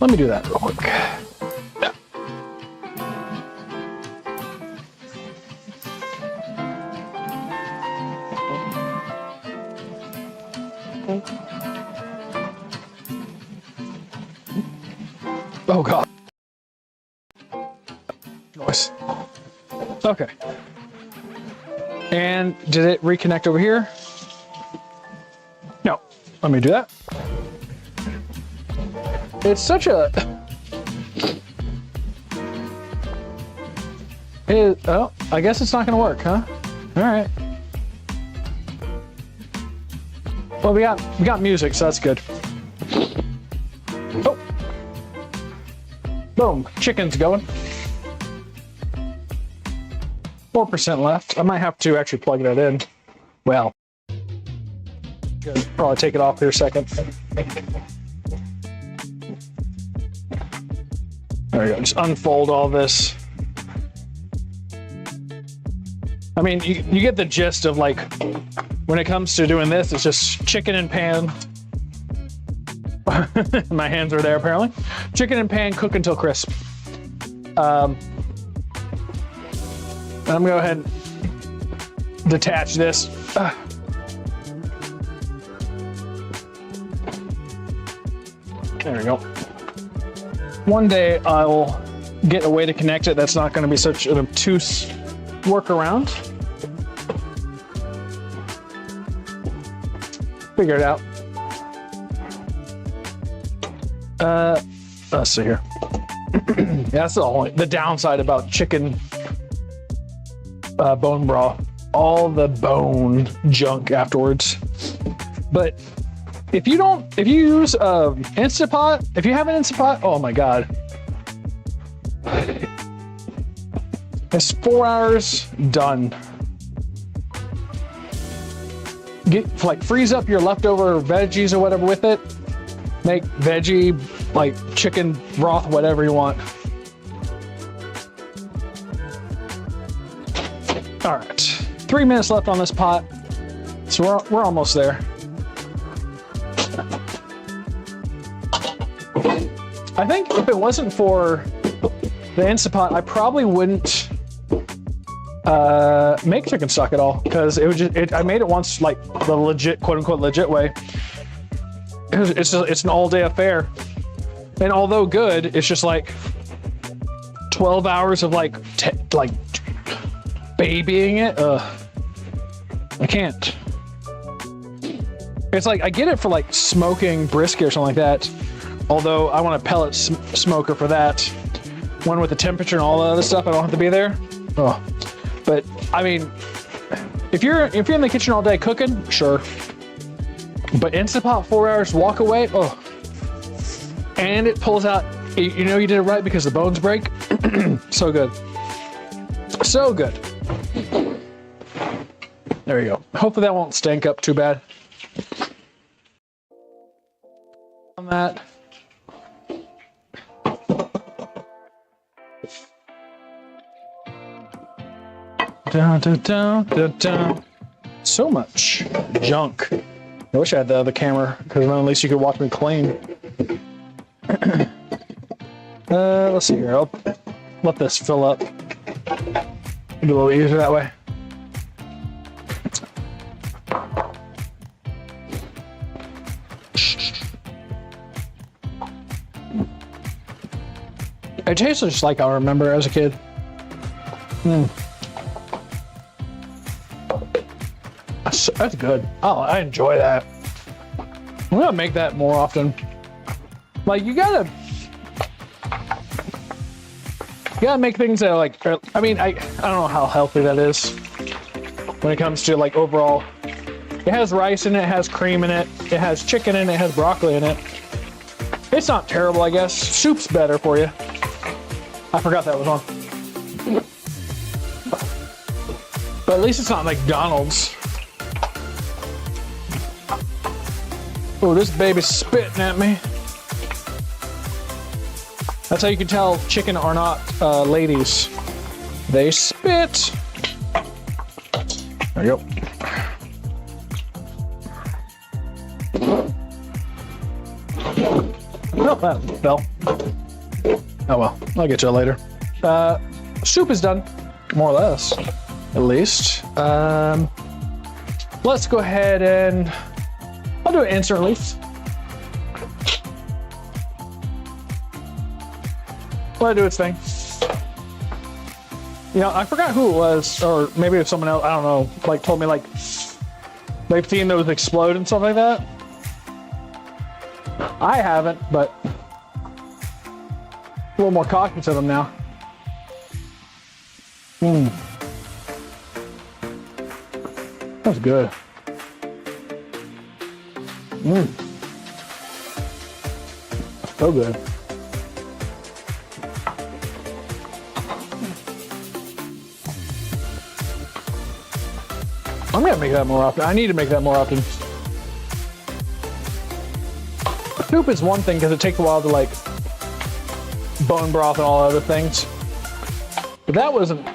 Let me do that real quick. Yeah. Oh God. Noise. Okay. And did it reconnect over here? No. let me do that. It's such a... oh, I guess it's not gonna work, huh? All right. Well, we got music, so that's good. Oh. Boom, chicken's going. 4% left. I might have to actually plug that in. Well, good. Probably take it off here a second. There we go. Just unfold all this. I mean, you get the gist of like, when it comes to doing this, it's just chicken and pan. My hands are there apparently. Chicken and pan, cook until crisp. I'm gonna go ahead and detach this. There we go. One day I'll get a way to connect it that's not gonna be such an obtuse workaround. Figure it out. Let's see here. Yeah, that's the downside about chicken bone broth. All the bone junk afterwards. But if you use Instant Pot, if you have an Instant Pot, oh my God. It's 4 hours done. Freeze up your leftover veggies or whatever with it. Make veggie, like chicken broth, whatever you want. All right, 3 minutes left on this pot. So we're almost there. I think if it wasn't for the Instant Pot, I probably wouldn't make chicken stock at all, because it was just I made it once, like the legit, quote unquote legit way. It's an all day affair, and although good, it's just like 12 hours of like babying it. I can't. It's like I get it for like smoking brisket or something like that. Although I want a pellet smoker for that. One with the temperature and all the other stuff. I don't have to be there. Oh, but I mean, if you're in the kitchen all day cooking, sure. But Instant Pot, 4 hours, walk away. Oh, and it pulls out. You know you did it right because the bones break. So good. So good. There you go. Hopefully that won't stink up too bad. On that. Dun, dun, dun, dun, dun. So much junk. I wish I had the other camera, because then at least you could watch me clean. Let's see here. I'll let this fill up. Be a little easier that way. It tastes just like I remember as a kid. That's good. Oh, I enjoy that. I'm gonna make that more often. Like you gotta make things that are like. I mean, I don't know how healthy that is when it comes to like overall. It has rice in it, it has cream in it, it has chicken in it, it has broccoli in it. It's not terrible, I guess. Soup's better for you. I forgot that was on. But at least it's not McDonald's. Oh, this baby's spitting at me. That's how you can tell chicken are not ladies. They spit. There you go. Oh, that fell. Oh well, I'll get to it later. Soup is done, more or less, at least. Let's go ahead and I'll do it instantly. Let it do its thing. You know, I forgot who it was, or maybe if someone else, I don't know, like told me like they've seen those explode and stuff like that. I haven't, but a little more cautious of them now. That's good. So good. I'm gonna make that more often. I need to make that more often. Soup is one thing because it takes a while to like bone broth and all other things. But that wasn't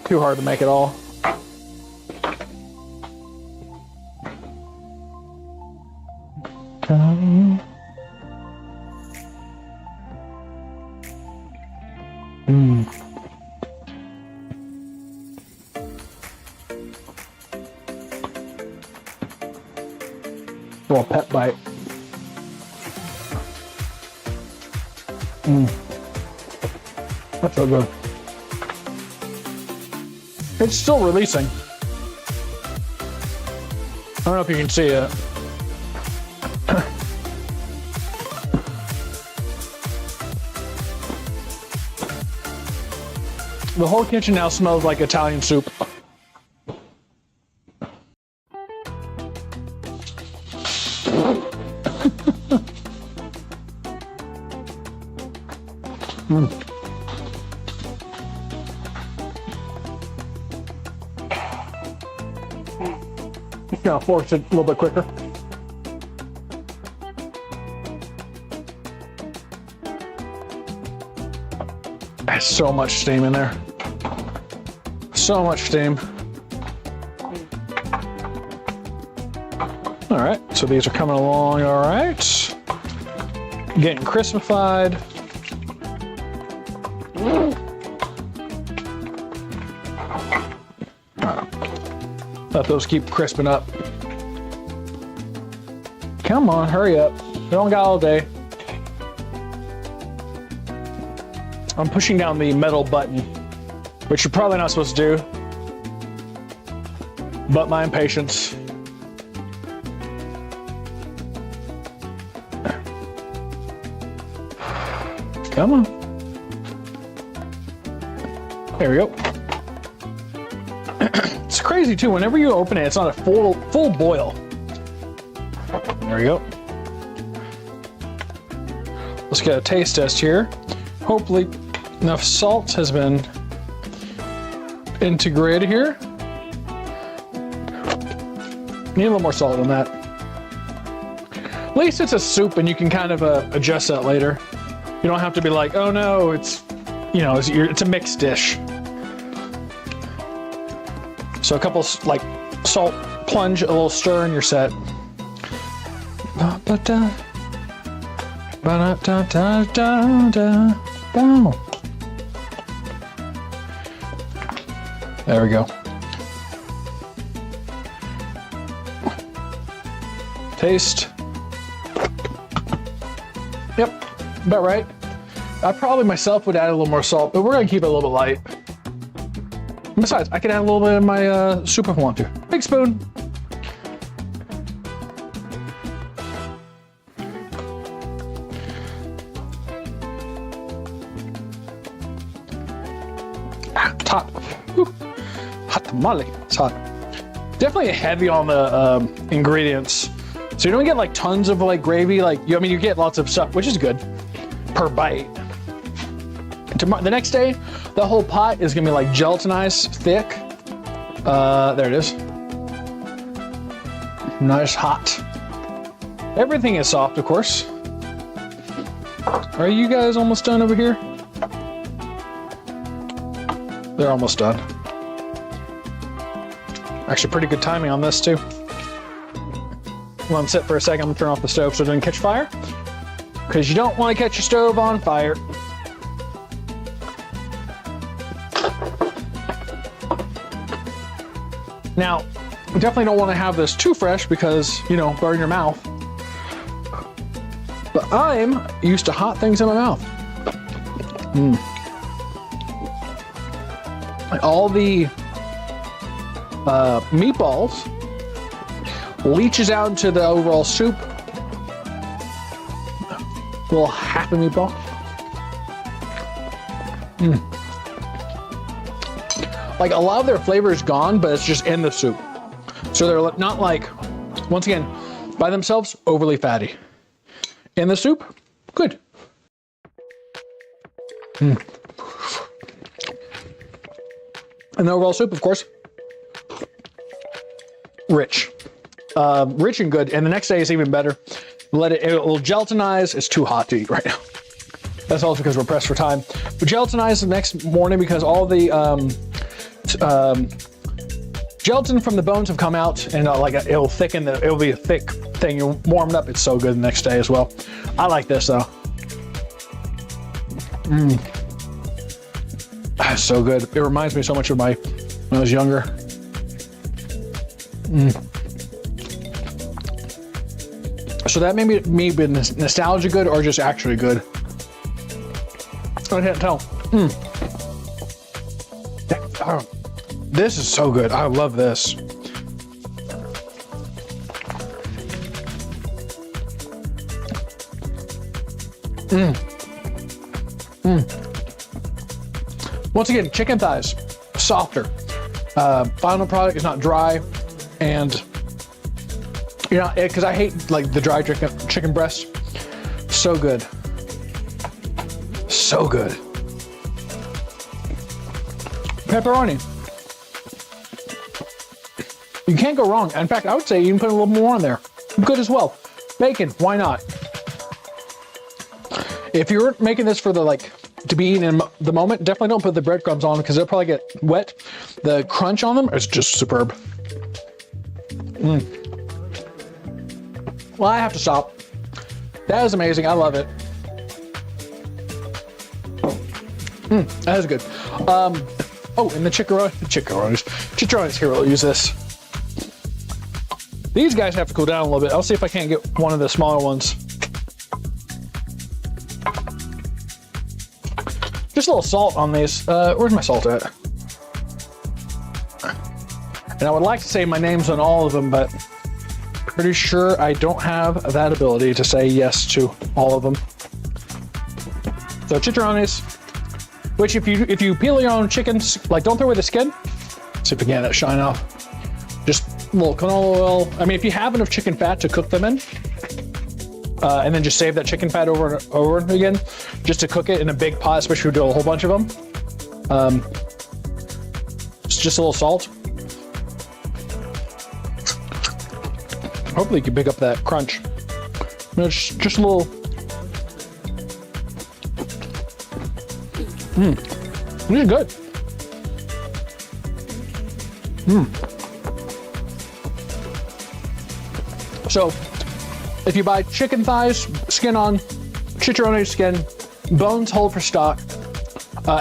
too hard to make at all. Little pet bite. That's so good. It's still releasing. I don't know if you can see it. The whole kitchen now smells like Italian soup. Just gonna force it a little bit quicker. There's so much steam in there. So much steam. All right, so these are coming along all right. Getting crispified. Let those keep crisping up. Come on, hurry up. We don't got all day. I'm pushing down the metal button, which you're probably not supposed to do, but my impatience. Come on. There we go. It's crazy too, whenever you open it, it's not a full boil. There we go. Let's get a taste test here. Hopefully enough salt has been integrated here. Need a little more salt than that. At least it's a soup and you can kind of adjust that later. You don't have to be like, oh no, it's, you know, it's a mixed dish. So a couple like salt plunge, a little stir, and you're set. There we go. Taste. Yep, about right. I probably myself would add a little more salt, but we're gonna keep it a little bit light. Besides, I can add a little bit of my soup if I want to. Big spoon. It's hot. Whew. Hot tamale. It's hot. Definitely heavy on the ingredients. So you don't get like tons of like gravy. Like I mean, you get lots of stuff, which is good per bite. The next day, the whole pot is gonna be like gelatinized, thick. There it is. Nice hot. Everything is soft, of course. Are you guys almost done over here? They're almost done. Actually, pretty good timing on this too. I'm gonna sit for a second. I'm gonna turn off the stove so it doesn't catch fire, because you don't want to catch your stove on fire. Now, you definitely don't want to have this too fresh because, you know, burn your mouth. But I'm used to hot things in my mouth. All the meatballs leaches out into the overall soup. little happy meatball. Like a lot of their flavor is gone, but it's just in the soup. So they're not like, once again, by themselves, overly fatty. In the soup, good. And the overall soup, of course, rich. Rich and good. And the next day is even better. It will gelatinize. It's too hot to eat right now. That's also because we're pressed for time. But gelatinize the next morning because all the gelatin from the bones have come out, and it'll thicken. It'll be a thick thing. You'll warm it up. It's so good the next day as well. I like this though. That's so good. It reminds me so much of when I was younger. So that made me be nostalgia good or just actually good. I can't tell. Oh, this is so good. I love this. Once again, chicken thighs, softer. Final product is not dry, and because I hate like the dry chicken breast. So good. So good. Pepperoni. You can't go wrong. In fact, I would say you can put a little more on there. Good as well. Bacon, why not? If you're making this for to be eaten in the moment, definitely don't put the breadcrumbs on because they'll probably get wet. The crunch on them is just superb. Well, I have to stop. That is amazing. I love it. That is good. Oh, and the chicharrones. Here, we'll use this. These guys have to cool down a little bit. I'll see if I can't get one of the smaller ones. Just a little salt on these. Where's my salt at? And I would like to say my name's on all of them, but pretty sure I don't have that ability to say yes to all of them. So chicharrones, which if you peel your own chickens, don't throw away the skin. See if we can get that shine off. Just a little canola oil. I mean, if you have enough chicken fat to cook them in, and then just save that chicken fat over and over again, just to cook it in a big pot, especially if you do a whole bunch of them. It's just a little salt. Hopefully you can pick up that crunch. Just a little. This is good. So, if you buy chicken thighs, skin on, chicharrone skin, bones whole for stock,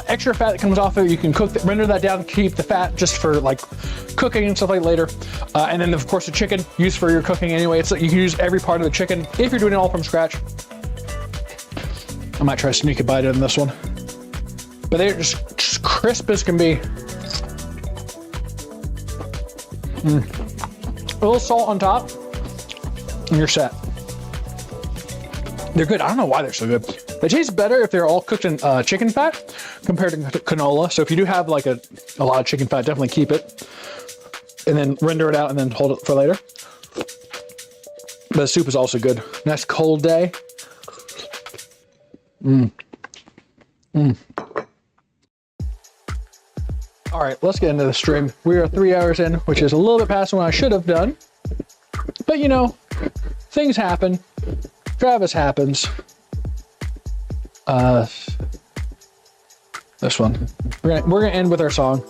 extra fat that comes off of it, you can render that down, keep the fat just for cooking and stuff like later. And then of course the chicken used for your cooking anyway. It's you can use every part of the chicken if you're doing it all from scratch. I might try to sneak a bite in this one. But they're just crisp as can be. A little salt on top, and you're set. They're good. I don't know why they're so good. They taste better if they're all cooked in chicken fat compared to canola. So if you do have a lot of chicken fat, definitely keep it. And then render it out and then hold it for later. But the soup is also good. Nice cold day. All right, let's get into the stream. We are 3 hours in, which is a little bit past what I should have done. But things happen. Travis happens. This one. We're gonna end with our song.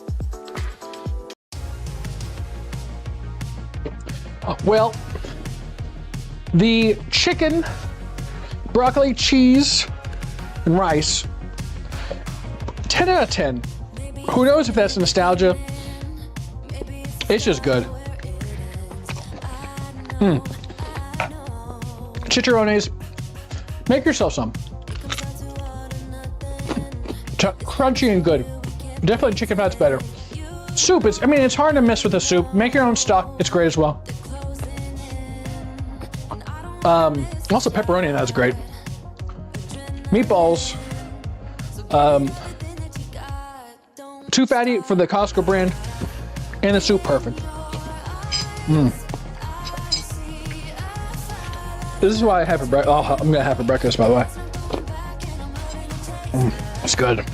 Well, the chicken, broccoli, cheese, and rice. 10 out of 10. Who knows if that's nostalgia? It's just good. Chicharrones. Make yourself some. Crunchy and good. Definitely chicken fat's better. Soup is, it's hard to miss with the soup. Make your own stock. It's great as well. Also pepperoni, that's great. meatballs. Too fatty for the Costco brand, and the soup perfect. This is why I have for breakfast. Oh, I'm gonna have for breakfast, by the way. It's good.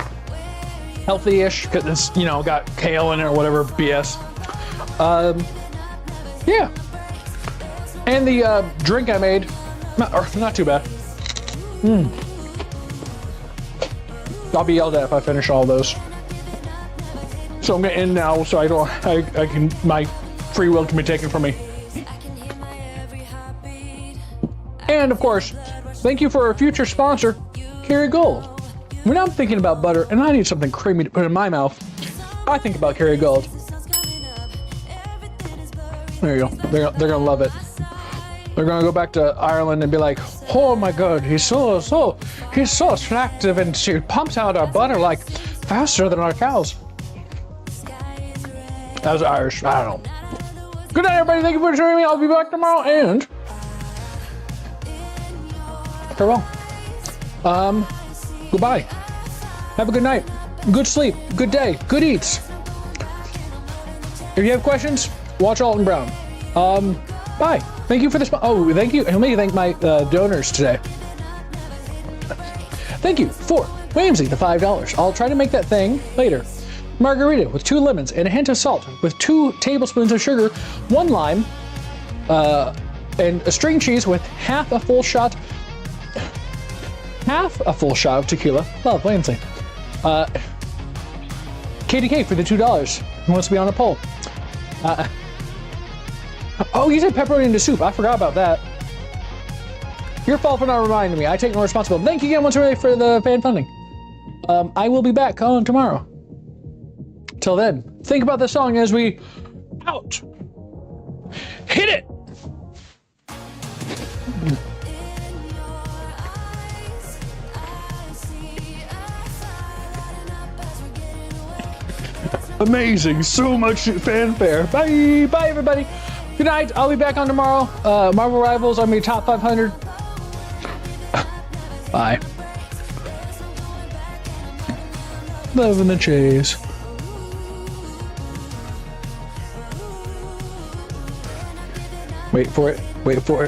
Healthy-ish, because it's, you know, got kale in it or whatever BS. Yeah. And the drink I made, not too bad. I'll be yelled at if I finish all those. So I'm gonna end now, so I can, my free will can be taken from me. And of course, thank you for our future sponsor, Kerry Gold. When I'm thinking about butter and I need something creamy to put in my mouth, I think about Kerry Gold. There you go. They're gonna love it. They're gonna go back to Ireland and be like, "Oh my God, he's so attractive, and she pumps out our butter like faster than our cows." That was Irish. I don't know. Good night, everybody. Thank you for joining me. I'll be back tomorrow and farewell. Goodbye. Have a good night. Good sleep. Good day. Good eats. If you have questions, watch Alton Brown. Bye. Thank you for this. Oh, thank you. And let me thank my donors today. Thank you for Whamsy, the $5. I'll try to make that thing later. Margarita with 2 lemons and a hint of salt with 2 tablespoons of sugar, 1 lime, and a string cheese with half a full shot of tequila. Love Whamsy. KDK for the $2. Who wants to be on a poll? Oh, you said pepperoni into soup. I forgot about that. Your fault for not reminding me. I take no responsibility. Thank you again once already for the fan funding. I will be back on tomorrow. Till then, think about the song as we out. Hit it! Amazing, so much fanfare. Bye, bye everybody. Good night. I'll be back on tomorrow. Marvel Rivals, I'm gonna be top 500. Bye. Love in the chase. Wait for it. Wait for it.